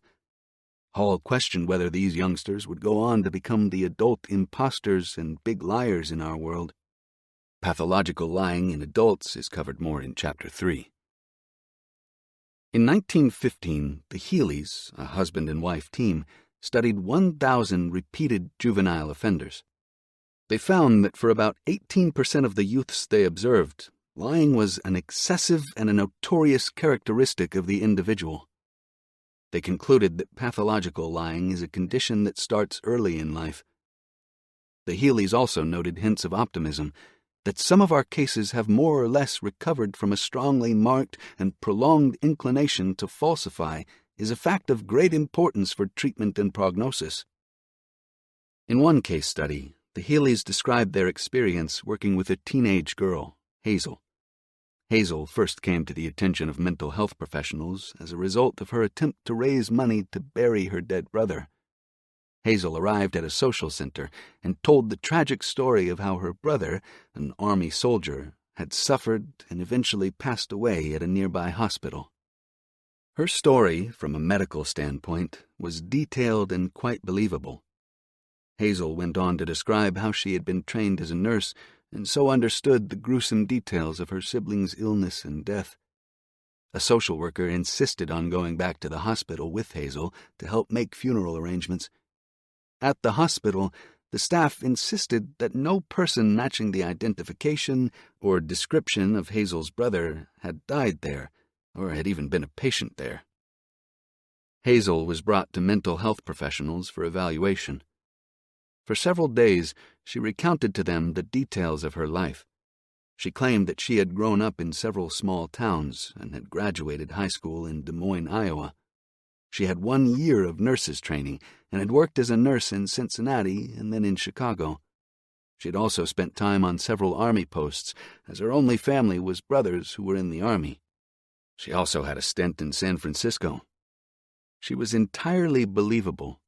Hall questioned whether these youngsters would go on to become the adult imposters and big liars in our world. Pathological lying in adults is covered more in Chapter 3. In 1915, the Healys, a husband and wife team, studied 1,000 repeated juvenile offenders. They found that for about 18% of the youths they observed, lying was an excessive and a notorious characteristic of the individual. They concluded that pathological lying is a condition that starts early in life. The Healys also noted hints of optimism, that some of our cases have more or less recovered from a strongly marked and prolonged inclination to falsify is a fact of great importance for treatment and prognosis. In one case study, the Healys described their experience working with a teenage girl, Hazel. Hazel first came to the attention of mental health professionals as a result of her attempt to raise money to bury her dead brother. Hazel arrived at a social center and told the tragic story of how her brother, an Army soldier, had suffered and eventually passed away at a nearby hospital. Her story, from a medical standpoint, was detailed and quite believable. Hazel went on to describe how she had been trained as a nurse and so understood the gruesome details of her sibling's illness and death. A social worker insisted on going back to the hospital with Hazel to help make funeral arrangements. At the hospital, the staff insisted that no person matching the identification or description of Hazel's brother had died there, or had even been a patient there. Hazel was brought to mental health professionals for evaluation. For several days, she recounted to them the details of her life. She claimed that she had grown up in several small towns and had graduated high school in Des Moines, Iowa. She had 1 year of nurse's training and had worked as a nurse in Cincinnati and then in Chicago. She had also spent time on several Army posts, as her only family was brothers who were in the Army. She also had a stint in San Francisco. She was entirely believable.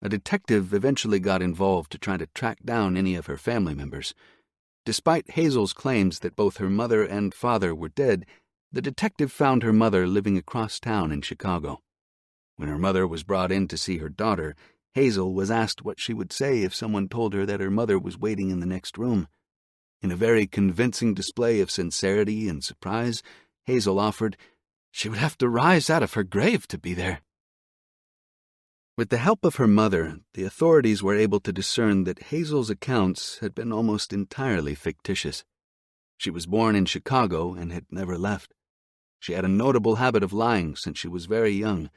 A detective eventually got involved to try to track down any of her family members. Despite Hazel's claims that both her mother and father were dead, the detective found her mother living across town in Chicago. When her mother was brought in to see her daughter, Hazel was asked what she would say if someone told her that her mother was waiting in the next room. In a very convincing display of sincerity and surprise, Hazel offered, "She would have to rise out of her grave to be there." With the help of her mother, the authorities were able to discern that Hazel's accounts had been almost entirely fictitious. She was born in Chicago and had never left. She had a notable habit of lying since she was very young.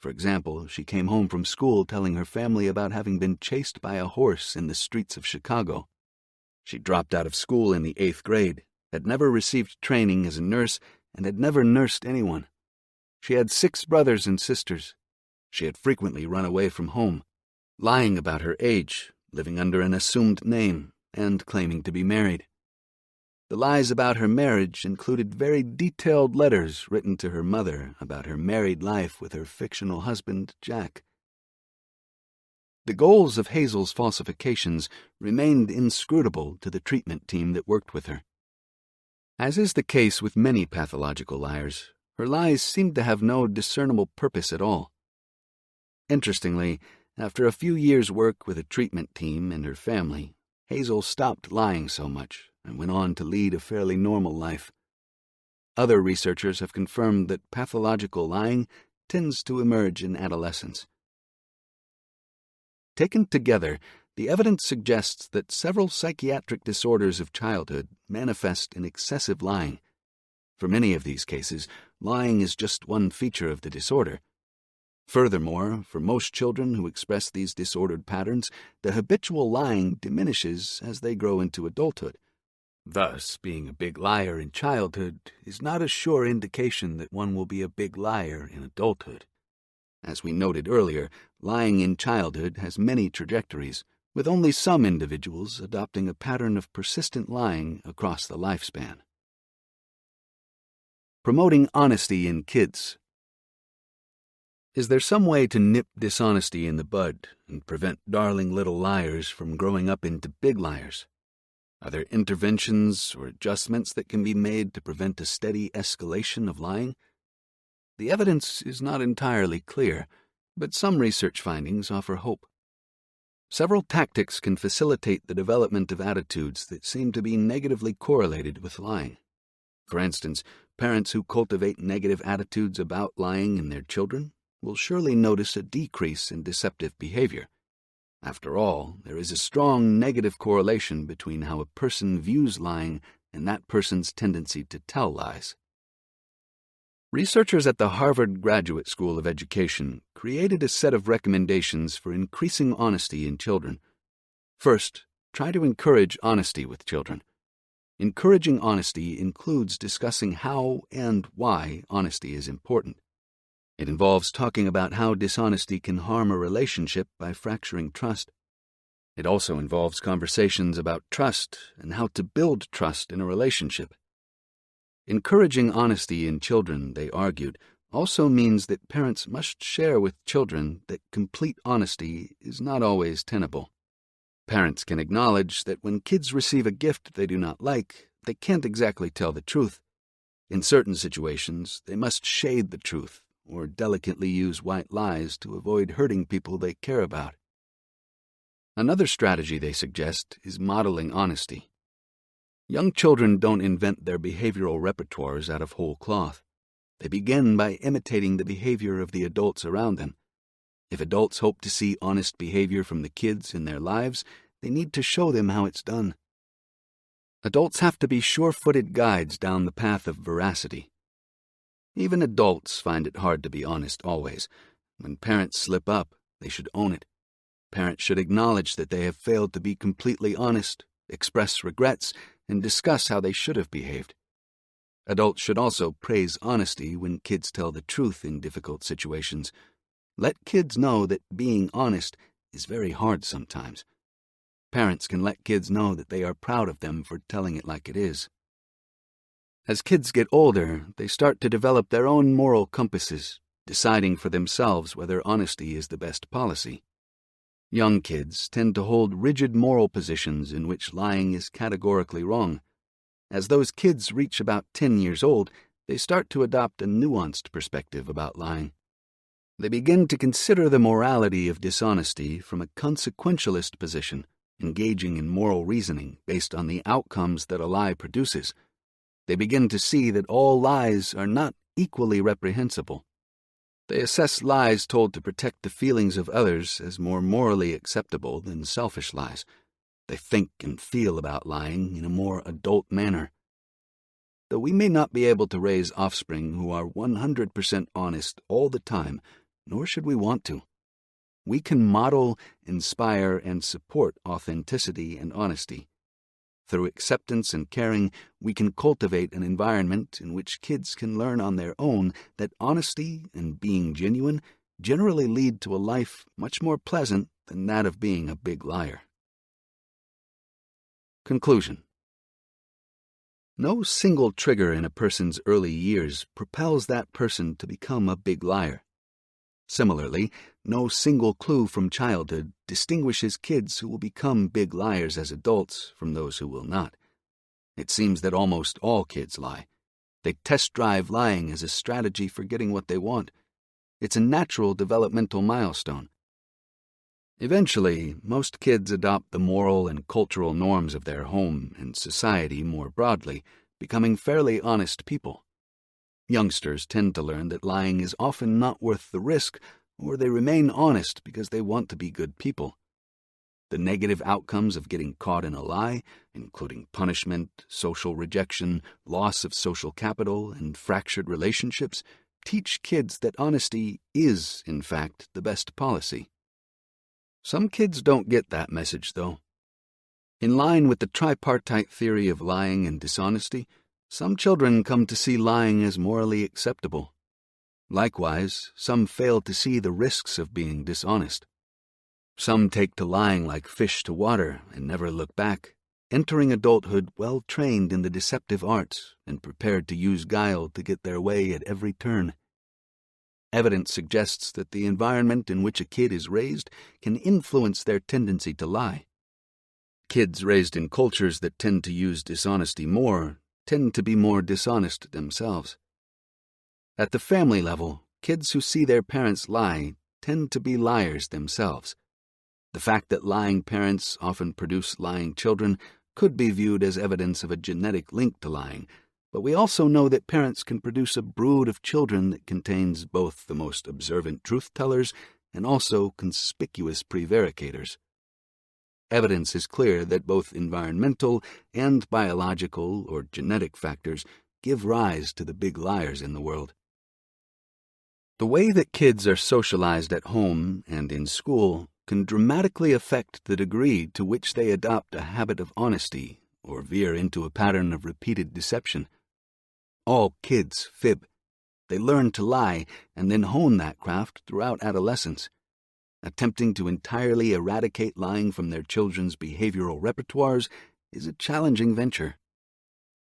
For example, she came home from school telling her family about having been chased by a horse in the streets of Chicago. She dropped out of school in the 8th grade, had never received training as a nurse, and had never nursed anyone. She had 6 brothers and sisters. She had frequently run away from home, lying about her age, living under an assumed name, and claiming to be married. The lies about her marriage included very detailed letters written to her mother about her married life with her fictional husband, Jack. The goals of Hazel's falsifications remained inscrutable to the treatment team that worked with her. As is the case with many pathological liars, her lies seemed to have no discernible purpose at all. Interestingly, after a few years' work with a treatment team and her family, Hazel stopped lying so much and went on to lead a fairly normal life. Other researchers have confirmed that pathological lying tends to emerge in adolescence. Taken together, the evidence suggests that several psychiatric disorders of childhood manifest in excessive lying. For many of these cases, lying is just one feature of the disorder. Furthermore, for most children who express these disordered patterns, the habitual lying diminishes as they grow into adulthood. Thus, being a big liar in childhood is not a sure indication that one will be a big liar in adulthood. As we noted earlier, lying in childhood has many trajectories, with only some individuals adopting a pattern of persistent lying across the lifespan. Promoting honesty in kids. Is there some way to nip dishonesty in the bud and prevent darling little liars from growing up into big liars? Are there interventions or adjustments that can be made to prevent a steady escalation of lying? The evidence is not entirely clear, but some research findings offer hope. Several tactics can facilitate the development of attitudes that seem to be negatively correlated with lying. For instance, parents who cultivate negative attitudes about lying in their children will surely notice a decrease in deceptive behavior. After all, there is a strong negative correlation between how a person views lying and that person's tendency to tell lies. Researchers at the Harvard Graduate School of Education created a set of recommendations for increasing honesty in children. First, try to encourage honesty with children. Encouraging honesty includes discussing how and why honesty is important. It involves talking about how dishonesty can harm a relationship by fracturing trust. It also involves conversations about trust and how to build trust in a relationship. Encouraging honesty in children, they argued, also means that parents must share with children that complete honesty is not always tenable. Parents can acknowledge that when kids receive a gift they do not like, they can't exactly tell the truth. In certain situations, they must shade the truth or delicately use white lies to avoid hurting people they care about. Another strategy they suggest is modeling honesty. Young children don't invent their behavioral repertoires out of whole cloth. They begin by imitating the behavior of the adults around them. If adults hope to see honest behavior from the kids in their lives, they need to show them how it's done. Adults have to be sure-footed guides down the path of veracity. Even adults find it hard to be honest always. When parents slip up, they should own it. Parents should acknowledge that they have failed to be completely honest, express regrets, and discuss how they should have behaved. Adults should also praise honesty when kids tell the truth in difficult situations. Let kids know that being honest is very hard sometimes. Parents can let kids know that they are proud of them for telling it like it is. As kids get older, they start to develop their own moral compasses, deciding for themselves whether honesty is the best policy. Young kids tend to hold rigid moral positions in which lying is categorically wrong. As those kids reach about 10 years old, they start to adopt a nuanced perspective about lying. They begin to consider the morality of dishonesty from a consequentialist position, engaging in moral reasoning based on the outcomes that a lie produces. They begin to see that all lies are not equally reprehensible. They assess lies told to protect the feelings of others as more morally acceptable than selfish lies. They think and feel about lying in a more adult manner. Though we may not be able to raise offspring who are 100% honest all the time, nor should we want to, we can model, inspire, and support authenticity and honesty. Through acceptance and caring, we can cultivate an environment in which kids can learn on their own that honesty and being genuine generally lead to a life much more pleasant than that of being a big liar. Conclusion. No single trigger in a person's early years propels that person to become a big liar. Similarly, no single clue from childhood distinguishes kids who will become big liars as adults from those who will not. It seems that almost all kids lie. They test drive lying as a strategy for getting what they want. It's a natural developmental milestone. Eventually, most kids adopt the moral and cultural norms of their home and society more broadly, becoming fairly honest people. Youngsters tend to learn that lying is often not worth the risk, or they remain honest because they want to be good people. The negative outcomes of getting caught in a lie, including punishment, social rejection, loss of social capital, and fractured relationships, teach kids that honesty is, in fact, the best policy. Some kids don't get that message, though. In line with the tripartite theory of lying and dishonesty, some children come to see lying as morally acceptable. Likewise, some fail to see the risks of being dishonest. Some take to lying like fish to water and never look back, entering adulthood well trained in the deceptive arts and prepared to use guile to get their way at every turn. Evidence suggests that the environment in which a kid is raised can influence their tendency to lie. Kids raised in cultures that tend to use dishonesty more tend to be more dishonest themselves. At the family level, kids who see their parents lie tend to be liars themselves. The fact that lying parents often produce lying children could be viewed as evidence of a genetic link to lying, but we also know that parents can produce a brood of children that contains both the most observant truth-tellers and also conspicuous prevaricators. Evidence is clear that both environmental and biological or genetic factors give rise to the big liars in the world. The way that kids are socialized at home and in school can dramatically affect the degree to which they adopt a habit of honesty or veer into a pattern of repeated deception. All kids fib. They learn to lie and then hone that craft throughout adolescence. Attempting to entirely eradicate lying from their children's behavioral repertoires is a challenging venture.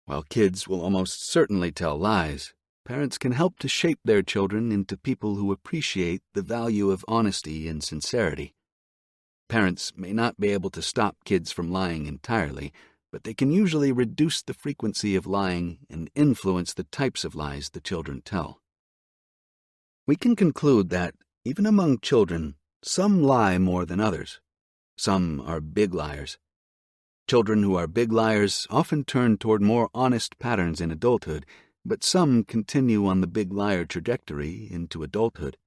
While kids will almost certainly tell lies, parents can help to shape their children into people who appreciate the value of honesty and sincerity. Parents may not be able to stop kids from lying entirely, but they can usually reduce the frequency of lying and influence the types of lies the children tell. We can conclude that, even among children, some lie more than others. Some are big liars. Children who are big liars often turn toward more honest patterns in adulthood, but some continue on the big liar trajectory into adulthood.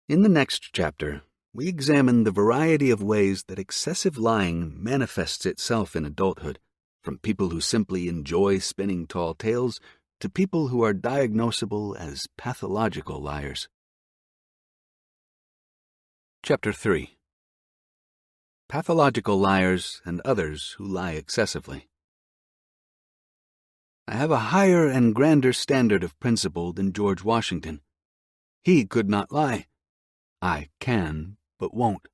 In the next chapter, we examine the variety of ways that excessive lying manifests itself in adulthood, from people who simply enjoy spinning tall tales to people who are diagnosable as pathological liars. Chapter 3. Pathological liars and others who lie excessively. I have a higher and grander standard of principle than George Washington. He could not lie. I can, but won't.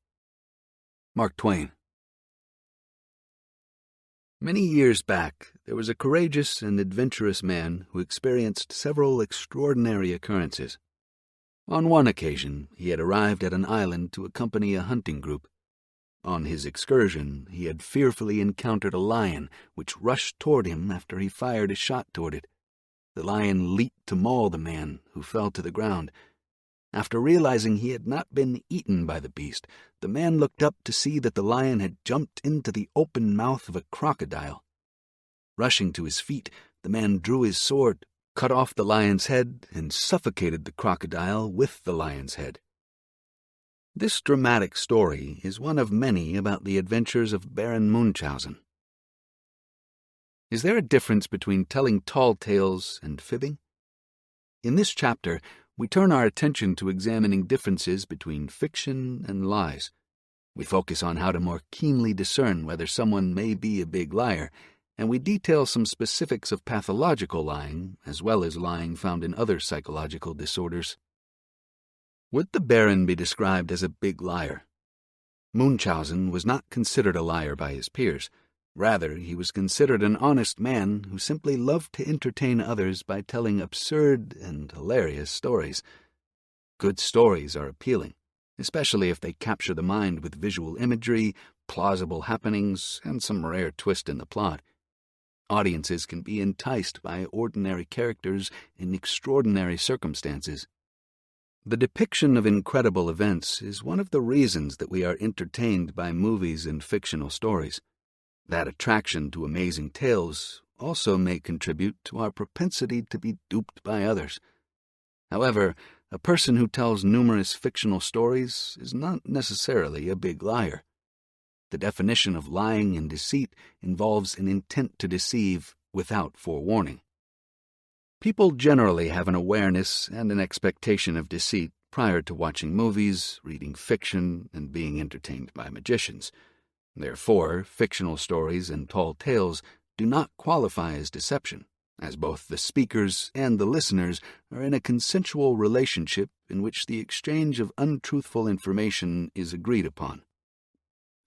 Mark Twain. Many years back, there was a courageous and adventurous man who experienced several extraordinary occurrences. On one occasion, he had arrived at an island to accompany a hunting group. On his excursion, he had fearfully encountered a lion, which rushed toward him after he fired a shot toward it. The lion leaped to maul the man, who fell to the ground. After realizing he had not been eaten by the beast, the man looked up to see that the lion had jumped into the open mouth of a crocodile. Rushing to his feet, the man drew his sword, cut off the lion's head, and suffocated the crocodile with the lion's head. This dramatic story is one of many about the adventures of Baron Munchausen. Is there a difference between telling tall tales and fibbing? In this chapter, we turn our attention to examining differences between fiction and lies. We focus on how to more keenly discern whether someone may be a big liar, and we detail some specifics of pathological lying, as well as lying found in other psychological disorders. Would the Baron be described as a big liar? Munchausen was not considered a liar by his peers. Rather, he was considered an honest man who simply loved to entertain others by telling absurd and hilarious stories. Good stories are appealing, especially if they capture the mind with visual imagery, plausible happenings, and some rare twist in the plot. Audiences can be enticed by ordinary characters in extraordinary circumstances. The depiction of incredible events is one of the reasons that we are entertained by movies and fictional stories. That attraction to amazing tales also may contribute to our propensity to be duped by others. However, a person who tells numerous fictional stories is not necessarily a big liar. The definition of lying and deceit involves an intent to deceive without forewarning. People generally have an awareness and an expectation of deceit prior to watching movies, reading fiction, and being entertained by magicians. Therefore, fictional stories and tall tales do not qualify as deception, as both the speakers and the listeners are in a consensual relationship in which the exchange of untruthful information is agreed upon.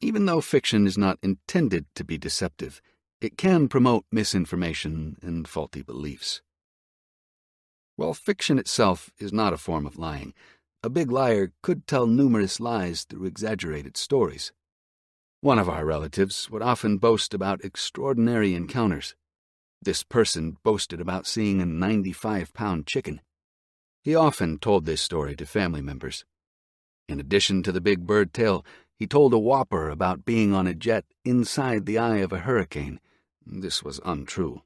Even though fiction is not intended to be deceptive, it can promote misinformation and faulty beliefs. While fiction itself is not a form of lying, a big liar could tell numerous lies through exaggerated stories. One of our relatives would often boast about extraordinary encounters. This person boasted about seeing a 95-pound chicken. He often told this story to family members. In addition to the big bird tale, he told a whopper about being on a jet inside the eye of a hurricane. This was untrue.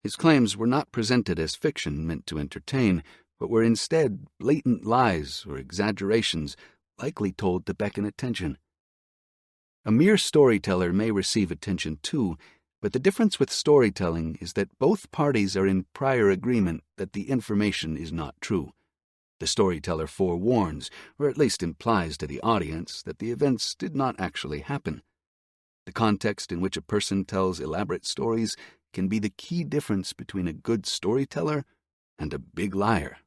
His claims were not presented as fiction meant to entertain, but were instead blatant lies or exaggerations likely told to beckon attention. A mere storyteller may receive attention too, but the difference with storytelling is that both parties are in prior agreement that the information is not true. The storyteller forewarns, or at least implies to the audience, that the events did not actually happen. The context in which a person tells elaborate stories can be the key difference between a good storyteller and a big liar.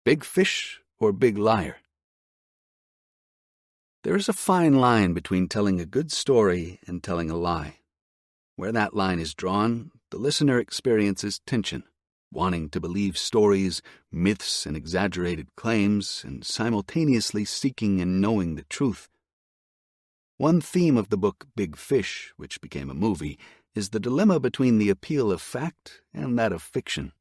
Big fish or big liar? There is a fine line between telling a good story and telling a lie. Where that line is drawn, the listener experiences tension, wanting to believe stories, myths, and exaggerated claims, and simultaneously seeking and knowing the truth. One theme of the book Big Fish, which became a movie, is the dilemma between the appeal of fact and that of fiction.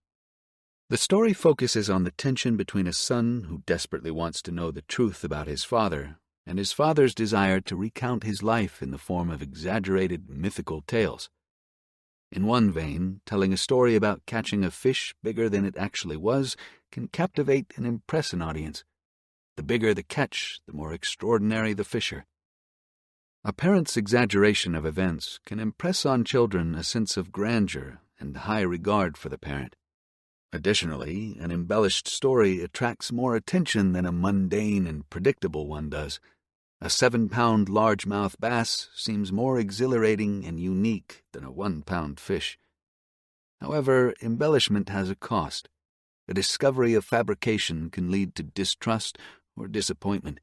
The story focuses on the tension between a son who desperately wants to know the truth about his father and his father's desire to recount his life in the form of exaggerated mythical tales. In one vein, telling a story about catching a fish bigger than it actually was can captivate and impress an audience. The bigger the catch, the more extraordinary the fisher. A parent's exaggeration of events can impress on children a sense of grandeur and high regard for the parent. Additionally, an embellished story attracts more attention than a mundane and predictable one does. A 7-pound largemouth bass seems more exhilarating and unique than a 1-pound fish. However, embellishment has a cost. A discovery of fabrication can lead to distrust or disappointment.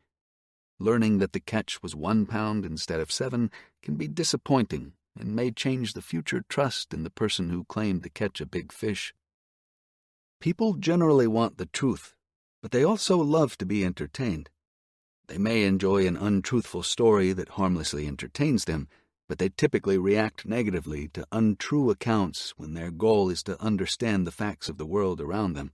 Learning that the catch was 1 pound instead of 7 can be disappointing and may change the future trust in the person who claimed to catch a big fish. People generally want the truth, but they also love to be entertained. They may enjoy an untruthful story that harmlessly entertains them, but they typically react negatively to untrue accounts when their goal is to understand the facts of the world around them.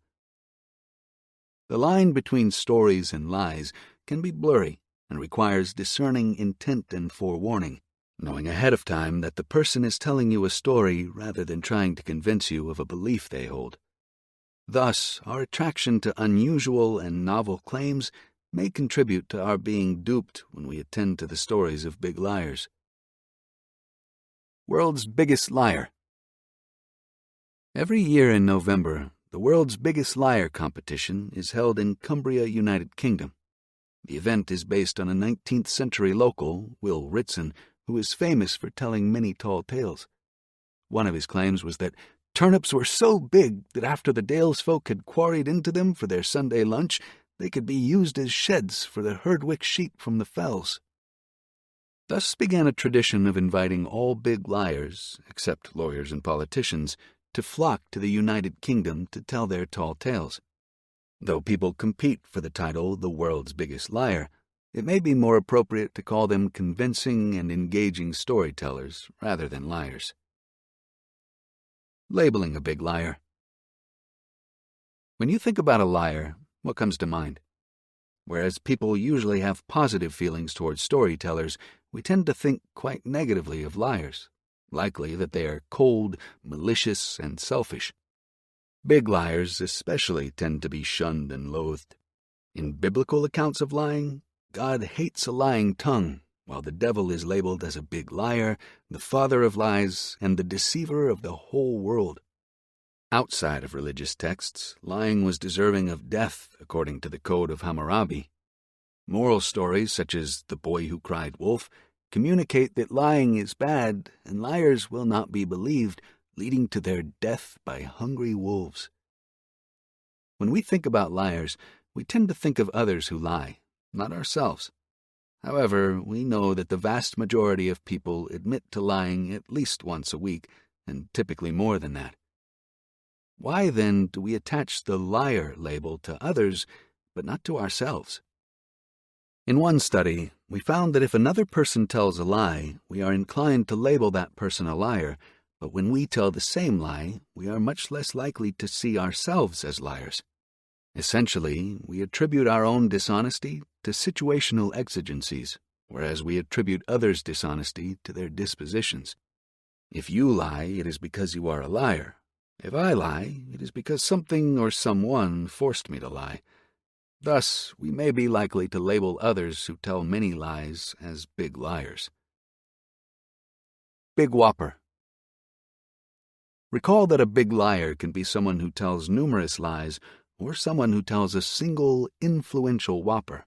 The line between stories and lies can be blurry and requires discerning intent and forewarning, knowing ahead of time that the person is telling you a story rather than trying to convince you of a belief they hold. Thus, our attraction to unusual and novel claims may contribute to our being duped when we attend to the stories of big liars. World's Biggest Liar. Every year in November, the World's Biggest Liar competition is held in Cumbria, United Kingdom. The event is based on a 19th century local, Will Ritson, who is famous for telling many tall tales. One of his claims was that turnips were so big that after the Dales folk had quarried into them for their Sunday lunch, they could be used as sheds for the Herdwick sheep from the fells. Thus began a tradition of inviting all big liars, except lawyers and politicians, to flock to the United Kingdom to tell their tall tales. Though people compete for the title the world's biggest liar, it may be more appropriate to call them convincing and engaging storytellers rather than liars. Labeling a big liar. When you think about a liar, what comes to mind? Whereas people usually have positive feelings towards storytellers, we tend to think quite negatively of liars, likely that they are cold, malicious, and selfish. Big liars especially tend to be shunned and loathed. In biblical accounts of lying, God hates a lying tongue, while the devil is labeled as a big liar, the father of lies, and the deceiver of the whole world. Outside of religious texts, lying was deserving of death according to the Code of Hammurabi. Moral stories such as The Boy Who Cried Wolf communicate that lying is bad and liars will not be believed, leading to their death by hungry wolves. When we think about liars, we tend to think of others who lie, not ourselves. However, we know that the vast majority of people admit to lying at least once a week, and typically more than that. Why, then, do we attach the liar label to others, but not to ourselves? In one study, we found that if another person tells a lie, we are inclined to label that person a liar, but when we tell the same lie, we are much less likely to see ourselves as liars. Essentially, we attribute our own dishonesty to situational exigencies, whereas we attribute others' dishonesty to their dispositions. If you lie, it is because you are a liar. If I lie, it is because something or someone forced me to lie. Thus, we may be likely to label others who tell many lies as big liars. Big Whopper. Recall that a big liar can be someone who tells numerous lies or someone who tells a single, influential whopper.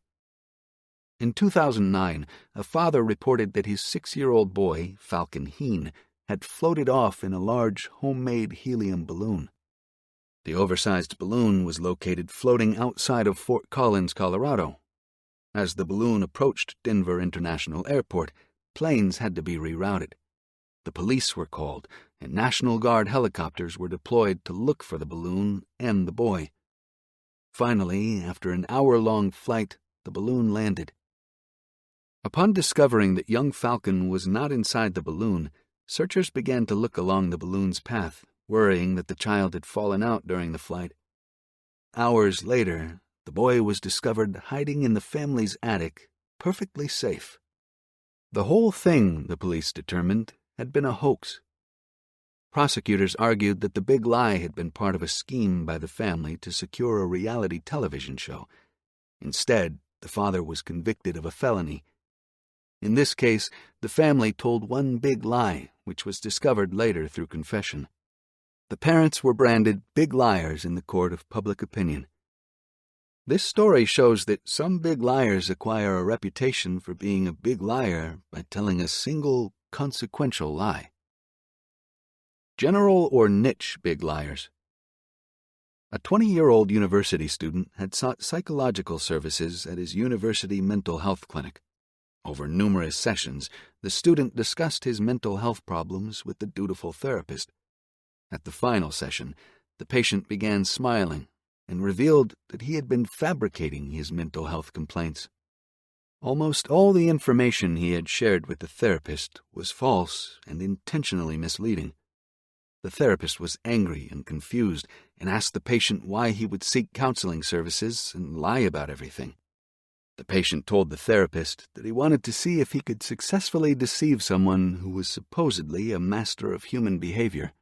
In 2009, a father reported that his 6-year-old boy, Falcon Heen, had floated off in a large homemade helium balloon. The oversized balloon was located floating outside of Fort Collins, Colorado. As the balloon approached Denver International Airport, planes had to be rerouted. The police were called, and National Guard helicopters were deployed to look for the balloon and the boy. Finally, after an hour-long flight, the balloon landed. Upon discovering that young Falcon was not inside the balloon, searchers began to look along the balloon's path, worrying that the child had fallen out during the flight. Hours later, the boy was discovered hiding in the family's attic, perfectly safe. The whole thing, the police determined, had been a hoax. Prosecutors argued that the big lie had been part of a scheme by the family to secure a reality television show. Instead, the father was convicted of a felony. In this case, the family told one big lie, which was discovered later through confession. The parents were branded big liars in the court of public opinion. This story shows that some big liars acquire a reputation for being a big liar by telling a single, consequential lie. General or niche big liars. A 20-year-old university student had sought psychological services at his university mental health clinic. Over numerous sessions, the student discussed his mental health problems with the dutiful therapist. At the final session, the patient began smiling and revealed that he had been fabricating his mental health complaints. Almost all the information he had shared with the therapist was false and intentionally misleading. The therapist was angry and confused and asked the patient why he would seek counseling services and lie about everything. The patient told the therapist that he wanted to see if he could successfully deceive someone who was supposedly a master of human behavior.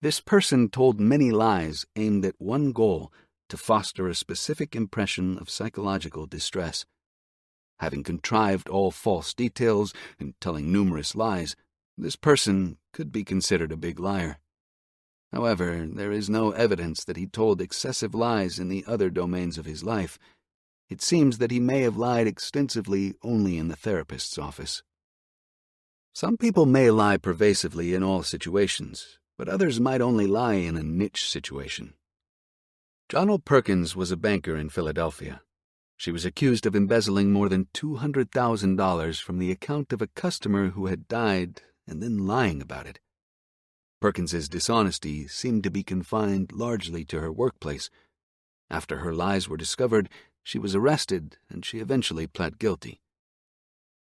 This person told many lies aimed at one goal: to foster a specific impression of psychological distress. Having contrived all false details and telling numerous lies, this person could be considered a big liar. However, there is no evidence that he told excessive lies in the other domains of his life. It seems that he may have lied extensively only in the therapist's office. Some people may lie pervasively in all situations, but others might only lie in a niche situation. Donald Perkins was a banker in Philadelphia. She was accused of embezzling more than $200,000 from the account of a customer who had died and then lying about it. Perkins's dishonesty seemed to be confined largely to her workplace. After her lies were discovered, she was arrested and she eventually pled guilty.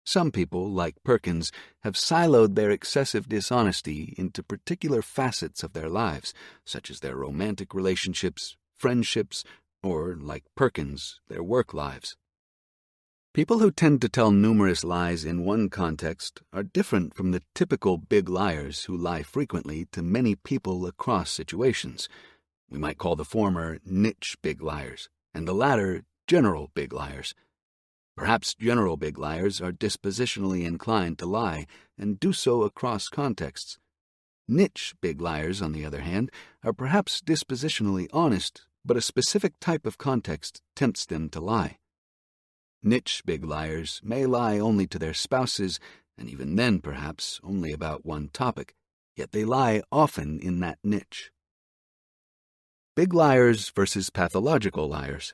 Some people, like Perkins, have siloed their excessive dishonesty into particular facets of their lives, such as their romantic relationships, friendships, or, like Perkins, their work lives. People who tend to tell numerous lies in one context are different from the typical big liars who lie frequently to many people across situations. We might call the former niche big liars, and the latter general big liars. Perhaps general big liars are dispositionally inclined to lie and do so across contexts. Niche big liars, on the other hand, are perhaps dispositionally honest, but a specific type of context tempts them to lie. Niche big liars may lie only to their spouses, and even then perhaps only about one topic, yet they lie often in that niche. Big liars versus pathological liars.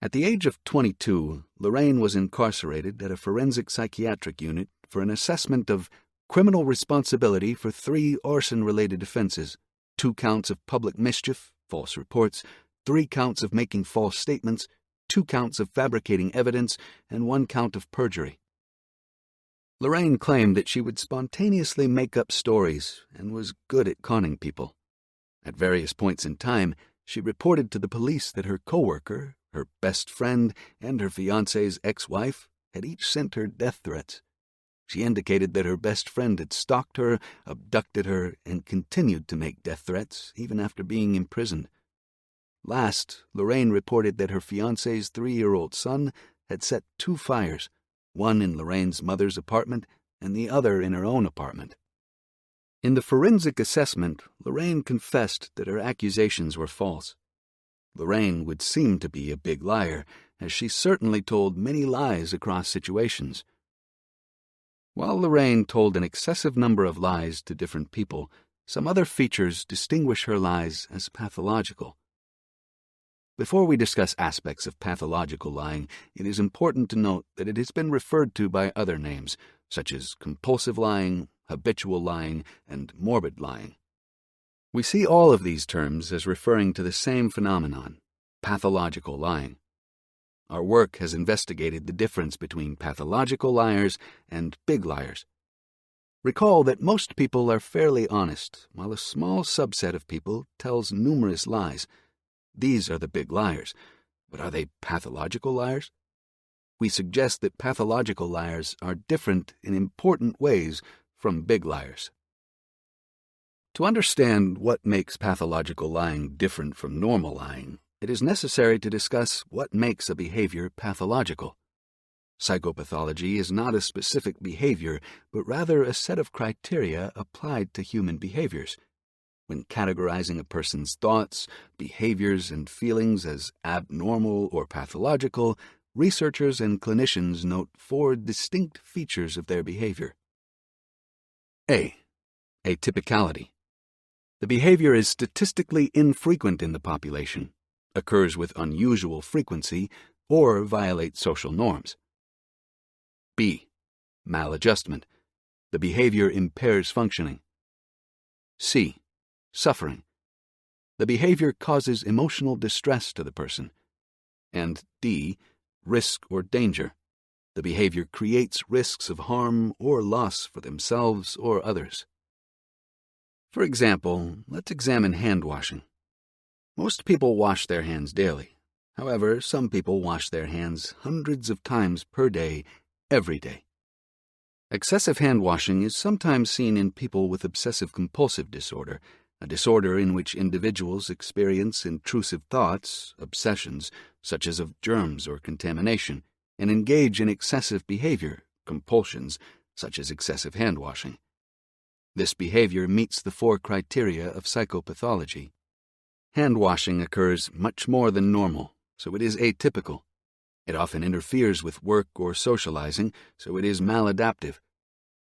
At the age of 22, Lorraine was incarcerated at a forensic psychiatric unit for an assessment of criminal responsibility for 3 arson-related offenses, 2 counts of public mischief, false reports, 3 counts of making false statements, 2 counts of fabricating evidence, and 1 count of perjury. Lorraine claimed that she would spontaneously make up stories and was good at conning people. At various points in time, she reported to the police that her coworker, her best friend, and her fiancé's ex-wife had each sent her death threats. She indicated that her best friend had stalked her, abducted her, and continued to make death threats even after being imprisoned. Last, Lorraine reported that her fiancé's 3-year-old son had set 2 fires, one in Lorraine's mother's apartment and the other in her own apartment. In the forensic assessment, Lorraine confessed that her accusations were false. Lorraine would seem to be a big liar, as she certainly told many lies across situations. While Lorraine told an excessive number of lies to different people, some other features distinguish her lies as pathological. Before we discuss aspects of pathological lying, it is important to note that it has been referred to by other names, such as compulsive lying, habitual lying, and morbid lying. We see all of these terms as referring to the same phenomenon, pathological lying. Our work has investigated the difference between pathological liars and big liars. Recall that most people are fairly honest, while a small subset of people tells numerous lies. These are the big liars, but are they pathological liars? We suggest that pathological liars are different in important ways from big liars. To understand what makes pathological lying different from normal lying, it is necessary to discuss what makes a behavior pathological. Psychopathology is not a specific behavior, but rather a set of criteria applied to human behaviors. When categorizing a person's thoughts, behaviors, and feelings as abnormal or pathological, researchers and clinicians note 4 distinct features of their behavior. A. Atypicality. The behavior is statistically infrequent in the population, occurs with unusual frequency, or violates social norms. B. Maladjustment. The behavior impairs functioning. C. Suffering. The behavior causes emotional distress to the person. And D. Risk or danger. The behavior creates risks of harm or loss for themselves or others. For example, let's examine hand washing. Most people wash their hands daily. However, some people wash their hands hundreds of times per day, every day. Excessive hand washing is sometimes seen in people with obsessive-compulsive disorder, a disorder in which individuals experience intrusive thoughts, obsessions, such as of germs or contamination, and engage in excessive behavior, compulsions, such as excessive hand washing. This behavior meets the 4 criteria of psychopathology. Hand washing occurs much more than normal, so it is atypical. It often interferes with work or socializing, so it is maladaptive.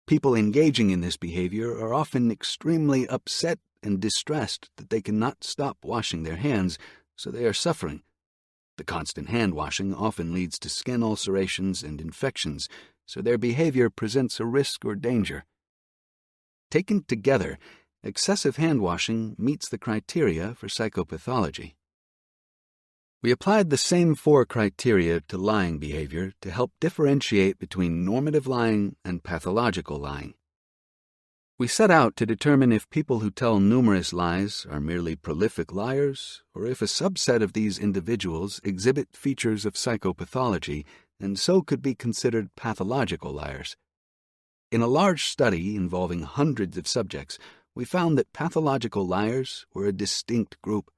People engaging in this behavior are often extremely upset and distressed that they cannot stop washing their hands, so they are suffering. The constant hand washing often leads to skin ulcerations and infections, so their behavior presents a risk or danger. Taken together, excessive hand washing meets the criteria for psychopathology. We applied the same 4 criteria to lying behavior to help differentiate between normative lying and pathological lying. We set out to determine if people who tell numerous lies are merely prolific liars, or if a subset of these individuals exhibit features of psychopathology and so could be considered pathological liars. In a large study involving hundreds of subjects, we found that pathological liars were a distinct group.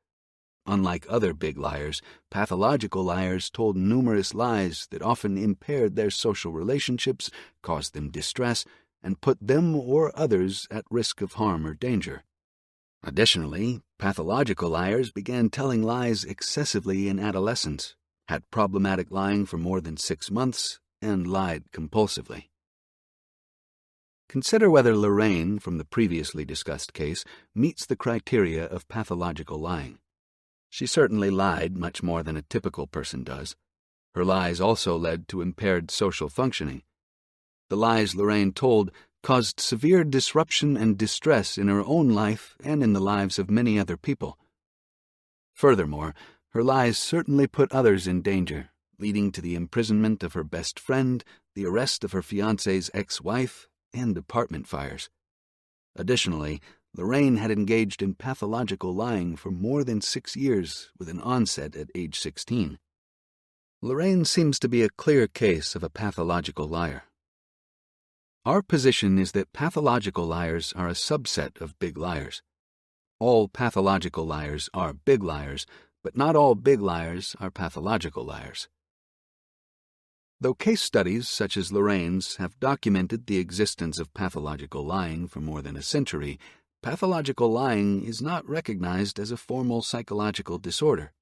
Unlike other big liars, pathological liars told numerous lies that often impaired their social relationships, caused them distress, and put them or others at risk of harm or danger. Additionally, pathological liars began telling lies excessively in adolescence, had problematic lying for more than 6 months, and lied compulsively. Consider whether Lorraine, from the previously discussed case, meets the criteria of pathological lying. She certainly lied much more than a typical person does. Her lies also led to impaired social functioning. The lies Lorraine told caused severe disruption and distress in her own life and in the lives of many other people. Furthermore, her lies certainly put others in danger, leading to the imprisonment of her best friend, the arrest of her fiancé's ex-wife, and apartment fires. Additionally, Lorraine had engaged in pathological lying for more than 6 years, with an onset at age 16. Lorraine seems to be a clear case of a pathological liar. Our position is that pathological liars are a subset of big liars. All pathological liars are big liars, but not all big liars are pathological liars. Though case studies such as Lorraine's have documented the existence of pathological lying for more than a century, pathological lying is not recognized as a formal psychological disorder.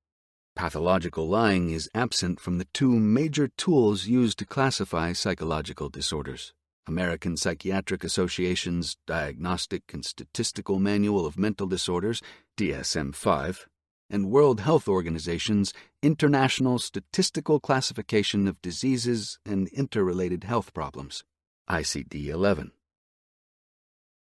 Pathological lying is absent from the 2 major tools used to classify psychological disorders: American Psychiatric Association's Diagnostic and Statistical Manual of Mental Disorders, DSM-5, and World Health Organization's International Statistical Classification of Diseases and Interrelated Health Problems, ICD-11.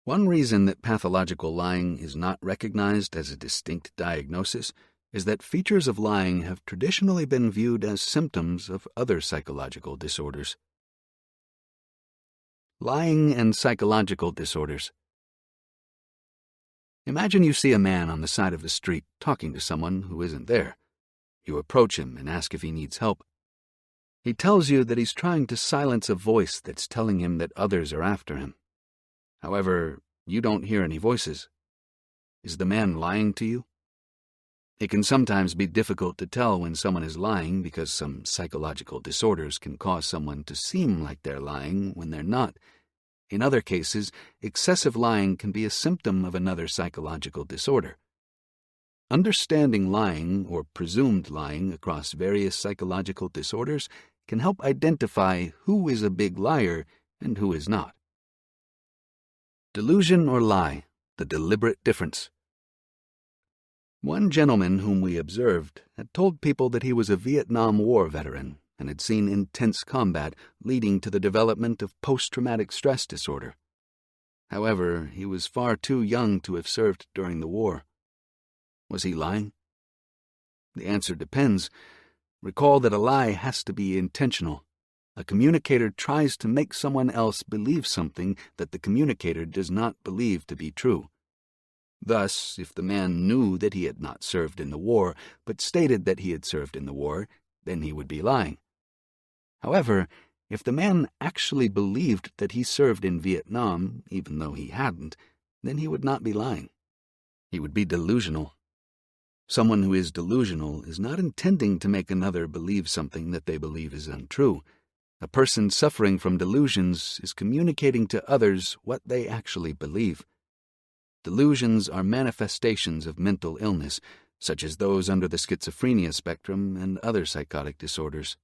One reason that pathological lying is not recognized as a distinct diagnosis is that features of lying have traditionally been viewed as symptoms of other psychological disorders. Lying and psychological disorders. Imagine you see a man on the side of the street talking to someone who isn't there. You approach him and ask if he needs help. He tells you that he's trying to silence a voice that's telling him that others are after him. However, you don't hear any voices. Is the man lying to you? It can sometimes be difficult to tell when someone is lying because some psychological disorders can cause someone to seem like they're lying when they're not. In other cases, excessive lying can be a symptom of another psychological disorder. Understanding lying or presumed lying across various psychological disorders can help identify who is a big liar and who is not. Delusion or lie, the deliberate difference. One gentleman whom we observed had told people that he was a Vietnam War veteran and had seen intense combat leading to the development of post-traumatic stress disorder. However, he was far too young to have served during the war. Was he lying? The answer depends. Recall that a lie has to be intentional. A communicator tries to make someone else believe something that the communicator does not believe to be true. Thus, if the man knew that he had not served in the war, but stated that he had served in the war, then he would be lying. However, if the man actually believed that he served in Vietnam, even though he hadn't, then he would not be lying. He would be delusional. Someone who is delusional is not intending to make another believe something that they believe is untrue. A person suffering from delusions is communicating to others what they actually believe. Delusions are manifestations of mental illness, such as those under the schizophrenia spectrum and other psychotic disorders.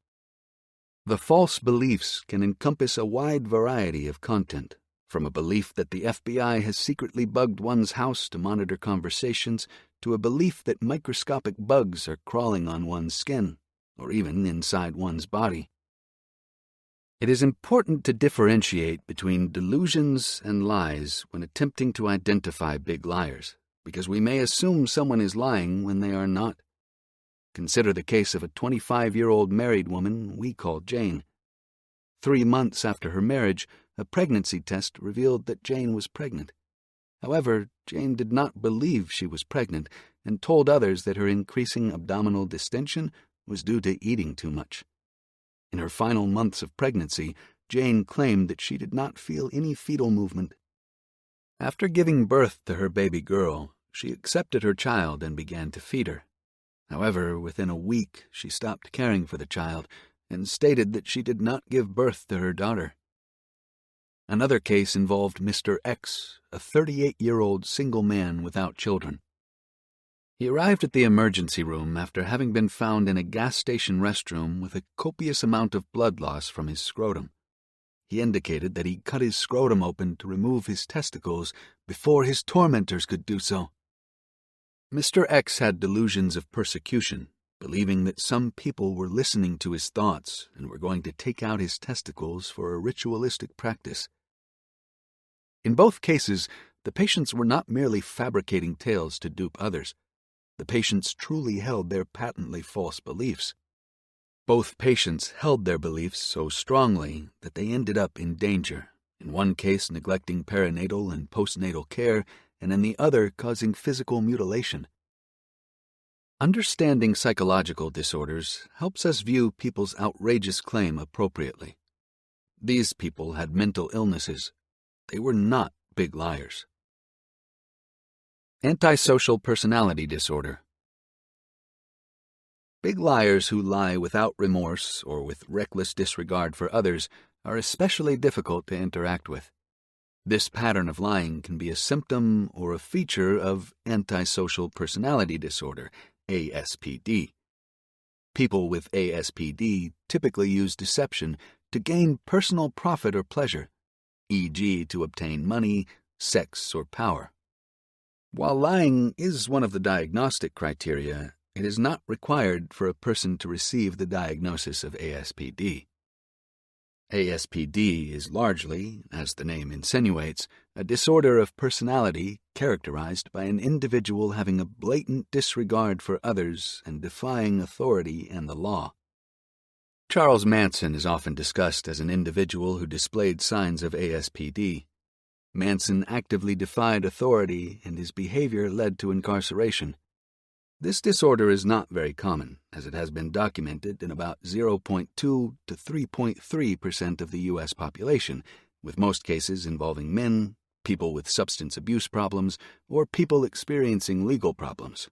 The false beliefs can encompass a wide variety of content, from a belief that the FBI has secretly bugged one's house to monitor conversations, to a belief that microscopic bugs are crawling on one's skin, or even inside one's body. It is important to differentiate between delusions and lies when attempting to identify big liars, because we may assume someone is lying when they are not. Consider the case of a 25-year-old married woman we call Jane. 3 months after her marriage, a pregnancy test revealed that Jane was pregnant. However, Jane did not believe she was pregnant and told others that her increasing abdominal distension was due to eating too much. In her final months of pregnancy, Jane claimed that she did not feel any fetal movement. After giving birth to her baby girl, she accepted her child and began to feed her. However, within a week, she stopped caring for the child and stated that she did not give birth to her daughter. Another case involved Mr. X, a 38-year-old single man without children. He arrived at the emergency room after having been found in a gas station restroom with a copious amount of blood loss from his scrotum. He indicated that he cut his scrotum open to remove his testicles before his tormentors could do so. Mr. X had delusions of persecution, believing that some people were listening to his thoughts and were going to take out his testicles for a ritualistic practice. In both cases, the patients were not merely fabricating tales to dupe others. The patients truly held their patently false beliefs. Both patients held their beliefs so strongly that they ended up in danger, in one case neglecting perinatal and postnatal care, and in the other causing physical mutilation. Understanding psychological disorders helps us view people's outrageous claim appropriately. These people had mental illnesses. They were not big liars. Antisocial personality disorder. Big liars who lie without remorse or with reckless disregard for others are especially difficult to interact with. This pattern of lying can be a symptom or a feature of antisocial personality disorder, ASPD. People with ASPD typically use deception to gain personal profit or pleasure, e.g., to obtain money, sex, or power. While lying is one of the diagnostic criteria, it is not required for a person to receive the diagnosis of ASPD. ASPD is largely, as the name insinuates, a disorder of personality characterized by an individual having a blatant disregard for others and defying authority and the law. Charles Manson is often discussed as an individual who displayed signs of ASPD. Manson actively defied authority, and his behavior led to incarceration. This disorder is not very common, as it has been documented in about 0.2 to 3.3% of the U.S. population, with most cases involving men, people with substance abuse problems, or people experiencing legal problems.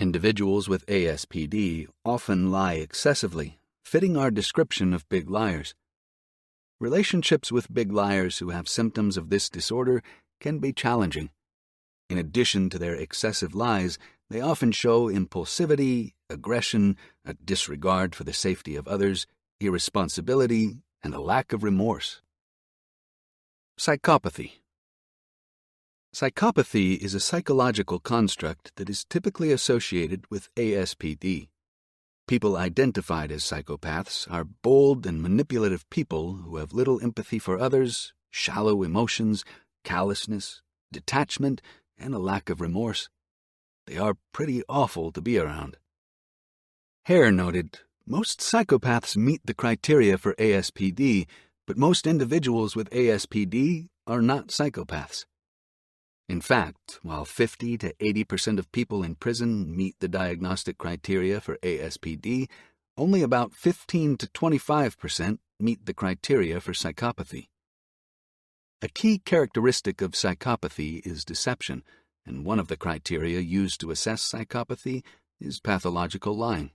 Individuals with ASPD often lie excessively, fitting our description of big liars. Relationships with big liars who have symptoms of this disorder can be challenging. In addition to their excessive lies, they often show impulsivity, aggression, a disregard for the safety of others, irresponsibility, and a lack of remorse. Psychopathy. Psychopathy is a psychological construct that is typically associated with ASPD. People identified as psychopaths are bold and manipulative people who have little empathy for others, shallow emotions, callousness, detachment, and a lack of remorse. They are pretty awful to be around. Hare noted, most psychopaths meet the criteria for ASPD, but most individuals with ASPD are not psychopaths. In fact, while 50 to 80% of people in prison meet the diagnostic criteria for ASPD, only about 15 to 25% meet the criteria for psychopathy. A key characteristic of psychopathy is deception, and one of the criteria used to assess psychopathy is pathological lying.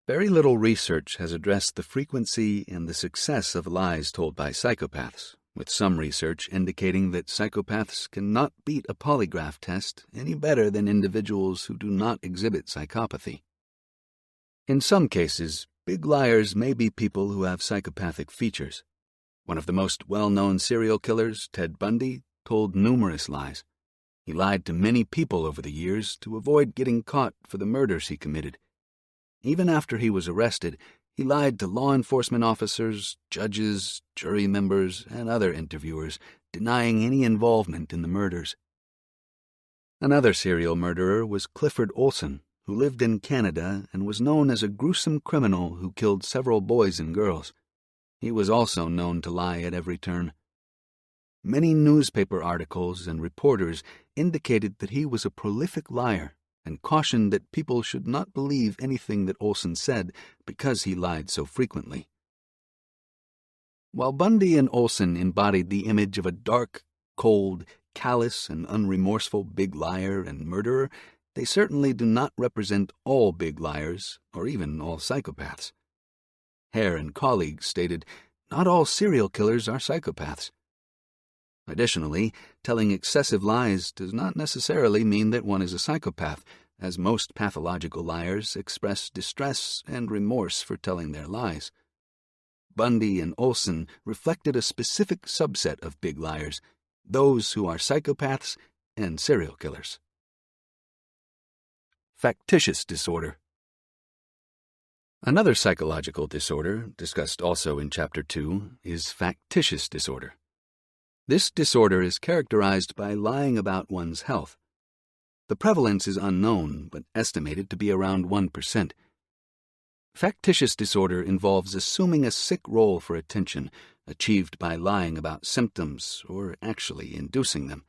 Very little research has addressed the frequency and the success of lies told by psychopaths, with some research indicating that psychopaths cannot beat a polygraph test any better than individuals who do not exhibit psychopathy. In some cases, big liars may be people who have psychopathic features. One of the most well-known serial killers, Ted Bundy, told numerous lies. He lied to many people over the years to avoid getting caught for the murders he committed. Even after he was arrested, he lied to law enforcement officers, judges, jury members, and other interviewers, denying any involvement in the murders. Another serial murderer was Clifford Olson, who lived in Canada and was known as a gruesome criminal who killed several boys and girls. He was also known to lie at every turn. Many newspaper articles and reporters indicated that he was a prolific liar and cautioned that people should not believe anything that Olson said because he lied so frequently. While Bundy and Olson embodied the image of a dark, cold, callous, and unremorseful big liar and murderer, they certainly do not represent all big liars or even all psychopaths. Hare and colleagues stated, not all serial killers are psychopaths. Additionally, telling excessive lies does not necessarily mean that one is a psychopath, as most pathological liars express distress and remorse for telling their lies. Bundy and Olson reflected a specific subset of big liars, those who are psychopaths and serial killers. Factitious disorder. Another psychological disorder, discussed also in Chapter 2, is factitious disorder. This disorder is characterized by lying about one's health. The prevalence is unknown, but estimated to be around 1%. Factitious disorder involves assuming a sick role for attention, achieved by lying about symptoms or actually inducing them.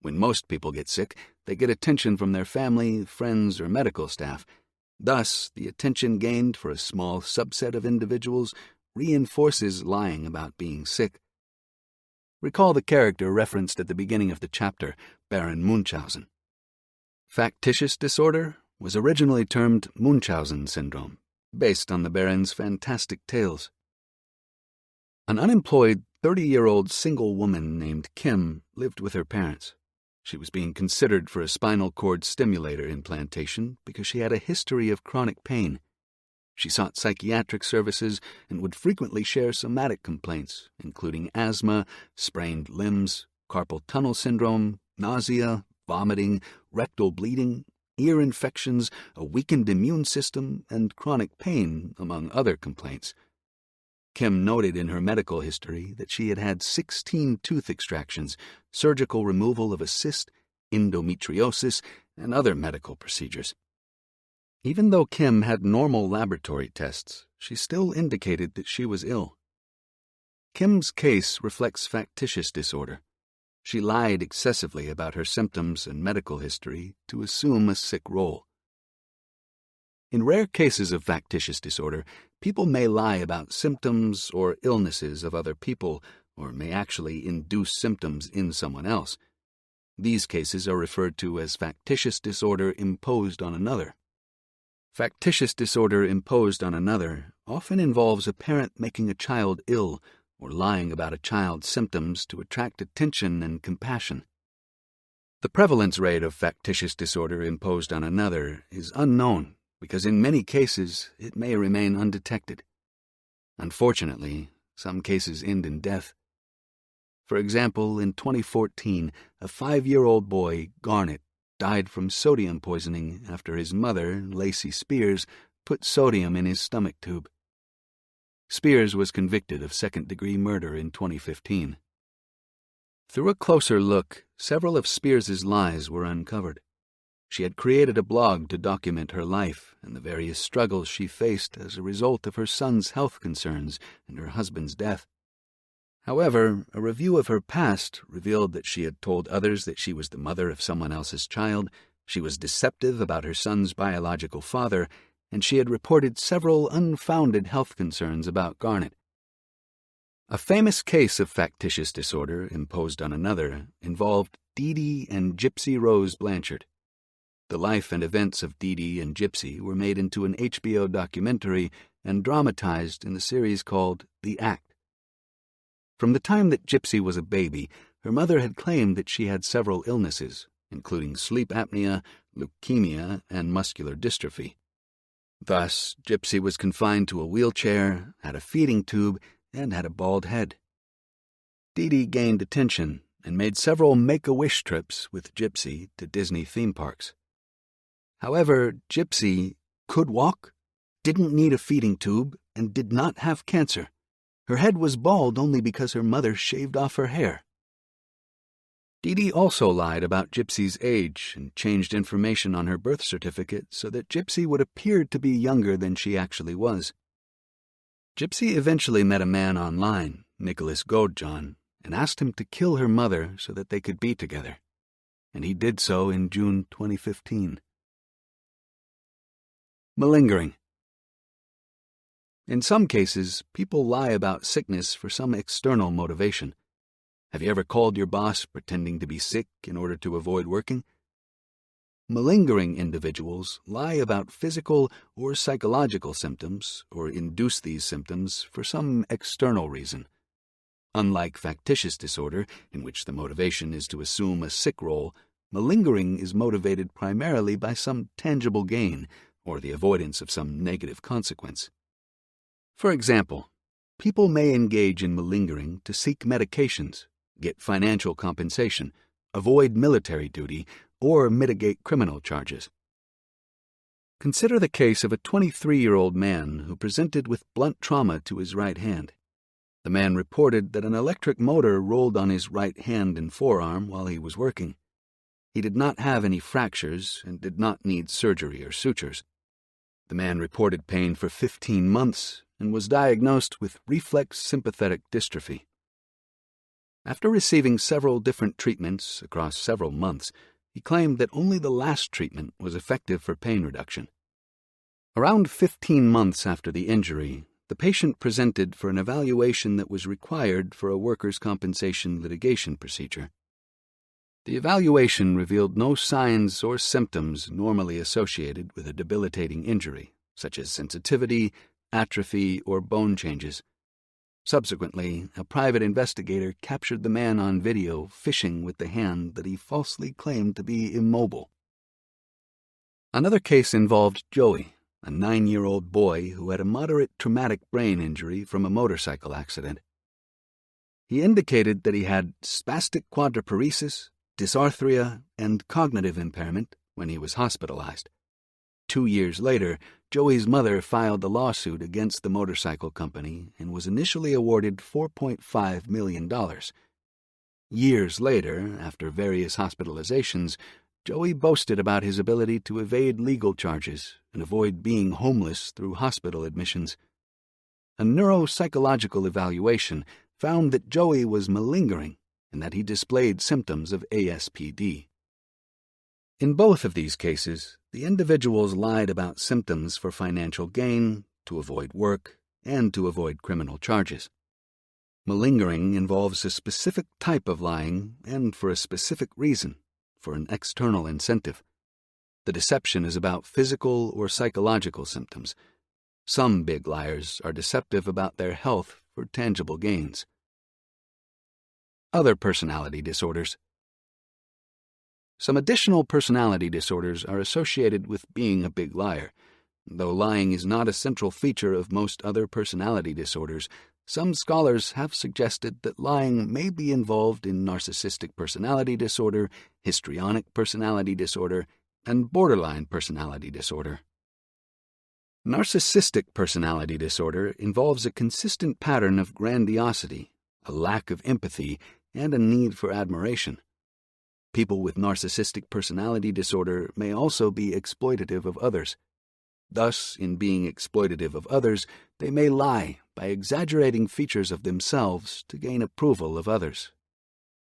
When most people get sick, they get attention from their family, friends, or medical staff. Thus, the attention gained for a small subset of individuals reinforces lying about being sick. Recall the character referenced at the beginning of the chapter, Baron Munchausen. Factitious disorder was originally termed Munchausen syndrome, based on the Baron's fantastic tales. An unemployed 30-year-old single woman named Kim lived with her parents. She was being considered for a spinal cord stimulator implantation because she had a history of chronic pain. She sought psychiatric services and would frequently share somatic complaints, including asthma, sprained limbs, carpal tunnel syndrome, nausea, vomiting, rectal bleeding, ear infections, a weakened immune system, and chronic pain, among other complaints. Kim noted in her medical history that she had had 16 tooth extractions, surgical removal of a cyst, endometriosis, and other medical procedures. Even though Kim had normal laboratory tests, she still indicated that she was ill. Kim's case reflects factitious disorder. She lied excessively about her symptoms and medical history to assume a sick role. In rare cases of factitious disorder, people may lie about symptoms or illnesses of other people, or may actually induce symptoms in someone else. These cases are referred to as factitious disorder imposed on another. Factitious disorder imposed on another often involves a parent making a child ill or lying about a child's symptoms to attract attention and compassion. The prevalence rate of factitious disorder imposed on another is unknown because in many cases it may remain undetected. Unfortunately, some cases end in death. For example, in 2014, a 5-year-old boy, Garnet, died from sodium poisoning after his mother, Lacey Spears, put sodium in his stomach tube. Spears was convicted of second-degree murder in 2015. Through a closer look, several of Spears's lies were uncovered. She had created a blog to document her life and the various struggles she faced as a result of her son's health concerns and her husband's death. However, a review of her past revealed that she had told others that she was the mother of someone else's child, she was deceptive about her son's biological father, and she had reported several unfounded health concerns about Garnet. A famous case of factitious disorder imposed on another involved Dee Dee and Gypsy Rose Blanchard. The life and events of Dee Dee and Gypsy were made into an HBO documentary and dramatized in the series called The Act. From the time that Gypsy was a baby, her mother had claimed that she had several illnesses, including sleep apnea, leukemia, and muscular dystrophy. Thus, Gypsy was confined to a wheelchair, had a feeding tube, and had a bald head. Dee Dee gained attention and made several Make-A-Wish trips with Gypsy to Disney theme parks. However, Gypsy could walk, didn't need a feeding tube, and did not have cancer. Her head was bald only because her mother shaved off her hair. Dee Dee also lied about Gypsy's age and changed information on her birth certificate so that Gypsy would appear to be younger than she actually was. Gypsy eventually met a man online, Nicholas Godejohn, and asked him to kill her mother so that they could be together. And he did so in June 2015. Malingering. In some cases, people lie about sickness for some external motivation. Have you ever called your boss pretending to be sick in order to avoid working? Malingering individuals lie about physical or psychological symptoms or induce these symptoms for some external reason. Unlike factitious disorder, in which the motivation is to assume a sick role, malingering is motivated primarily by some tangible gain or the avoidance of some negative consequence. For example, people may engage in malingering to seek medications, get financial compensation, avoid military duty, or mitigate criminal charges. Consider the case of a 23-year-old man who presented with blunt trauma to his right hand. The man reported that an electric motor rolled on his right hand and forearm while he was working. He did not have any fractures and did not need surgery or sutures. The man reported pain for 15 months and was diagnosed with reflex sympathetic dystrophy. After receiving several different treatments across several months, he claimed that only the last treatment was effective for pain reduction. Around 15 months after the injury, the patient presented for an evaluation that was required for a workers' compensation litigation procedure. The evaluation revealed no signs or symptoms normally associated with a debilitating injury, such as sensitivity, atrophy, or bone changes. Subsequently, a private investigator captured the man on video fishing with the hand that he falsely claimed to be immobile. Another case involved Joey, a 9-year-old boy who had a moderate traumatic brain injury from a motorcycle accident. He indicated that he had spastic quadriparesis, dysarthria, and cognitive impairment when he was hospitalized. 2 years later, Joey's mother filed a lawsuit against the motorcycle company and was initially awarded $4.5 million. Years later, after various hospitalizations, Joey boasted about his ability to evade legal charges and avoid being homeless through hospital admissions. A neuropsychological evaluation found that Joey was malingering and that he displayed symptoms of ASPD. In both of these cases, the individuals lied about symptoms for financial gain, to avoid work, and to avoid criminal charges. Malingering involves a specific type of lying and for a specific reason, for an external incentive. The deception is about physical or psychological symptoms. Some big liars are deceptive about their health for tangible gains. Other personality disorders. Some additional personality disorders are associated with being a big liar. Though lying is not a central feature of most other personality disorders, some scholars have suggested that lying may be involved in narcissistic personality disorder, histrionic personality disorder, and borderline personality disorder. Narcissistic personality disorder involves a consistent pattern of grandiosity, a lack of empathy, and a need for admiration. People with narcissistic personality disorder may also be exploitative of others. Thus, in being exploitative of others, they may lie by exaggerating features of themselves to gain approval of others.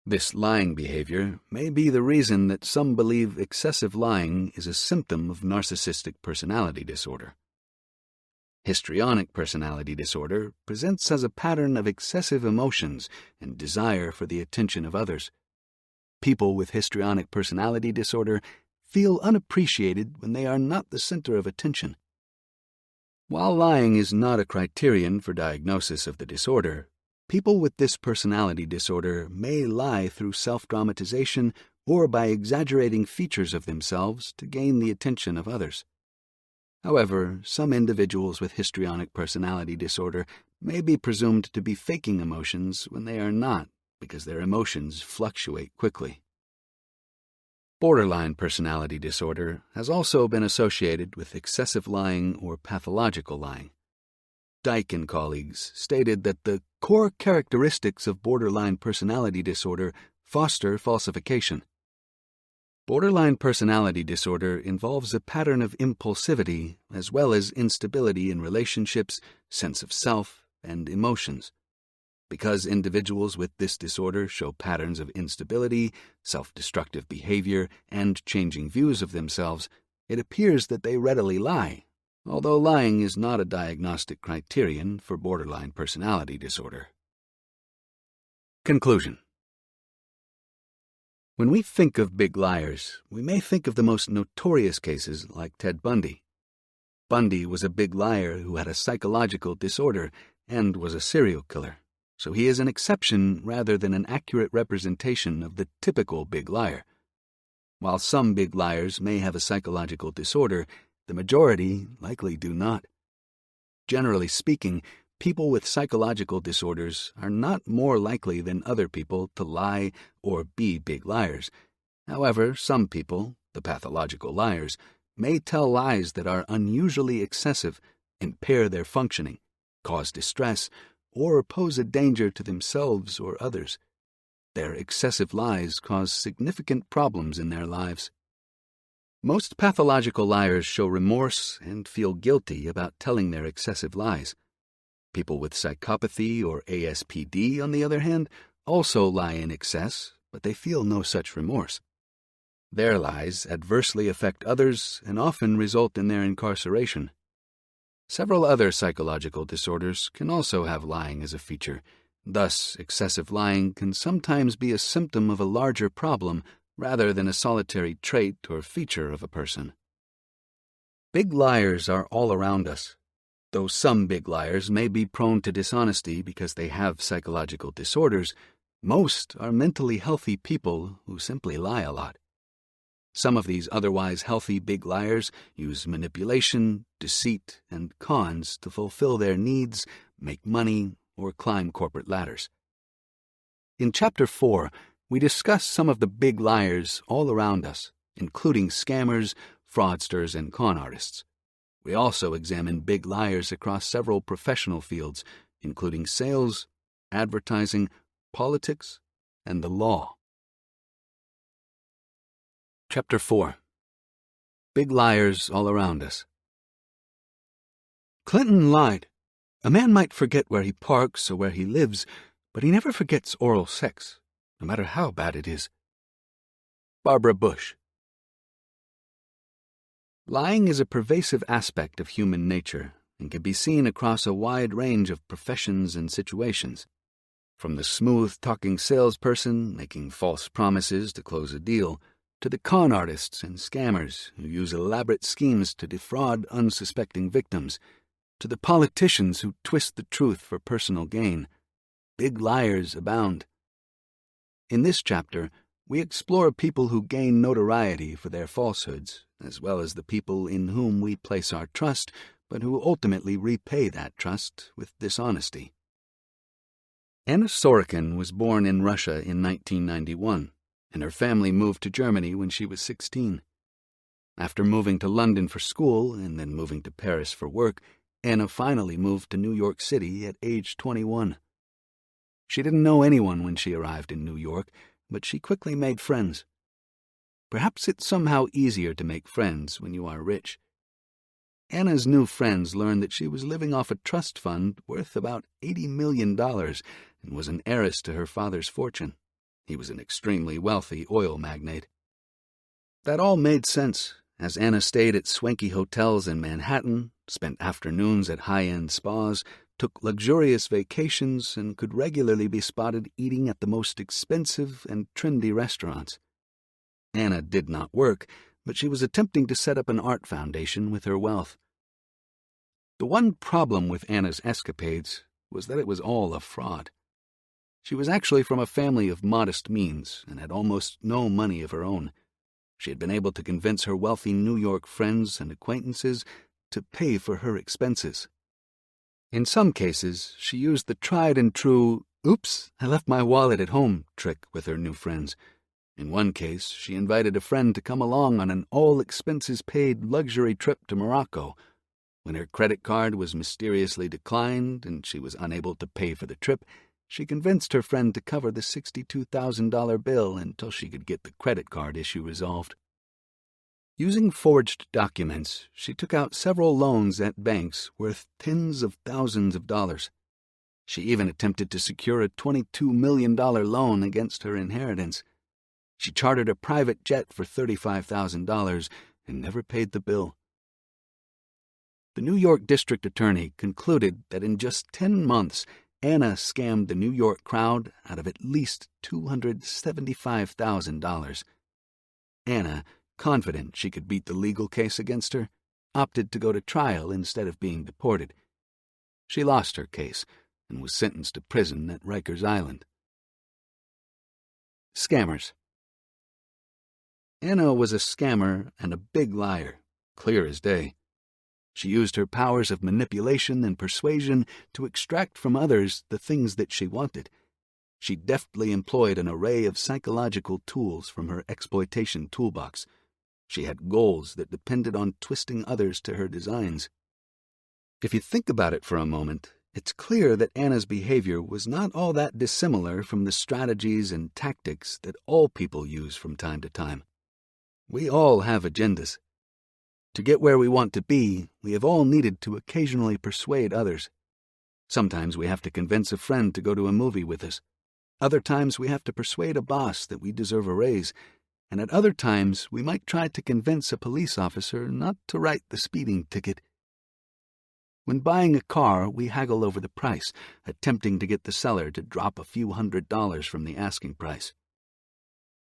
This lying behavior may be the reason that some believe excessive lying is a symptom of narcissistic personality disorder. Histrionic personality disorder presents as a pattern of excessive emotions and desire for the attention of others. People with histrionic personality disorder feel unappreciated when they are not the center of attention. While lying is not a criterion for diagnosis of the disorder, people with this personality disorder may lie through self-dramatization or by exaggerating features of themselves to gain the attention of others. However, some individuals with histrionic personality disorder may be presumed to be faking emotions when they are not, because their emotions fluctuate quickly. Borderline personality disorder has also been associated with excessive lying or pathological lying. Dyke and colleagues stated that the core characteristics of borderline personality disorder foster falsification. Borderline personality disorder involves a pattern of impulsivity as well as instability in relationships, sense of self, and emotions. Because individuals with this disorder show patterns of instability, self-destructive behavior, and changing views of themselves, it appears that they readily lie, although lying is not a diagnostic criterion for borderline personality disorder. Conclusion. When we think of big liars, we may think of the most notorious cases like Ted Bundy. Bundy was a big liar who had a psychological disorder and was a serial killer, so he is an exception rather than an accurate representation of the typical big liar. While some big liars may have a psychological disorder, the majority likely do not. Generally speaking, people with psychological disorders are not more likely than other people to lie or be big liars. However, some people, the pathological liars, may tell lies that are unusually excessive, impair their functioning, cause distress, or pose a danger to themselves or others. Their excessive lies cause significant problems in their lives. Most pathological liars show remorse and feel guilty about telling their excessive lies. People with psychopathy or ASPD, on the other hand, also lie in excess, but they feel no such remorse. Their lies adversely affect others and often result in their incarceration. Several other psychological disorders can also have lying as a feature. Thus, excessive lying can sometimes be a symptom of a larger problem rather than a solitary trait or feature of a person. Big liars are all around us. Though some big liars may be prone to dishonesty because they have psychological disorders, most are mentally healthy people who simply lie a lot. Some of these otherwise healthy big liars use manipulation, deceit, and cons to fulfill their needs, make money, or climb corporate ladders. In Chapter 4, we discuss some of the big liars all around us, including scammers, fraudsters, and con artists. We also examine big liars across several professional fields, including sales, advertising, politics, and the law. Chapter 4. Big Liars All Around Us. Clinton lied. A man might forget where he parks or where he lives, but he never forgets oral sex, no matter how bad it is. Barbara Bush. Lying is a pervasive aspect of human nature and can be seen across a wide range of professions and situations. From the smooth-talking salesperson making false promises to close a deal, to the con artists and scammers who use elaborate schemes to defraud unsuspecting victims, to the politicians who twist the truth for personal gain. Big liars abound. In this chapter, we explore people who gain notoriety for their falsehoods, as well as the people in whom we place our trust, but who ultimately repay that trust with dishonesty. Anna Sorokin was born in Russia in 1991, and her family moved to Germany when she was 16. After moving to London for school and then moving to Paris for work, Anna finally moved to New York City at age 21. She didn't know anyone when she arrived in New York, but she quickly made friends. Perhaps it's somehow easier to make friends when you are rich. Anna's new friends learned that she was living off a trust fund worth about $80 million and was an heiress to her father's fortune. He was an extremely wealthy oil magnate. That all made sense, as Anna stayed at swanky hotels in Manhattan, spent afternoons at high-end spas, took luxurious vacations, and could regularly be spotted eating at the most expensive and trendy restaurants. Anna did not work, but she was attempting to set up an art foundation with her wealth. The one problem with Anna's escapades was that it was all a fraud. She was actually from a family of modest means and had almost no money of her own. She had been able to convince her wealthy New York friends and acquaintances to pay for her expenses. In some cases, she used the tried-and-true, "oops, I left my wallet at home" trick with her new friends. In one case, she invited a friend to come along on an all-expenses-paid luxury trip to Morocco. When her credit card was mysteriously declined and she was unable to pay for the trip, she convinced her friend to cover the $62,000 bill until she could get the credit card issue resolved. Using forged documents, she took out several loans at banks worth tens of thousands of dollars. She even attempted to secure a $22 million loan against her inheritance. She chartered a private jet for $35,000 and never paid the bill. The New York District Attorney concluded that in just 10 months, Anna scammed the New York crowd out of at least $275,000. Anna, confident she could beat the legal case against her, opted to go to trial instead of being deported. She lost her case and was sentenced to prison at Rikers Island. Scammers. Anna was a scammer and a big liar, clear as day. She used her powers of manipulation and persuasion to extract from others the things that she wanted. She deftly employed an array of psychological tools from her exploitation toolbox. She had goals that depended on twisting others to her designs. If you think about it for a moment, it's clear that Anna's behavior was not all that dissimilar from the strategies and tactics that all people use from time to time. We all have agendas. To get where we want to be, we have all needed to occasionally persuade others. Sometimes we have to convince a friend to go to a movie with us. Other times we have to persuade a boss that we deserve a raise. And at other times we might try to convince a police officer not to write the speeding ticket. When buying a car, we haggle over the price, attempting to get the seller to drop a few $100s from the asking price.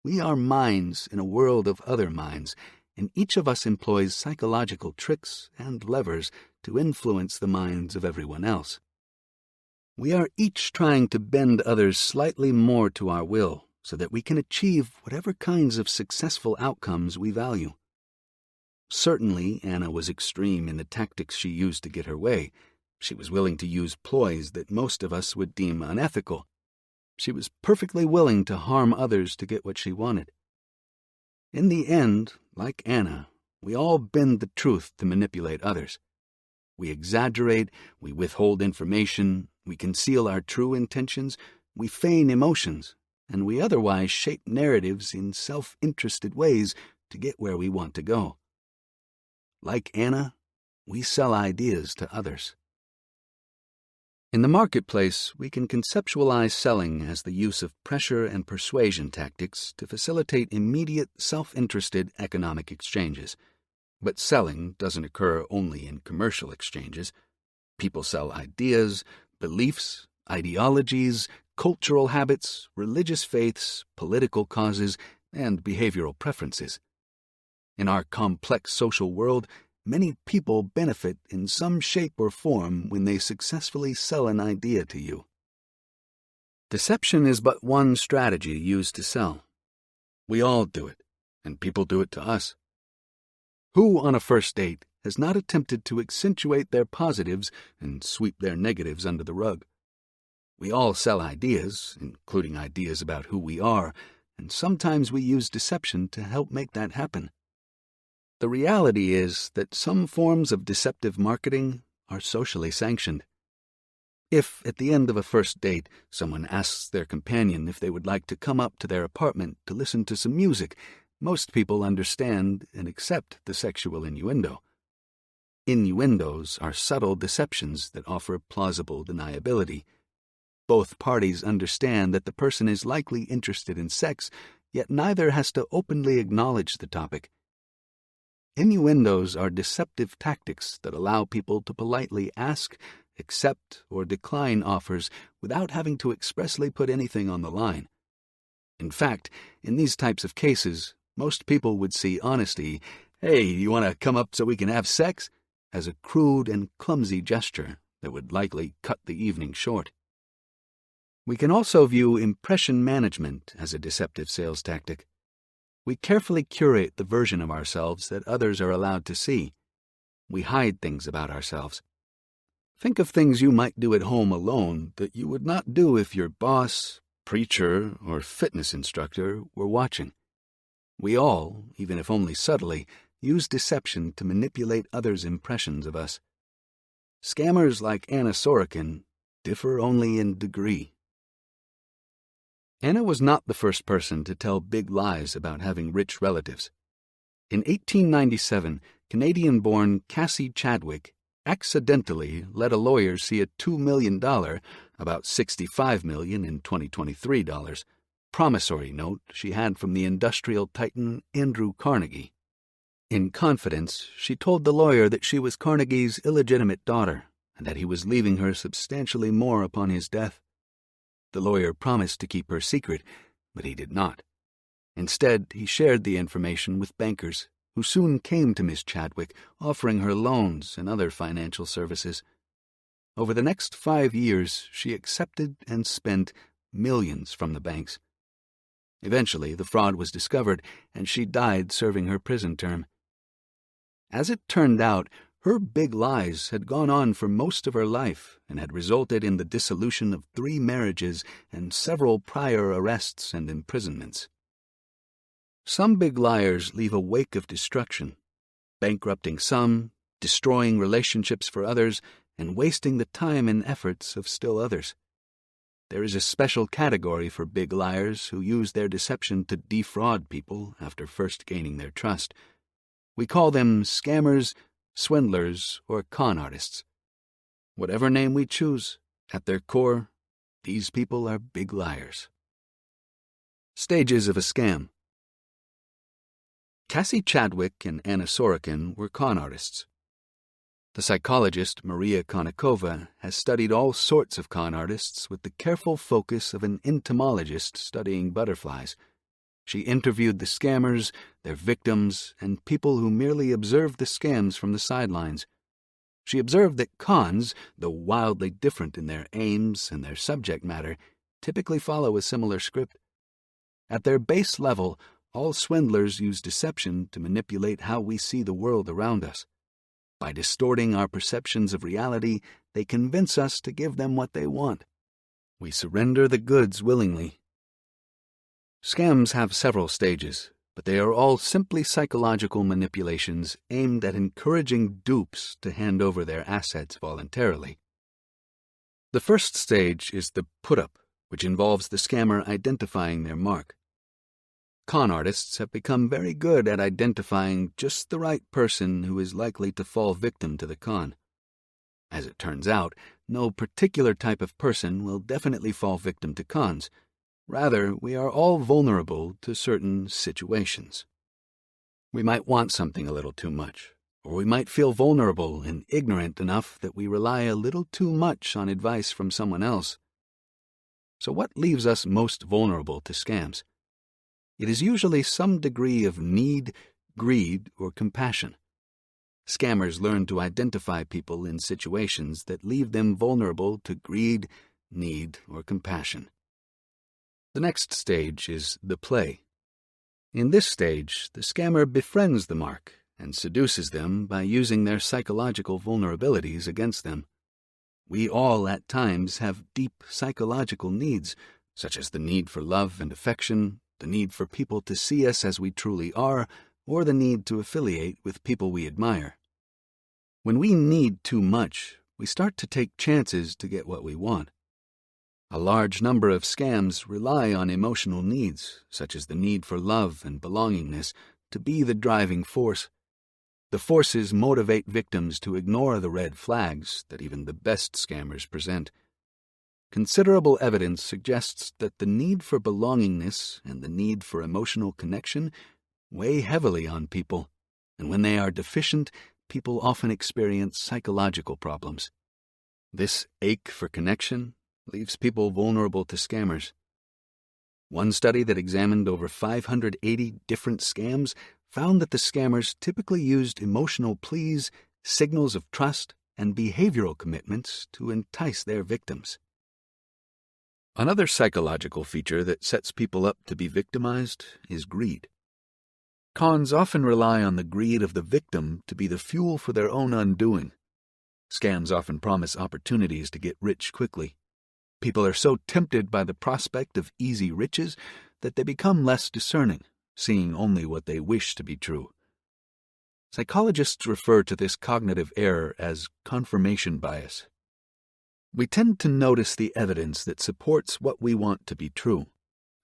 We are minds in a world of other minds, and each of us employs psychological tricks and levers to influence the minds of everyone else. We are each trying to bend others slightly more to our will so that we can achieve whatever kinds of successful outcomes we value. Certainly, Anna was extreme in the tactics she used to get her way. She was willing to use ploys that most of us would deem unethical. She was perfectly willing to harm others to get what she wanted. In the end, like Anna, we all bend the truth to manipulate others. We exaggerate, we withhold information, we conceal our true intentions, we feign emotions, and we otherwise shape narratives in self-interested ways to get where we want to go. Like Anna, we sell ideas to others. In the marketplace, we can conceptualize selling as the use of pressure and persuasion tactics to facilitate immediate, self-interested economic exchanges. But selling doesn't occur only in commercial exchanges. People sell ideas, beliefs, ideologies, cultural habits, religious faiths, political causes, and behavioral preferences. In our complex social world, many people benefit in some shape or form when they successfully sell an idea to you. Deception is but one strategy used to sell. We all do it, and people do it to us. Who on a first date has not attempted to accentuate their positives and sweep their negatives under the rug? We all sell ideas, including ideas about who we are, and sometimes we use deception to help make that happen. The reality is that some forms of deceptive marketing are socially sanctioned. If, at the end of a first date, someone asks their companion if they would like to come up to their apartment to listen to some music, most people understand and accept the sexual innuendo. Innuendos are subtle deceptions that offer plausible deniability. Both parties understand that the person is likely interested in sex, yet neither has to openly acknowledge the topic. Innuendos are deceptive tactics that allow people to politely ask, accept, or decline offers without having to expressly put anything on the line. In fact, in these types of cases, most people would see honesty, "Hey, you want to come up so we can have sex?" as a crude and clumsy gesture that would likely cut the evening short. We can also view impression management as a deceptive sales tactic. We carefully curate the version of ourselves that others are allowed to see. We hide things about ourselves. Think of things you might do at home alone that you would not do if your boss, preacher, or fitness instructor were watching. We all, even if only subtly, use deception to manipulate others' impressions of us. Scammers like Anna Sorokin differ only in degree. Anna was not the first person to tell big lies about having rich relatives. In 1897, Canadian-born Cassie Chadwick accidentally let a lawyer see a $2 million, about $65 million in 2023 dollars, promissory note she had from the industrial titan Andrew Carnegie. In confidence, she told the lawyer that she was Carnegie's illegitimate daughter and that he was leaving her substantially more upon his death. The lawyer promised to keep her secret, but he did not. Instead, he shared the information with bankers, who soon came to Miss Chadwick, offering her loans and other financial services. Over the next 5 years, she accepted and spent millions from the banks. Eventually, the fraud was discovered, and she died serving her prison term. As it turned out, her big lies had gone on for most of her life and had resulted in the dissolution of 3 marriages and several prior arrests and imprisonments. Some big liars leave a wake of destruction, bankrupting some, destroying relationships for others, and wasting the time and efforts of still others. There is a special category for big liars who use their deception to defraud people after first gaining their trust. We call them scammers, swindlers, or con artists. Whatever name we choose, at their core, these people are big liars. Stages of a scam. Cassie Chadwick and Anna Sorokin were con artists. The psychologist Maria Konnikova has studied all sorts of con artists with the careful focus of an entomologist studying butterflies. She interviewed the scammers, their victims, and people who merely observed the scams from the sidelines. She observed that cons, though wildly different in their aims and their subject matter, typically follow a similar script. At their base level, all swindlers use deception to manipulate how we see the world around us. By distorting our perceptions of reality, they convince us to give them what they want. We surrender the goods willingly. Scams have several stages, but they are all simply psychological manipulations aimed at encouraging dupes to hand over their assets voluntarily. The first stage is the put-up, which involves the scammer identifying their mark. Con artists have become very good at identifying just the right person who is likely to fall victim to the con. As it turns out, no particular type of person will definitely fall victim to cons. Rather, we are all vulnerable to certain situations. We might want something a little too much, or we might feel vulnerable and ignorant enough that we rely a little too much on advice from someone else. So what leaves us most vulnerable to scams? It is usually some degree of need, greed, or compassion. Scammers learn to identify people in situations that leave them vulnerable to greed, need, or compassion. The next stage is the play. In this stage, the scammer befriends the mark and seduces them by using their psychological vulnerabilities against them. We all, at times, have deep psychological needs, such as the need for love and affection, the need for people to see us as we truly are, or the need to affiliate with people we admire. When we need too much, we start to take chances to get what we want. A large number of scams rely on emotional needs, such as the need for love and belongingness, to be the driving force. The forces motivate victims to ignore the red flags that even the best scammers present. Considerable evidence suggests that the need for belongingness and the need for emotional connection weigh heavily on people, and when they are deficient, people often experience psychological problems. This ache for connection leaves people vulnerable to scammers. One study that examined over 580 different scams found that the scammers typically used emotional pleas, signals of trust, and behavioral commitments to entice their victims. Another psychological feature that sets people up to be victimized is greed. Cons often rely on the greed of the victim to be the fuel for their own undoing. Scams often promise opportunities to get rich quickly. People are so tempted by the prospect of easy riches that they become less discerning, seeing only what they wish to be true. Psychologists refer to this cognitive error as confirmation bias. We tend to notice the evidence that supports what we want to be true,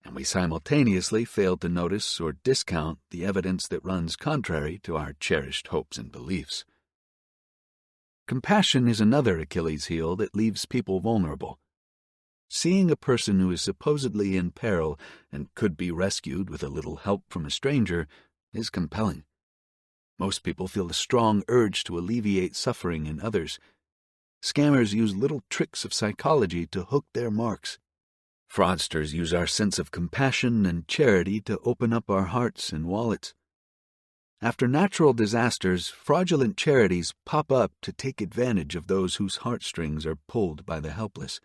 and we simultaneously fail to notice or discount the evidence that runs contrary to our cherished hopes and beliefs. Compassion is another Achilles heel that leaves people vulnerable. Seeing a person who is supposedly in peril and could be rescued with a little help from a stranger is compelling. Most people feel a strong urge to alleviate suffering in others. Scammers use little tricks of psychology to hook their marks. Fraudsters use our sense of compassion and charity to open up our hearts and wallets. After natural disasters, fraudulent charities pop up to take advantage of those whose heartstrings are pulled by the helpless.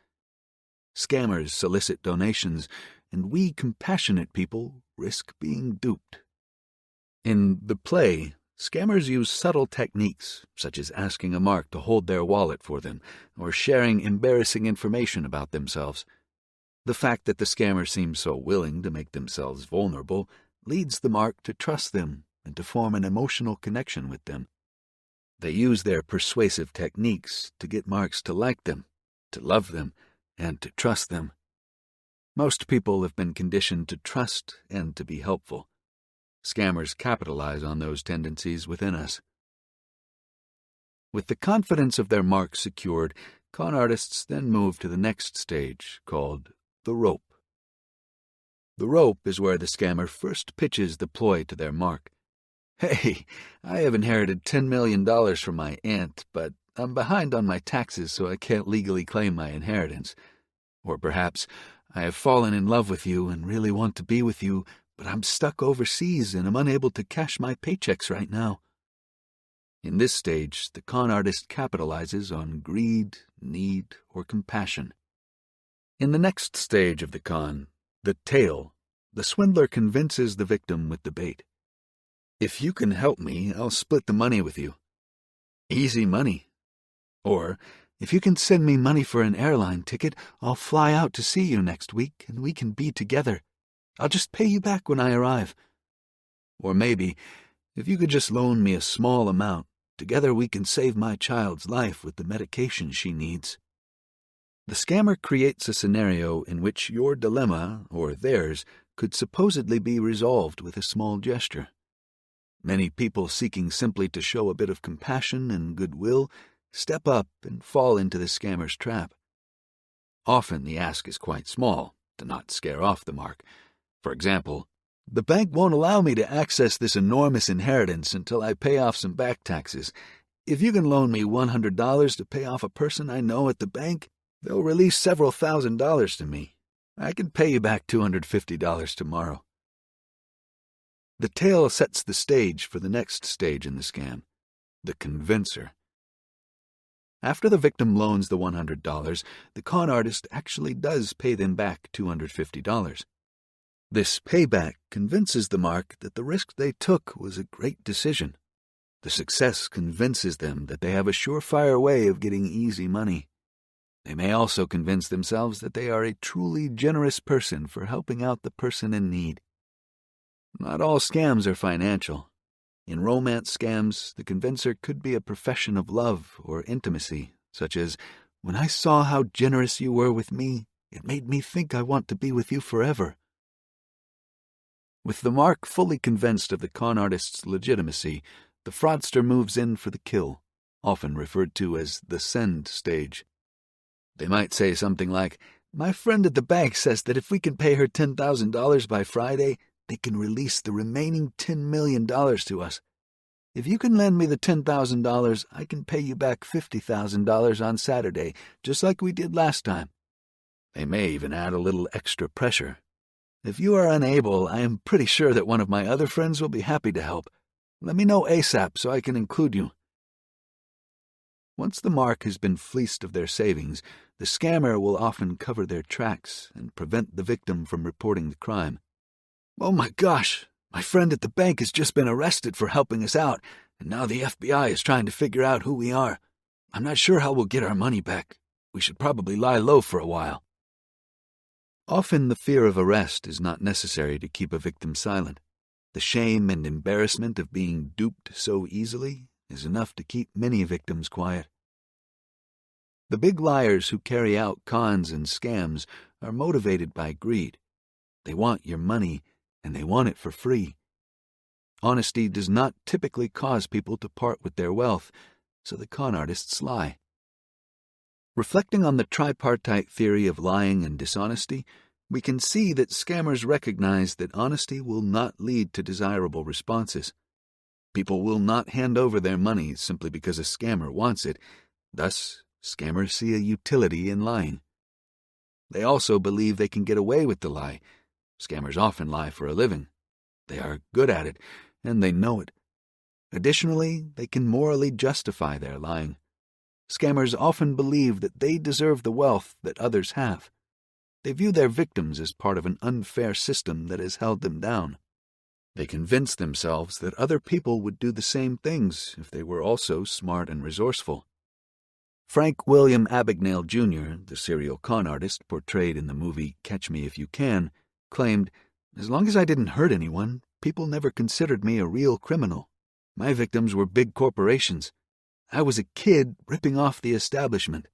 Scammers solicit donations, and we compassionate people risk being duped. In the play, scammers use subtle techniques, such as asking a mark to hold their wallet for them, or sharing embarrassing information about themselves. The fact that the scammer seems so willing to make themselves vulnerable leads the mark to trust them and to form an emotional connection with them. They use their persuasive techniques to get marks to like them, to love them, and to trust them. Most people have been conditioned to trust and to be helpful. Scammers capitalize on those tendencies within us. With the confidence of their mark secured, con artists then move to the next stage, called the rope. The rope is where the scammer first pitches the ploy to their mark. Hey, I have inherited $10 million from my aunt, but I'm behind on my taxes, so I can't legally claim my inheritance. Or perhaps, I have fallen in love with you and really want to be with you, but I'm stuck overseas and I'm unable to cash my paychecks right now. In this stage, the con artist capitalizes on greed, need, or compassion. In the next stage of the con, the tail, the swindler convinces the victim with the bait. If you can help me, I'll split the money with you. Easy money. Or, if you can send me money for an airline ticket, I'll fly out to see you next week and we can be together. I'll just pay you back when I arrive. Or maybe, if you could just loan me a small amount, together we can save my child's life with the medication she needs. The scammer creates a scenario in which your dilemma, or theirs, could supposedly be resolved with a small gesture. Many people seeking simply to show a bit of compassion and goodwill step up and fall into the scammer's trap. Often the ask is quite small, to not scare off the mark. For example, the bank won't allow me to access this enormous inheritance until I pay off some back taxes. If you can loan me $100 to pay off a person I know at the bank, they'll release several $1,000s to me. I can pay you back $250 tomorrow. The tale sets the stage for the next stage in the scam. the convincer. After the victim loans the $100, the con artist actually does pay them back $250. This payback convinces the mark that the risk they took was a great decision. The success convinces them that they have a surefire way of getting easy money. They may also convince themselves that they are a truly generous person for helping out the person in need. Not all scams are financial. In romance scams, the convincer could be a profession of love or intimacy, such as, "When I saw how generous you were with me, it made me think I want to be with you forever." With the mark fully convinced of the con artist's legitimacy, the fraudster moves in for the kill, often referred to as the send stage. They might say something like, "My friend at the bank says that if we can pay her $10,000 by Friday, they can release the remaining $10 million to us. If you can lend me the $10,000, I can pay you back $50,000 on Saturday, just like we did last time." They may even add a little extra pressure. "If you are unable, I am pretty sure that one of my other friends will be happy to help. Let me know ASAP so I can include you." Once the mark has been fleeced of their savings, the scammer will often cover their tracks and prevent the victim from reporting the crime. "Oh my gosh, my friend at the bank has just been arrested for helping us out, and now the FBI is trying to figure out who we are. I'm not sure how we'll get our money back. We should probably lie low for a while." Often the fear of arrest is not necessary to keep a victim silent. The shame and embarrassment of being duped so easily is enough to keep many victims quiet. The big liars who carry out cons and scams are motivated by greed. They want your money, and they want it for free. Honesty does not typically cause people to part with their wealth, so the con artists lie. Reflecting on the tripartite theory of lying and dishonesty, we can see that scammers recognize that honesty will not lead to desirable responses. People will not hand over their money simply because a scammer wants it. Thus, scammers see a utility in lying. They also believe they can get away with the lie. Scammers often lie for a living. They are good at it, and they know it. Additionally, they can morally justify their lying. Scammers often believe that they deserve the wealth that others have. They view their victims as part of an unfair system that has held them down. They convince themselves that other people would do the same things if they were also smart and resourceful. Frank William Abagnale Jr., the serial con artist portrayed in the movie Catch Me If You Can, claimed, "As long as I didn't hurt anyone, people never considered me a real criminal. My victims were big corporations. I was a kid ripping off the establishment."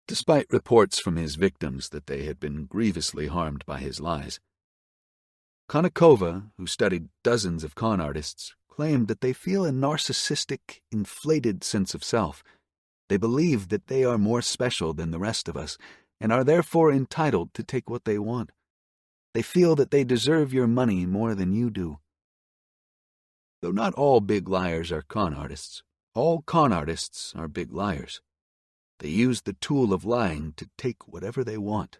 Despite reports from his victims that they had been grievously harmed by his lies. Konnikova, who studied dozens of con artists, claimed that they feel a narcissistic, inflated sense of self. They believe that they are more special than the rest of us and are therefore entitled to take what they want. They feel that they deserve your money more than you do. Though not all big liars are con artists, all con artists are big liars. They use the tool of lying to take whatever they want.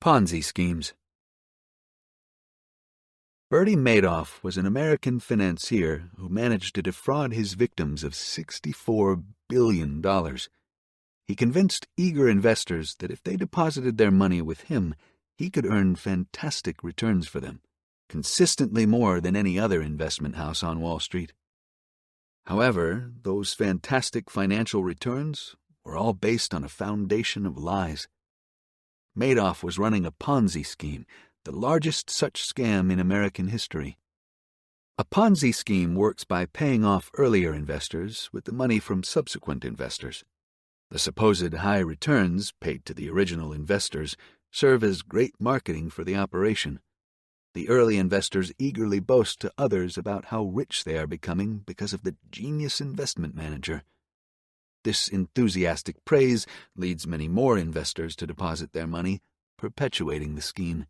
Ponzi schemes. Bernie Madoff was an American financier who managed to defraud his victims of $64 billion. He convinced eager investors that if they deposited their money with him, he could earn fantastic returns for them, consistently more than any other investment house on Wall Street. However, those fantastic financial returns were all based on a foundation of lies. Madoff was running a Ponzi scheme, the largest such scam in American history. A Ponzi scheme works by paying off earlier investors with the money from subsequent investors. The supposed high returns paid to the original investors serve as great marketing for the operation. The early investors eagerly boast to others about how rich they are becoming because of the genius investment manager. This enthusiastic praise leads many more investors to deposit their money, perpetuating the scheme.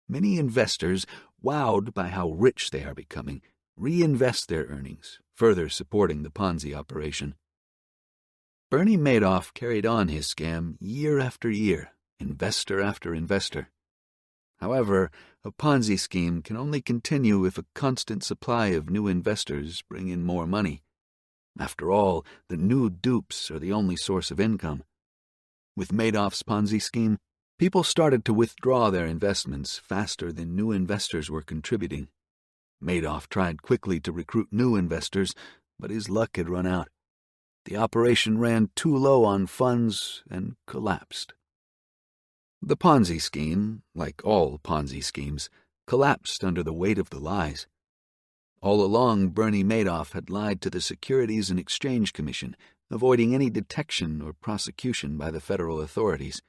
Many investors, wowed by how rich they are becoming, reinvest their earnings, further supporting the Ponzi operation. Bernie Madoff carried on his scam year after year, investor after investor. However, a Ponzi scheme can only continue if a constant supply of new investors bring in more money. After all, the new dupes are the only source of income. With Madoff's Ponzi scheme, people started to withdraw their investments faster than new investors were contributing. Madoff tried quickly to recruit new investors, but his luck had run out. The operation ran too low on funds and collapsed. The Ponzi scheme, like all Ponzi schemes, collapsed under the weight of the lies. All along, Bernie Madoff had lied to the Securities and Exchange Commission, avoiding any detection or prosecution by the federal authorities.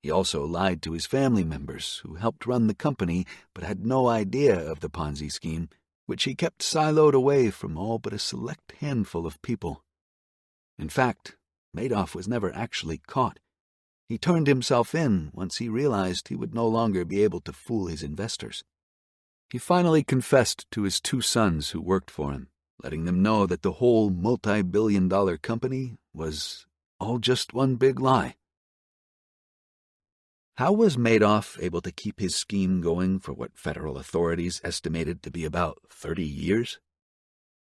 He also lied to his family members, who helped run the company but had no idea of the Ponzi scheme, which he kept siloed away from all but a select handful of people. In fact, Madoff was never actually caught. He turned himself in once he realized he would no longer be able to fool his investors. He finally confessed to his two sons who worked for him, letting them know that the whole multi-billion-dollar company was all just one big lie. How was Madoff able to keep his scheme going for what federal authorities estimated to be about 30 years?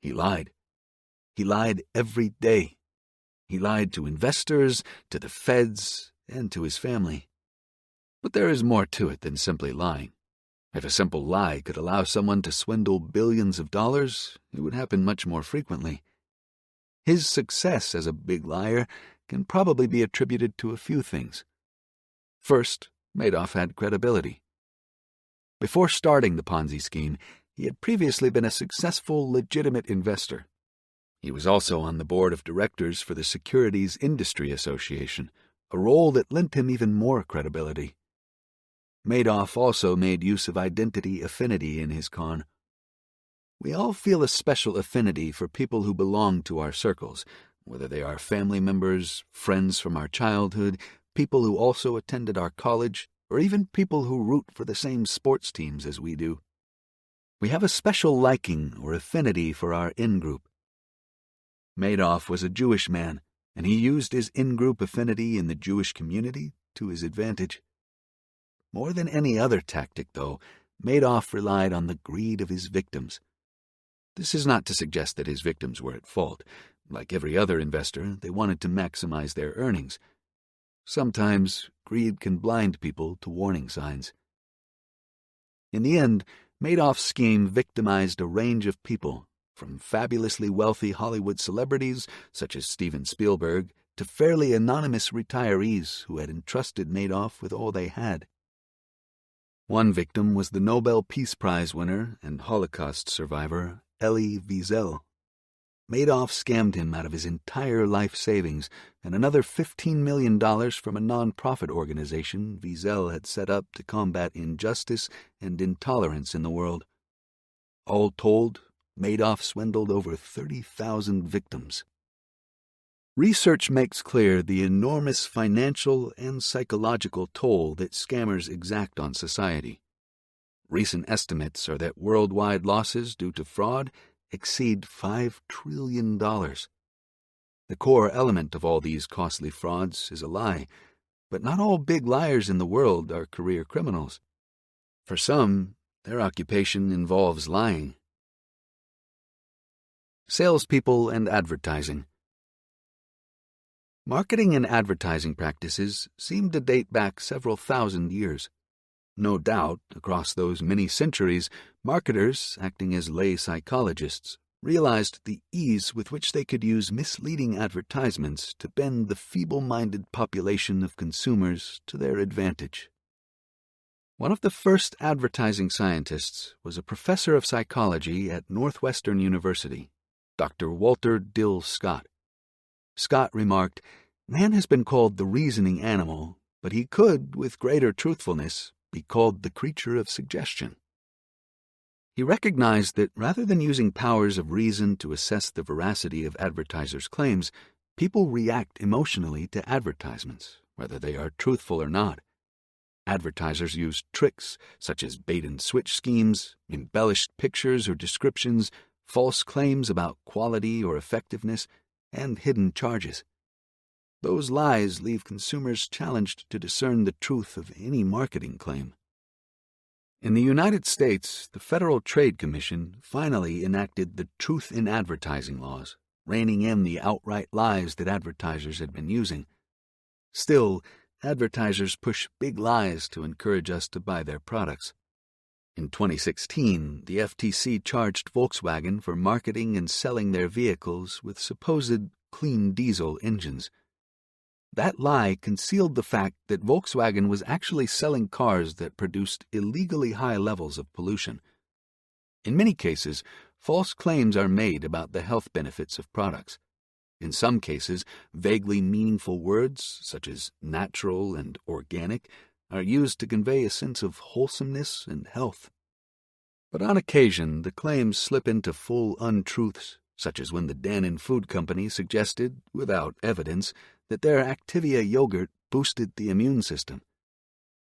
He lied. He lied every day. He lied to investors, to the feds, and to his family. But there is more to it than simply lying. If a simple lie could allow someone to swindle billions of dollars, it would happen much more frequently. His success as a big liar can probably be attributed to a few things. First, Madoff had credibility. Before starting the Ponzi scheme, he had previously been a successful, legitimate investor. He was also on the board of directors for the Securities Industry Association, a role that lent him even more credibility. Madoff also made use of identity affinity in his con. We all feel a special affinity for people who belong to our circles, whether they are family members, friends from our childhood, people who also attended our college, or even people who root for the same sports teams as we do. We have a special liking or affinity for our in-group. Madoff was a Jewish man, and he used his in-group affinity in the Jewish community to his advantage. More than any other tactic, though, Madoff relied on the greed of his victims. This is not to suggest that his victims were at fault. Like every other investor, they wanted to maximize their earnings. Sometimes greed can blind people to warning signs. In the end, Madoff's scheme victimized a range of people, from fabulously wealthy Hollywood celebrities such as Steven Spielberg to fairly anonymous retirees who had entrusted Madoff with all they had. One victim was the Nobel Peace Prize winner and Holocaust survivor Elie Wiesel. Madoff scammed him out of his entire life savings and another $15 million from a non-profit organization Wiesel had set up to combat injustice and intolerance in the world. All told, Madoff swindled over 30,000 victims. Research makes clear the enormous financial and psychological toll that scammers exact on society. Recent estimates are that worldwide losses due to fraud exceed $5 trillion. The core element of all these costly frauds is a lie, but not all big liars in the world are career criminals. For some, their occupation involves lying. Salespeople and advertising. Marketing and advertising practices seem to date back several thousand years. No doubt, across those many centuries, marketers, acting as lay psychologists, realized the ease with which they could use misleading advertisements to bend the feeble-minded population of consumers to their advantage. One of the first advertising scientists was a professor of psychology at Northwestern University, Dr. Walter Dill Scott. Scott remarked, "Man has been called the reasoning animal, but he could, with greater truthfulness, be called the creature of suggestion." He recognized that rather than using powers of reason to assess the veracity of advertisers' claims, people react emotionally to advertisements, whether they are truthful or not. Advertisers use tricks such as bait-and-switch schemes, embellished pictures or descriptions, false claims about quality or effectiveness, and hidden charges. Those lies leave consumers challenged to discern the truth of any marketing claim. In the United States, the Federal Trade Commission finally enacted the Truth in Advertising laws, reining in the outright lies that advertisers had been using. Still, advertisers push big lies to encourage us to buy their products. In 2016, the FTC charged Volkswagen for marketing and selling their vehicles with supposed clean diesel engines. That lie concealed the fact that Volkswagen was actually selling cars that produced illegally high levels of pollution. In many cases, false claims are made about the health benefits of products. In some cases, vaguely meaningful words, such as natural and organic, are used to convey a sense of wholesomeness and health. But on occasion, the claims slip into full untruths, such as when the Dannon Food Company suggested, without evidence, that their Activia yogurt boosted the immune system.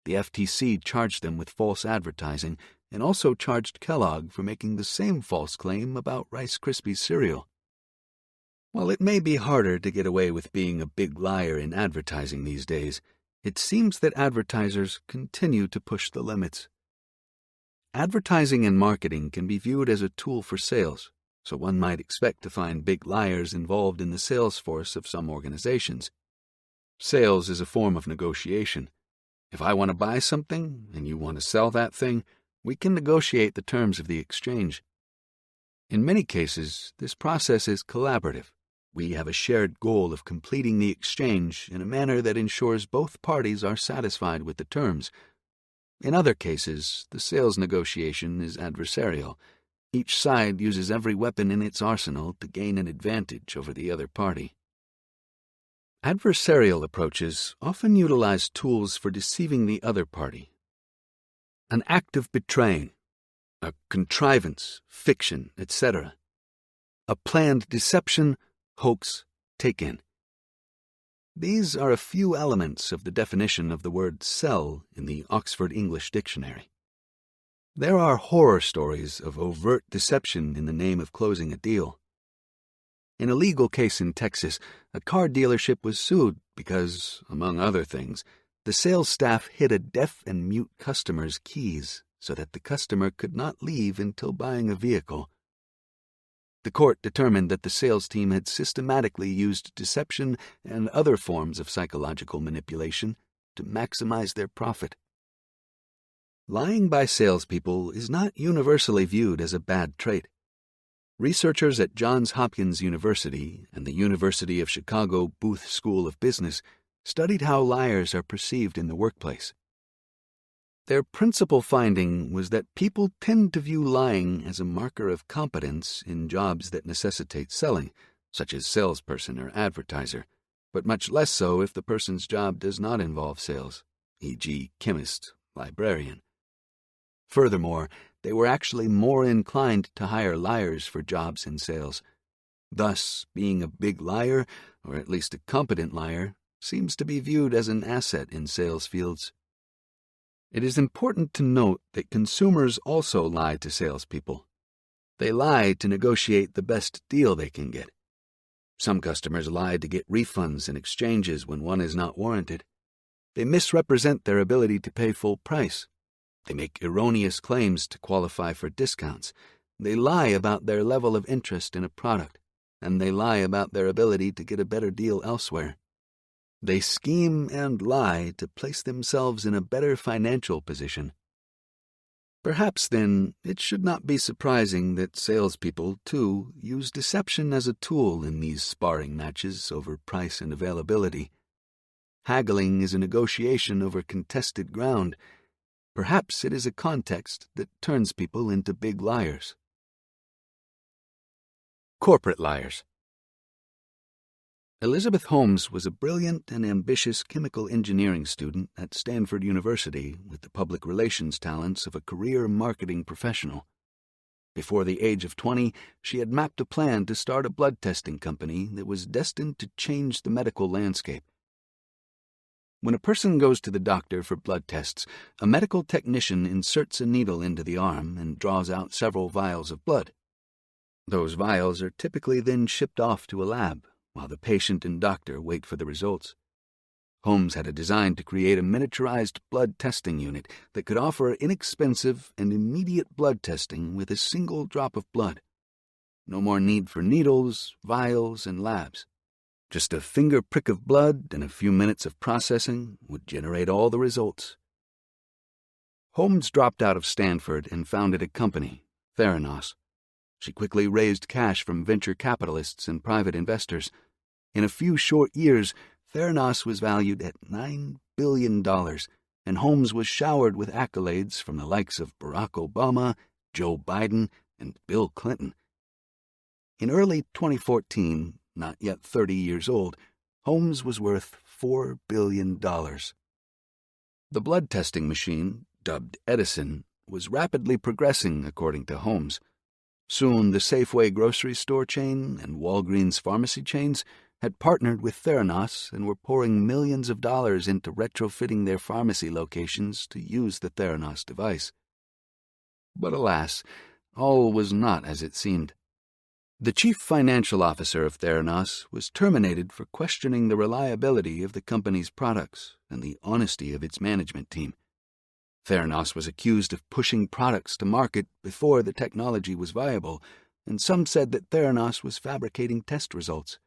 The FTC charged them with false advertising and also charged Kellogg for making the same false claim about Rice Krispies cereal. While it may be harder to get away with being a big liar in advertising these days, it seems that advertisers continue to push the limits. Advertising and marketing can be viewed as a tool for sales, so one might expect to find big liars involved in the sales force of some organizations. Sales is a form of negotiation. If I want to buy something and you want to sell that thing, we can negotiate the terms of the exchange. In many cases, this process is collaborative. We have a shared goal of completing the exchange in a manner that ensures both parties are satisfied with the terms. In other cases, the sales negotiation is adversarial. Each side uses every weapon in its arsenal to gain an advantage over the other party. Adversarial approaches often utilize tools for deceiving the other party. An act of betraying, a contrivance, fiction, etc. A planned deception, hoax, take-in. These are a few elements of the definition of the word sell in the Oxford English Dictionary. There are horror stories of overt deception in the name of closing a deal. In a legal case in Texas, a car dealership was sued because, among other things, the sales staff hid a deaf and mute customer's keys so that the customer could not leave until buying a vehicle. The court determined that the sales team had systematically used deception and other forms of psychological manipulation to maximize their profit. Lying by salespeople is not universally viewed as a bad trait. Researchers at Johns Hopkins University and the University of Chicago Booth School of Business studied how liars are perceived in the workplace. Their principal finding was that people tend to view lying as a marker of competence in jobs that necessitate selling, such as salesperson or advertiser, but much less so if the person's job does not involve sales, e.g., chemist, librarian. Furthermore, they were actually more inclined to hire liars for jobs in sales. Thus, being a big liar, or at least a competent liar, seems to be viewed as an asset in sales fields. It is important to note that consumers also lie to salespeople. They lie to negotiate the best deal they can get. Some customers lie to get refunds and exchanges when one is not warranted. They misrepresent their ability to pay full price. They make erroneous claims to qualify for discounts. They lie about their level of interest in a product, and they lie about their ability to get a better deal elsewhere. They scheme and lie to place themselves in a better financial position. Perhaps, then, it should not be surprising that salespeople, too, use deception as a tool in these sparring matches over price and availability. Haggling is a negotiation over contested ground. Perhaps it is a context that turns people into big liars. Corporate liars. Elizabeth Holmes was a brilliant and ambitious chemical engineering student at Stanford University with the public relations talents of a career marketing professional. Before the age of 20, she had mapped a plan to start a blood testing company that was destined to change the medical landscape. When a person goes to the doctor for blood tests, a medical technician inserts a needle into the arm and draws out several vials of blood. Those vials are typically then shipped off to a lab, while the patient and doctor wait for the results. Holmes had a design to create a miniaturized blood testing unit that could offer inexpensive and immediate blood testing with a single drop of blood. No more need for needles, vials, and labs. Just a finger prick of blood and a few minutes of processing would generate all the results. Holmes dropped out of Stanford and founded a company, Theranos. She quickly raised cash from venture capitalists and private investors. In a few short years, Theranos was valued at $9 billion, and Holmes was showered with accolades from the likes of Barack Obama, Joe Biden, and Bill Clinton. In early 2014, not yet 30 years old, Holmes was worth $4 billion. The blood testing machine, dubbed Edison, was rapidly progressing, according to Holmes. Soon, the Safeway grocery store chain and Walgreens pharmacy chains had partnered with Theranos and were pouring millions of dollars into retrofitting their pharmacy locations to use the Theranos device. But alas, all was not as it seemed. The chief financial officer of Theranos was terminated for questioning the reliability of the company's products and the honesty of its management team. Theranos was accused of pushing products to market before the technology was viable, and some said that Theranos was fabricating test results.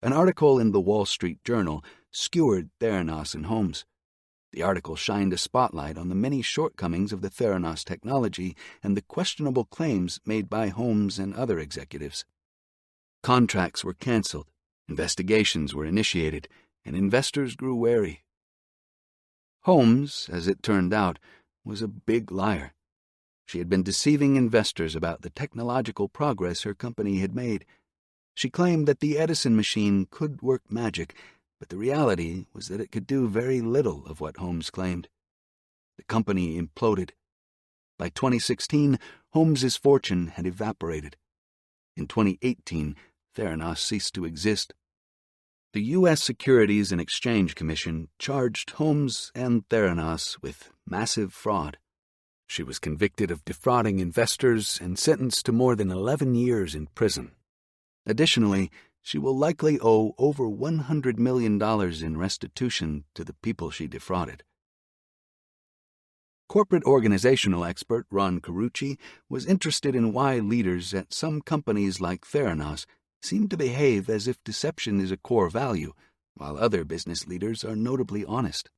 An article in the Wall Street Journal skewered Theranos and Holmes. The article shined a spotlight on the many shortcomings of the Theranos technology and the questionable claims made by Holmes and other executives. Contracts were canceled, investigations were initiated, and investors grew wary. Holmes, as it turned out, was a big liar. She had been deceiving investors about the technological progress her company had made. She claimed that the Edison machine could work magic, but the reality was that it could do very little of what Holmes claimed. The company imploded. By 2016, Holmes's fortune had evaporated. In 2018, Theranos ceased to exist. The U.S. Securities and Exchange Commission charged Holmes and Theranos with massive fraud. She was convicted of defrauding investors and sentenced to more than 11 years in prison. Additionally, she will likely owe over $100 million in restitution to the people she defrauded. Corporate organizational expert Ron Carucci was interested in why leaders at some companies like Theranos seem to behave as if deception is a core value, while other business leaders are notably honest.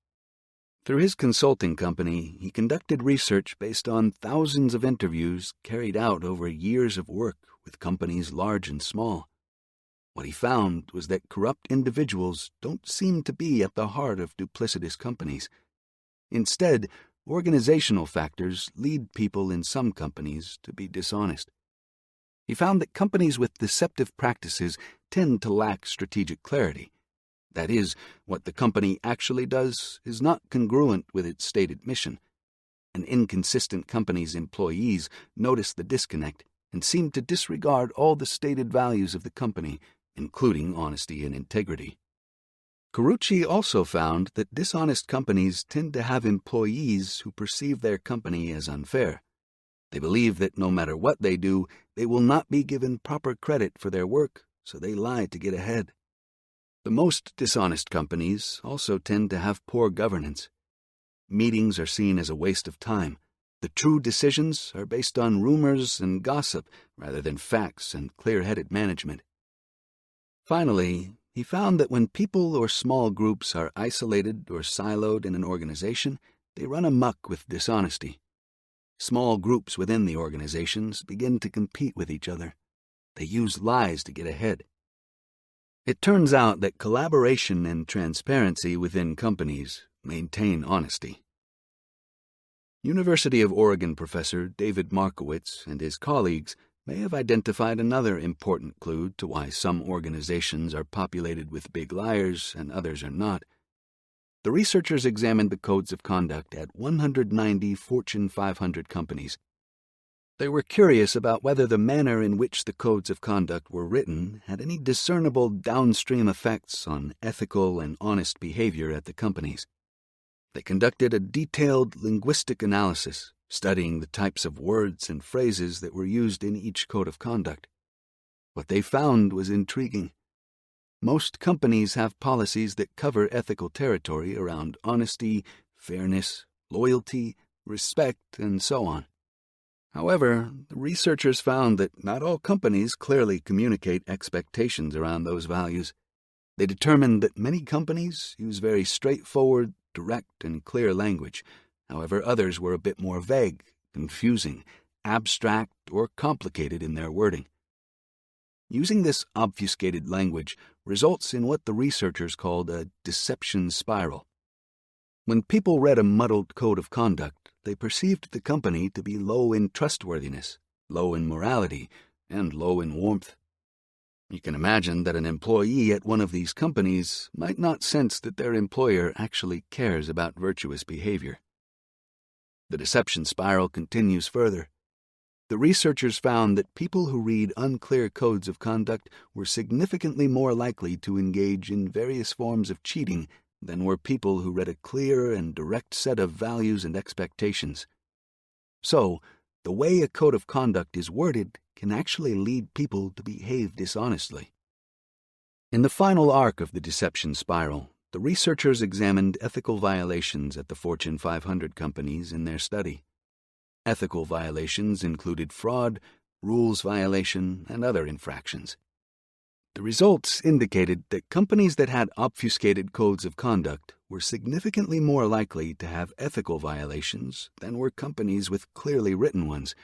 Through his consulting company, he conducted research based on thousands of interviews carried out over years of work with companies large and small. What he found was that corrupt individuals don't seem to be at the heart of duplicitous companies. Instead, organizational factors lead people in some companies to be dishonest. He found that companies with deceptive practices tend to lack strategic clarity. That is, what the company actually does is not congruent with its stated mission. An inconsistent company's employees notice the disconnect and seem to disregard all the stated values of the company, including honesty and integrity. Carucci also found that dishonest companies tend to have employees who perceive their company as unfair. They believe that no matter what they do, they will not be given proper credit for their work, so they lie to get ahead. The most dishonest companies also tend to have poor governance. Meetings are seen as a waste of time. The true decisions are based on rumors and gossip rather than facts and clear-headed management. Finally, he found that when people or small groups are isolated or siloed in an organization, they run amok with dishonesty. Small groups within the organizations begin to compete with each other. They use lies to get ahead. It turns out that collaboration and transparency within companies maintain honesty. University of Oregon professor David Markowitz and his colleagues may have identified another important clue to why some organizations are populated with big liars and others are not. The researchers examined the codes of conduct at 190 Fortune 500 companies. They were curious about whether the manner in which the codes of conduct were written had any discernible downstream effects on ethical and honest behavior at the companies. They conducted a detailed linguistic analysis, studying the types of words and phrases that were used in each code of conduct. What they found was intriguing. Most companies have policies that cover ethical territory around honesty, fairness, loyalty, respect, and so on. However, the researchers found that not all companies clearly communicate expectations around those values. They determined that many companies use very straightforward, direct, and clear language. However, others were a bit more vague, confusing, abstract, or complicated in their wording. Using this obfuscated language results in what the researchers called a deception spiral. When people read a muddled code of conduct, they perceived the company to be low in trustworthiness, low in morality, and low in warmth. You can imagine that an employee at one of these companies might not sense that their employer actually cares about virtuous behavior. The deception spiral continues further. The researchers found that people who read unclear codes of conduct were significantly more likely to engage in various forms of cheating than were people who read a clear and direct set of values and expectations. So, the way a code of conduct is worded can actually lead people to behave dishonestly. In the final arc of the deception spiral, the researchers examined ethical violations at the Fortune 500 companies in their study. Ethical violations included fraud, rules violation, and other infractions. The results indicated that companies that had obfuscated codes of conduct were significantly more likely to have ethical violations than were companies with clearly written ones.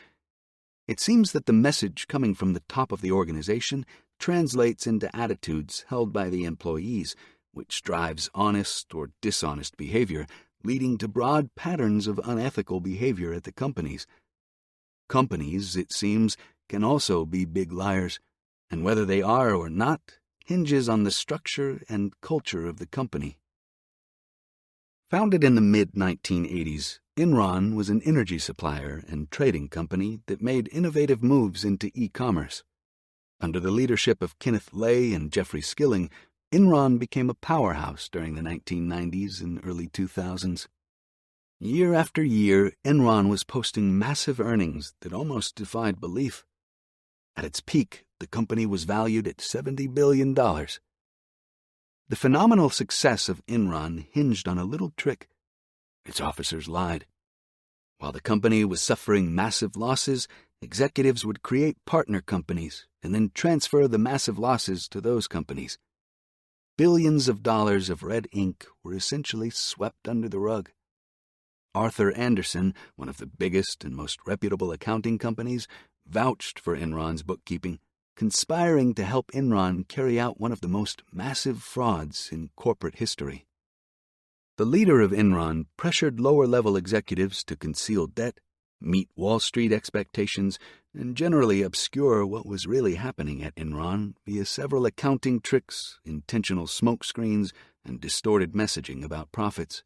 It seems that the message coming from the top of the organization translates into attitudes held by the employees, which drives honest or dishonest behavior, leading to broad patterns of unethical behavior at the companies. Companies, it seems, can also be big liars, and whether they are or not hinges on the structure and culture of the company. Founded in the mid-1980s, Enron was an energy supplier and trading company that made innovative moves into e-commerce. Under the leadership of Kenneth Lay and Jeffrey Skilling, Enron became a powerhouse during the 1990s and early 2000s. Year after year, Enron was posting massive earnings that almost defied belief. At its peak, the company was valued at $70 billion. The phenomenal success of Enron hinged on a little trick. Its officers lied. While the company was suffering massive losses, executives would create partner companies and then transfer the massive losses to those companies. Billions of dollars of red ink were essentially swept under the rug. Arthur Andersen, one of the biggest and most reputable accounting companies, vouched for Enron's bookkeeping, conspiring to help Enron carry out one of the most massive frauds in corporate history. The leader of Enron pressured lower-level executives to conceal debt, meet Wall Street expectations, and generally obscure what was really happening at Enron via several accounting tricks, intentional smokescreens, and distorted messaging about profits.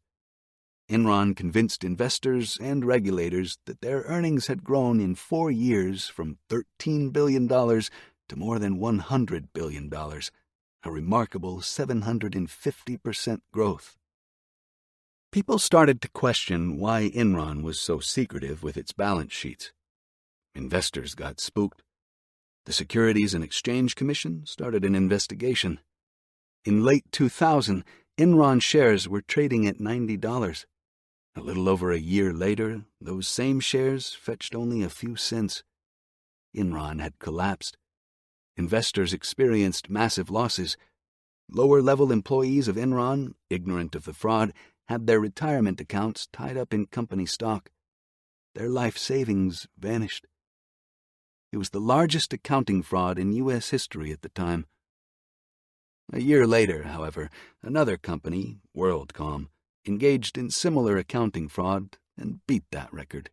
Enron convinced investors and regulators that their earnings had grown in 4 years from $13 billion to more than $100 billion, a remarkable 750% growth. People started to question why Enron was so secretive with its balance sheets. Investors got spooked. The Securities and Exchange Commission started an investigation. In late 2000, Enron shares were trading at $90. A little over a year later, those same shares fetched only a few cents. Enron had collapsed. Investors experienced massive losses. Lower-level employees of Enron, ignorant of the fraud, had their retirement accounts tied up in company stock. Their life savings vanished. It was the largest accounting fraud in U.S. history at the time. A year later, however, another company, WorldCom, engaged in similar accounting fraud and beat that record.